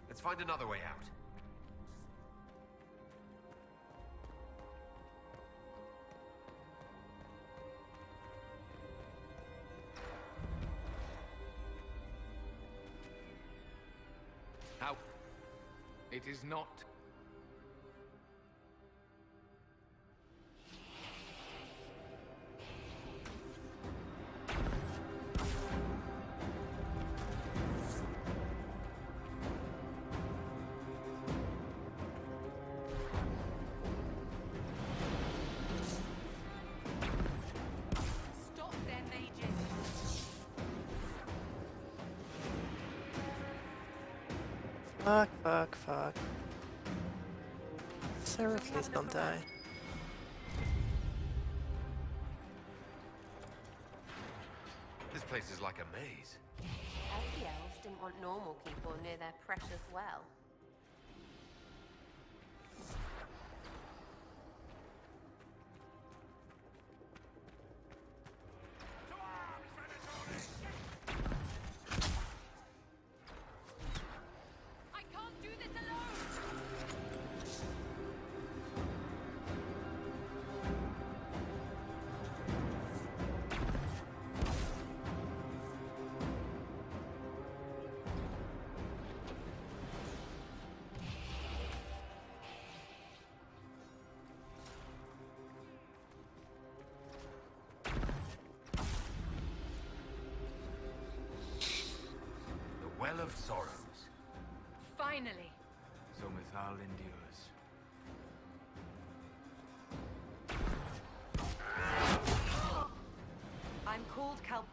Let's find another way out. How? It is not. Stop their mages! Fuck. Sarah, please don't die. This place is like a maze. Healthy elves didn't want normal people near their precious well. I can't do this alone! The Well of Sorrows. Finally! So Mithal endures. I'm called Cal.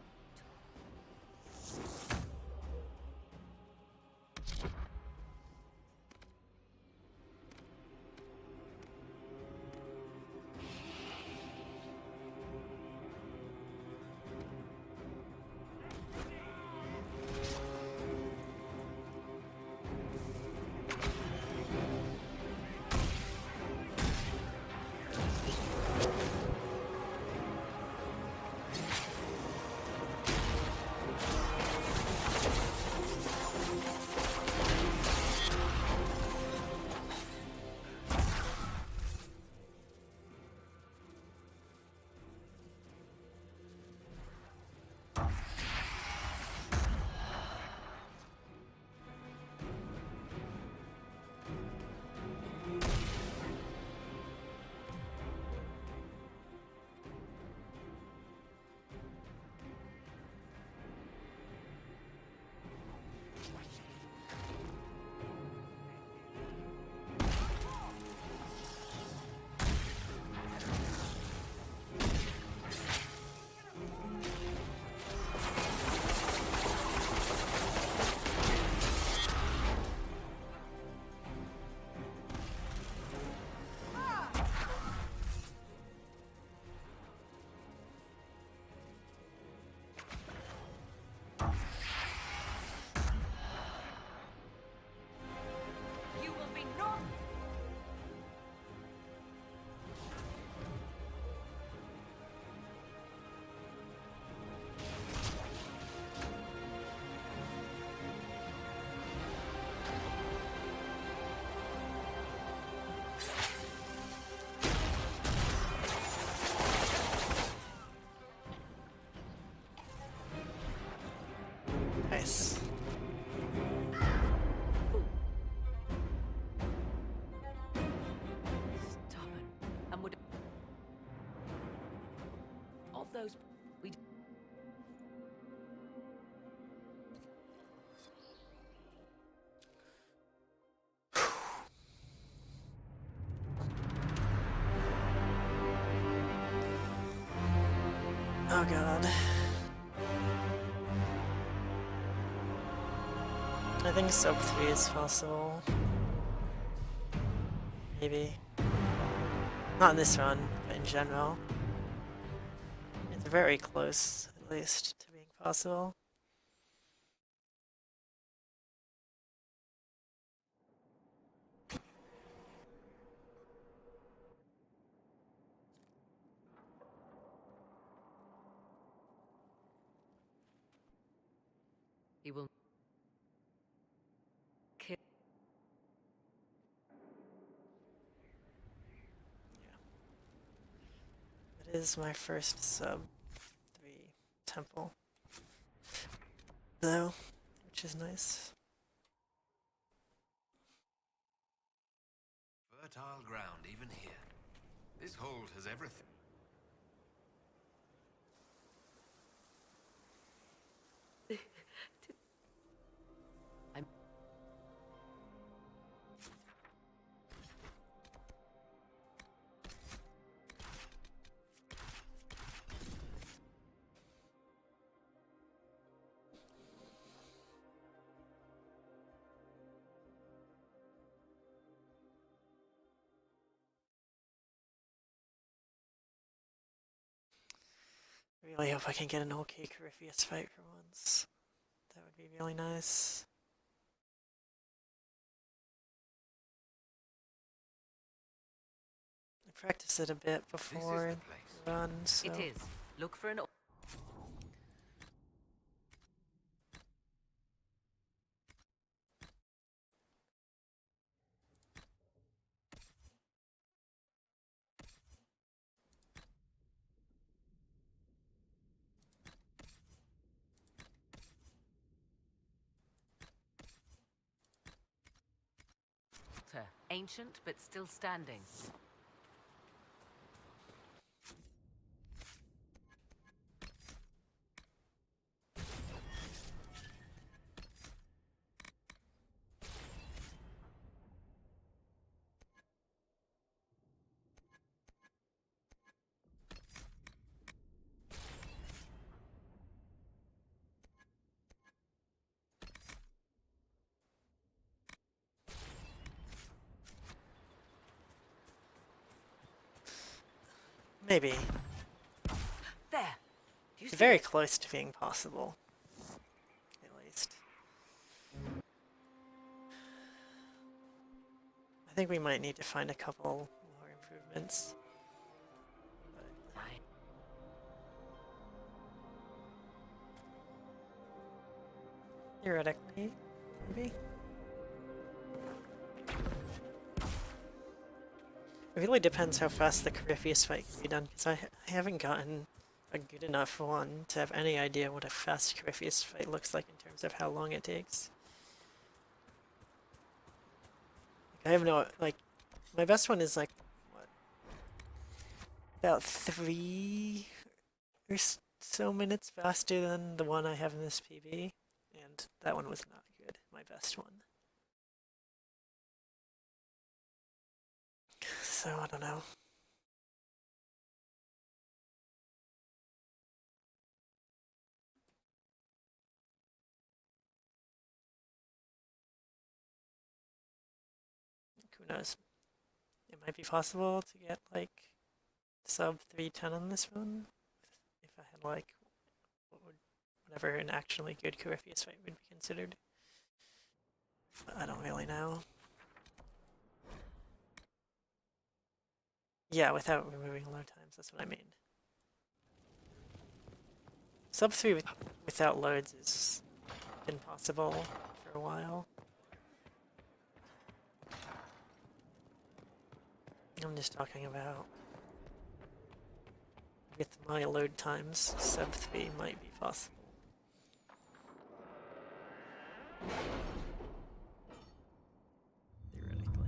You will be not. Nice. Stubborn. And would of those we Oh god. I think soap 3 is possible. Maybe. Not in this run, but in general. It's very close, at least, to being possible. He will kill. It is my first sub 3 temple, though, which is nice. Fertile ground, even here. This hold has everything. I really hope I can get an okay Corypheus fight for once. That would be really nice. I practiced it a bit before the run, so... It is. Look for an... Ancient, but still standing. Maybe. There. It's very close to being possible. At least. I think we might need to find a couple more improvements. Theoretically, maybe. It really depends how fast the Corypheus fight can be done, because I haven't gotten a good enough one to have any idea what a fast Corypheus fight looks like in terms of how long it takes. Like, I have no, like, my best one is like, what, about 3 or so minutes faster than the one I have in this PB, and that one was not good, my best one. So, I don't know. Who knows? It might be possible to get, like, sub 310 on this one, if I had, like, whatever an actually good Corypheus fight would be considered. But I don't really know. Yeah, without removing load times, that's what I mean. Sub 3 without loads has been possible for a while. I'm just talking about with my load times, sub 3 might be possible. Theoretically.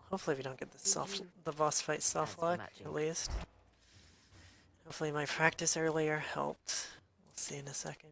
Hopefully we don't get the boss fight soft lock, at least. Hopefully my practice earlier helped. We'll see in a second.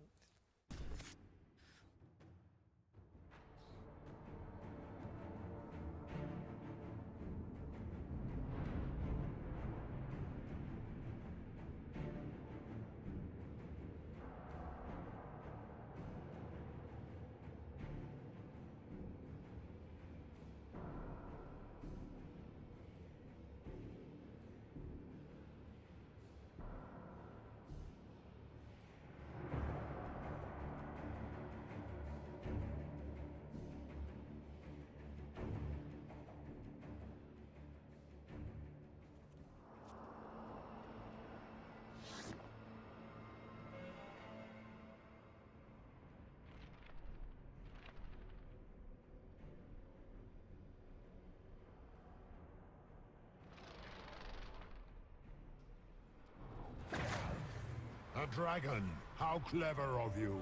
a dragon. How clever of you.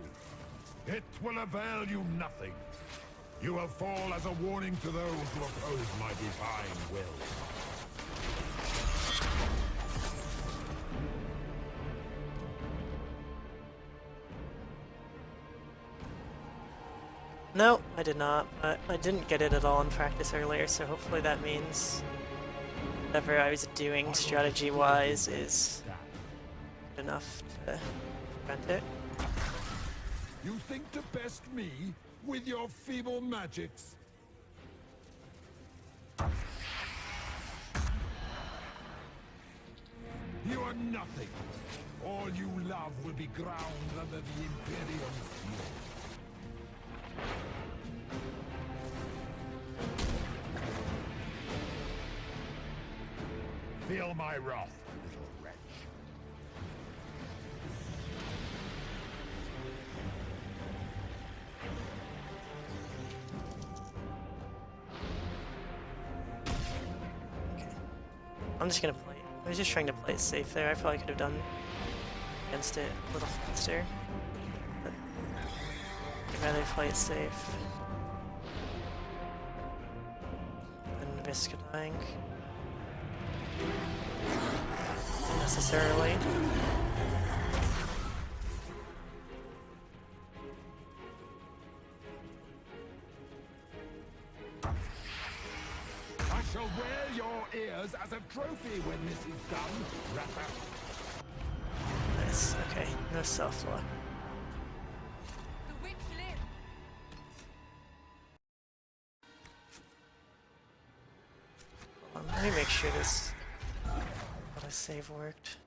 It will avail you nothing. You will fall as a warning to those who oppose my divine will. No, I did not, but I didn't get it at all in practice earlier, so hopefully that means whatever I was doing strategy-wise is good enough to prevent it. You think to best me with your feeble magics? You are nothing. All you love will be ground under the Imperium's heel. Feel my wrath, little wretch. I'm just gonna play. I was just trying to play it safe there. I probably could have done against it a little faster. But I'd rather play it safe than risk dying unnecessarily. I shall wear your ears as a trophy when this is done, Rapper. Nice. Okay. No self-lock. The witch lives. Let me make sure this auto-save worked.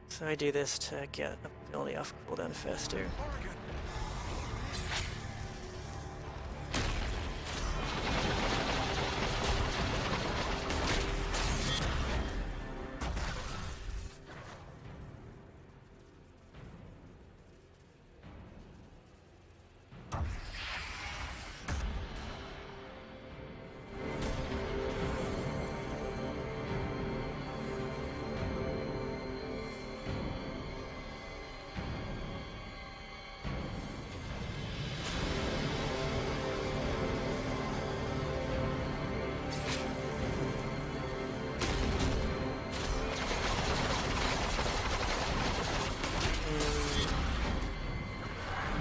So I do this to get ability off cooldown faster.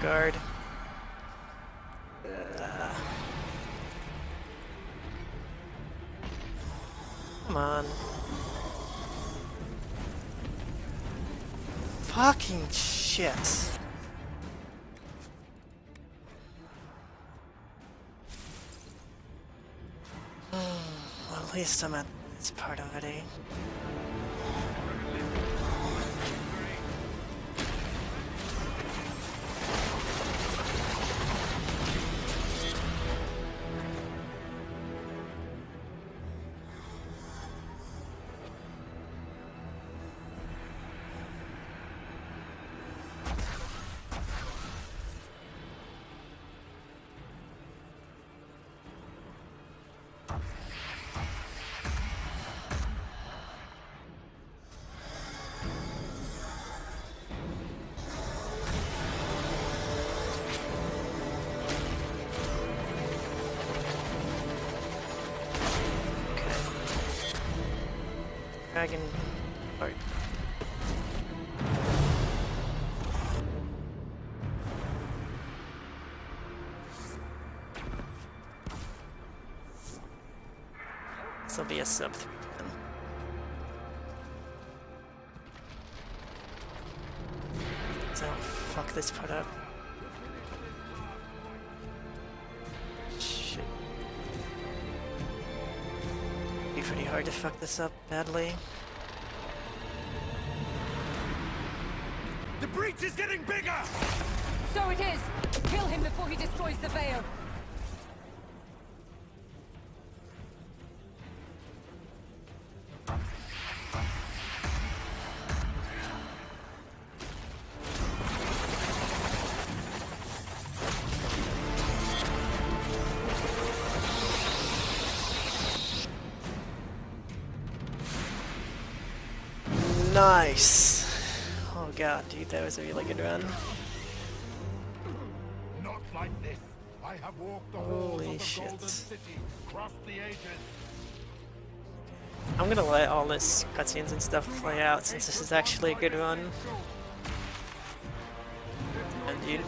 Guard. Come on. Fucking shit. Well, at least I'm at this part already. Dragon art. This will be a sub 3 then. So fuck this part up. Shit. Be pretty hard to fuck this up badly. The breach is getting bigger! So it is! Kill him before he destroys the veil! Nice. Oh god, dude, that was a really good run. Not like this. I have walked the halls of the Golden City, crossed the ages. I'm gonna let all this cutscenes and stuff play out since this is actually a good run. And dude.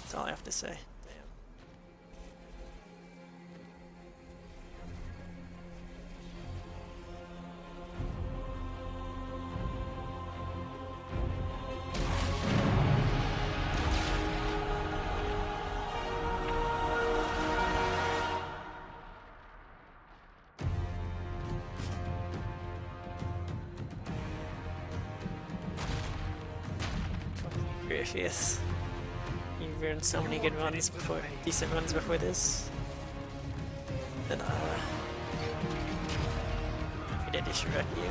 That's all I have to say. Griffith. You've run so many good runs before, decent runs before this. And we did disrespect you.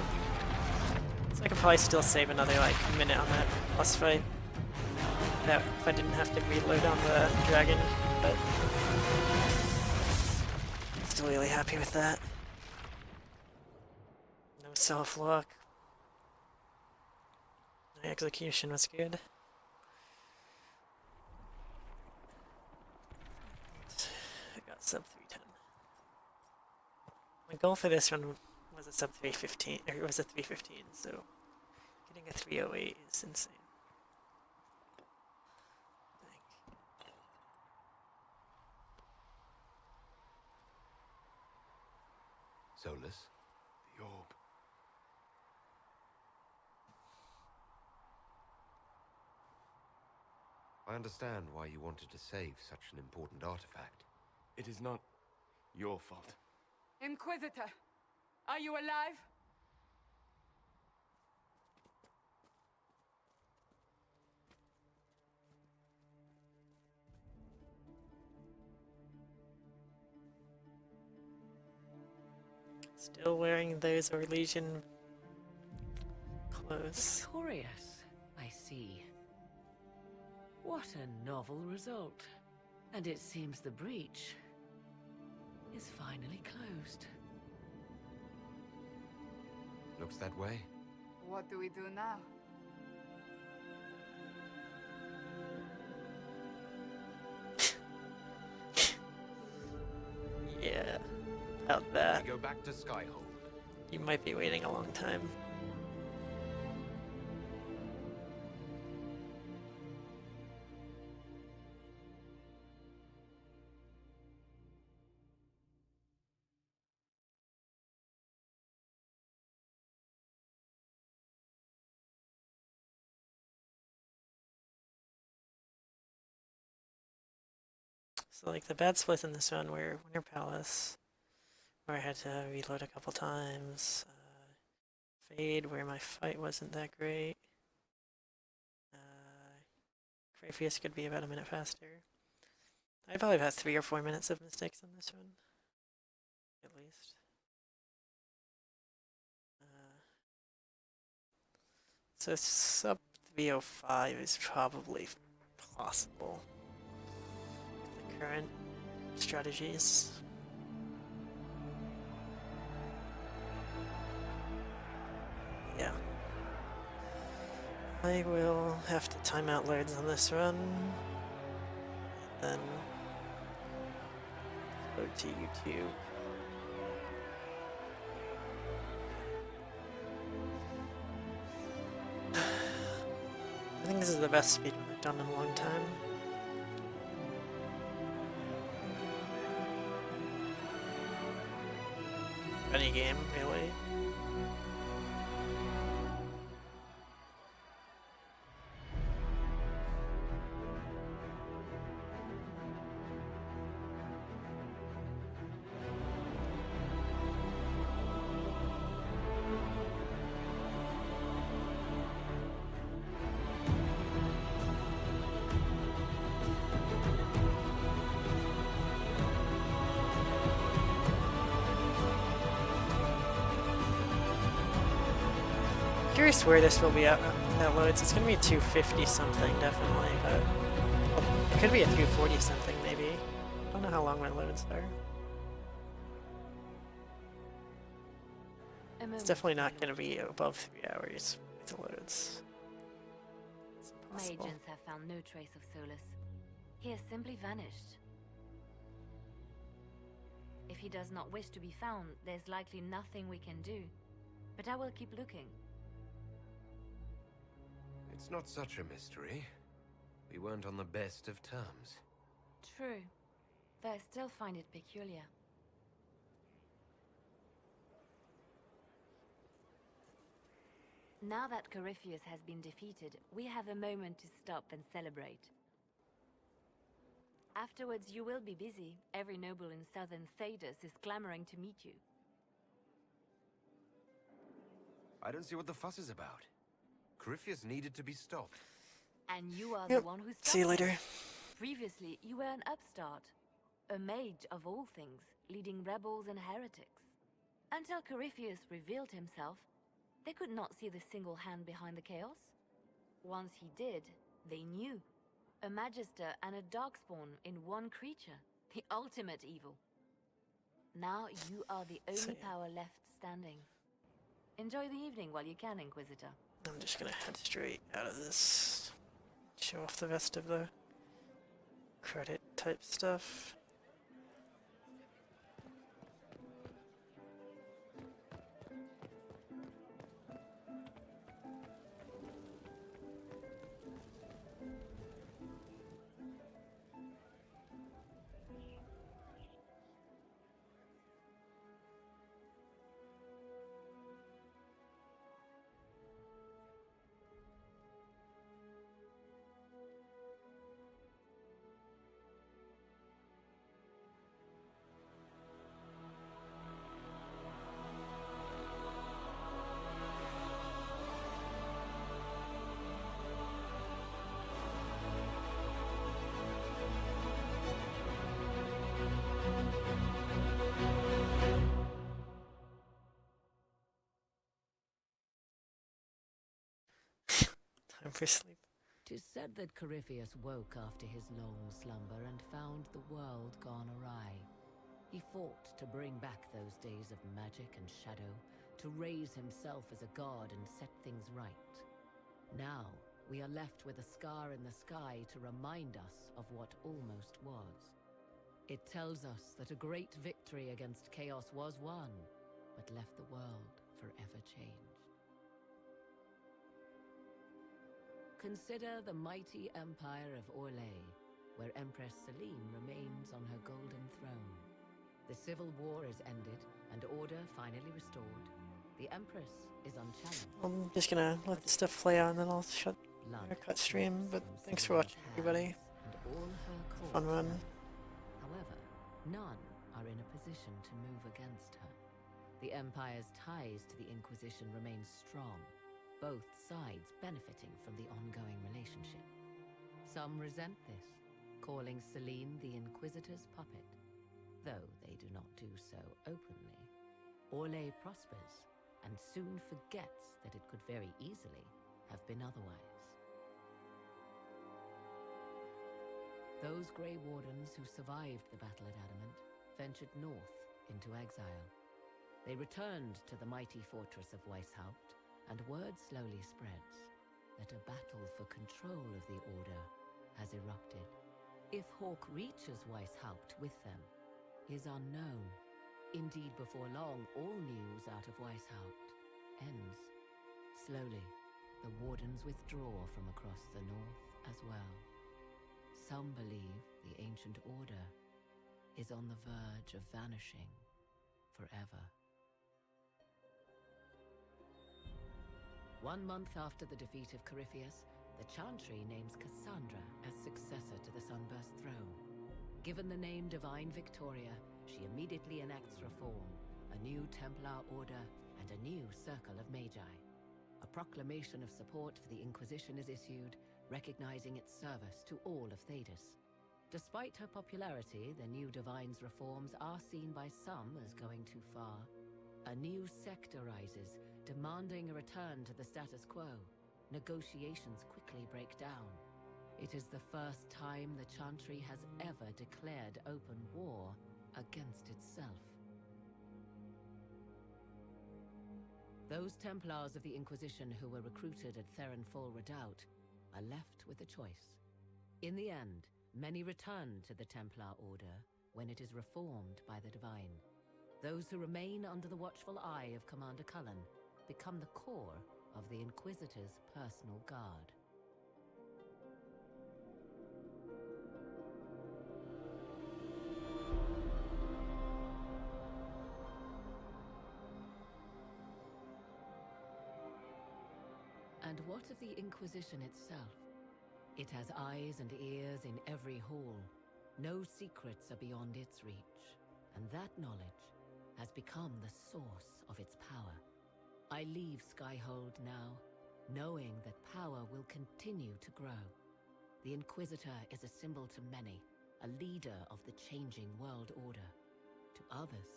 So I could probably still save another like minute on that boss fight. That if I didn't have to reload on the dragon, but still really happy with that. No self-lock. My execution was good. Sub 310. My goal for this one was a sub 315, or it was a 315, so getting a 308 is insane. Solus, the orb. I understand why you wanted to save such an important artifact. It is not your fault. Inquisitor, are you alive? Still wearing those Orlesian clothes. Victorious, I see. What a novel result. And it seems the breach is finally closed. Looks that way. What do we do now? Yeah, about that. We go back to Skyhold. You might be waiting a long time. So like the bad splits in this one were Winter Palace, where I had to reload a couple times, Fade, where my fight wasn't that great, Crayfius could be about a minute faster. I probably had 3 or 4 minutes of mistakes on this one, at least. So sub 305 is probably possible. Current strategies. Yeah. I will have to time out loads on this run, and then go to YouTube. I think this is the best speedrun I've done in a long time. Any game, really. Curious where this will be at loads. It's gonna be 250 something definitely, but it could be a 240 something maybe. I don't know how long my loads are. It's definitely not going to be above 3 hours with the loads. It's My impossible. agents have found no trace of Solus. He has simply vanished. If he does not wish to be found, there's likely nothing we can do. But I will keep looking. It's not such a mystery. We weren't on the best of terms. True. Though I still find it peculiar. Now that Corypheus has been defeated, we have a moment to stop and celebrate. Afterwards, you will be busy. Every noble in southern Thedas is clamoring to meet you. I don't see what the fuss is about. Corypheus needed to be stopped. And you are Yep. the one who stopped See you him. later. Previously, you were an upstart. A mage of all things, leading rebels and heretics. Until Corypheus revealed himself, they could not see the single hand behind the chaos. Once he did, they knew. A magister and a darkspawn in one creature. The ultimate evil. Now you are the only power left standing. Enjoy the evening while you can, Inquisitor. I'm just gonna head straight out of this. Show off the rest of the credit type stuff. Time for sleep. 'Tis said that Corypheus woke after his long slumber and found the world gone awry. He fought to bring back those days of magic and shadow, to raise himself as a god and set things right. Now, we are left with a scar in the sky to remind us of what almost was. It tells us that a great victory against chaos was won, but left the world forever changed. Consider the mighty empire of Orlais, where Empress Celine remains on her golden throne. The civil war is ended, and order finally restored. The Empress is unchallenged. I'm just gonna let this stuff play out and then I'll cut stream, but thanks for watching, everybody. And all her Fun run. However, none are in a position to move against her. The Empire's ties to the Inquisition remain strong, both sides benefiting from the ongoing relationship. Some resent this, calling Celine the Inquisitor's puppet, though they do not do so openly. Orlais prospers, and soon forgets that it could very easily have been otherwise. Those Grey Wardens who survived the battle at Adamant ventured north into exile. They returned to the mighty fortress of Weishaupt, and word slowly spreads that a battle for control of the Order has erupted. If Hawke reaches Weishaupt with them is unknown. Indeed, before long, all news out of Weishaupt ends. Slowly, the Wardens withdraw from across the north as well. Some believe the ancient Order is on the verge of vanishing forever. 1 month after the defeat of Corypheus, the Chantry names Cassandra as successor to the Sunburst throne. Given the name Divine Victoria, she immediately enacts reform, a new Templar order, and a new circle of Magi. A proclamation of support for the Inquisition is issued, recognizing its service to all of Thedas. Despite her popularity, the new Divine's reforms are seen by some as going too far. A new sect arises, demanding a return to the status quo. Negotiations quickly break down. It is the first time the Chantry has ever declared open war against itself. Those Templars of the Inquisition who were recruited at Theron Fall Redoubt are left with a choice. In the end, many return to the Templar Order when it is reformed by the Divine. Those who remain under the watchful eye of Commander Cullen become the core of the Inquisitor's personal guard. And what of the Inquisition itself? It has eyes and ears in every hall. No secrets are beyond its reach, and that knowledge has become the source of its power. I leave Skyhold now, knowing that power will continue to grow. The Inquisitor is a symbol to many, a leader of the changing world order. To others,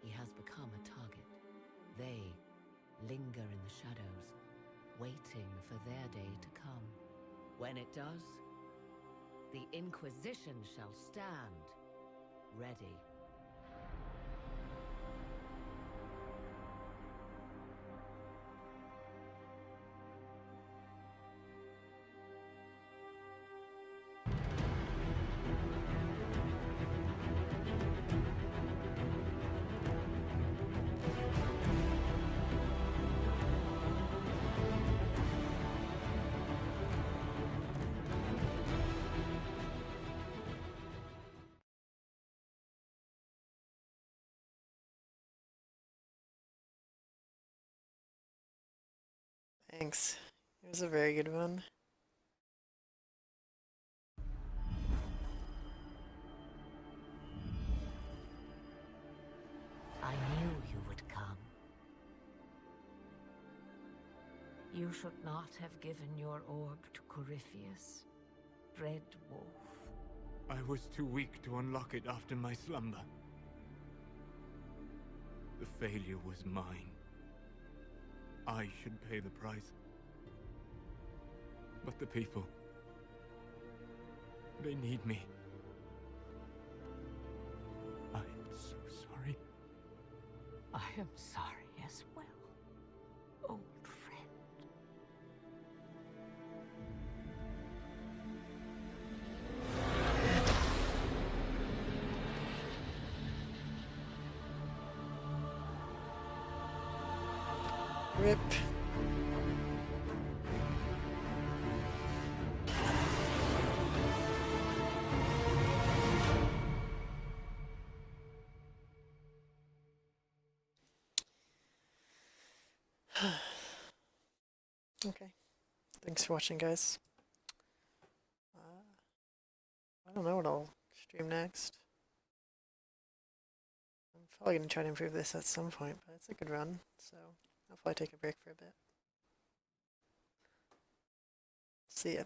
he has become a target. They linger in the shadows, waiting for their day to come. When it does, the Inquisition shall stand ready. Thanks. It was a very good one. I knew you would come. You should not have given your orb to Corypheus, Red Wolf. I was too weak to unlock it after my slumber. The failure was mine. I should pay the price. But the people... they need me. I am so sorry. I am sorry as well, old friend. Rip. Okay. Thanks for watching, guys. I don't know what I'll stream next. I'm probably going to try to improve this at some point, but it's a good run, so I'll probably take a break for a bit. See ya.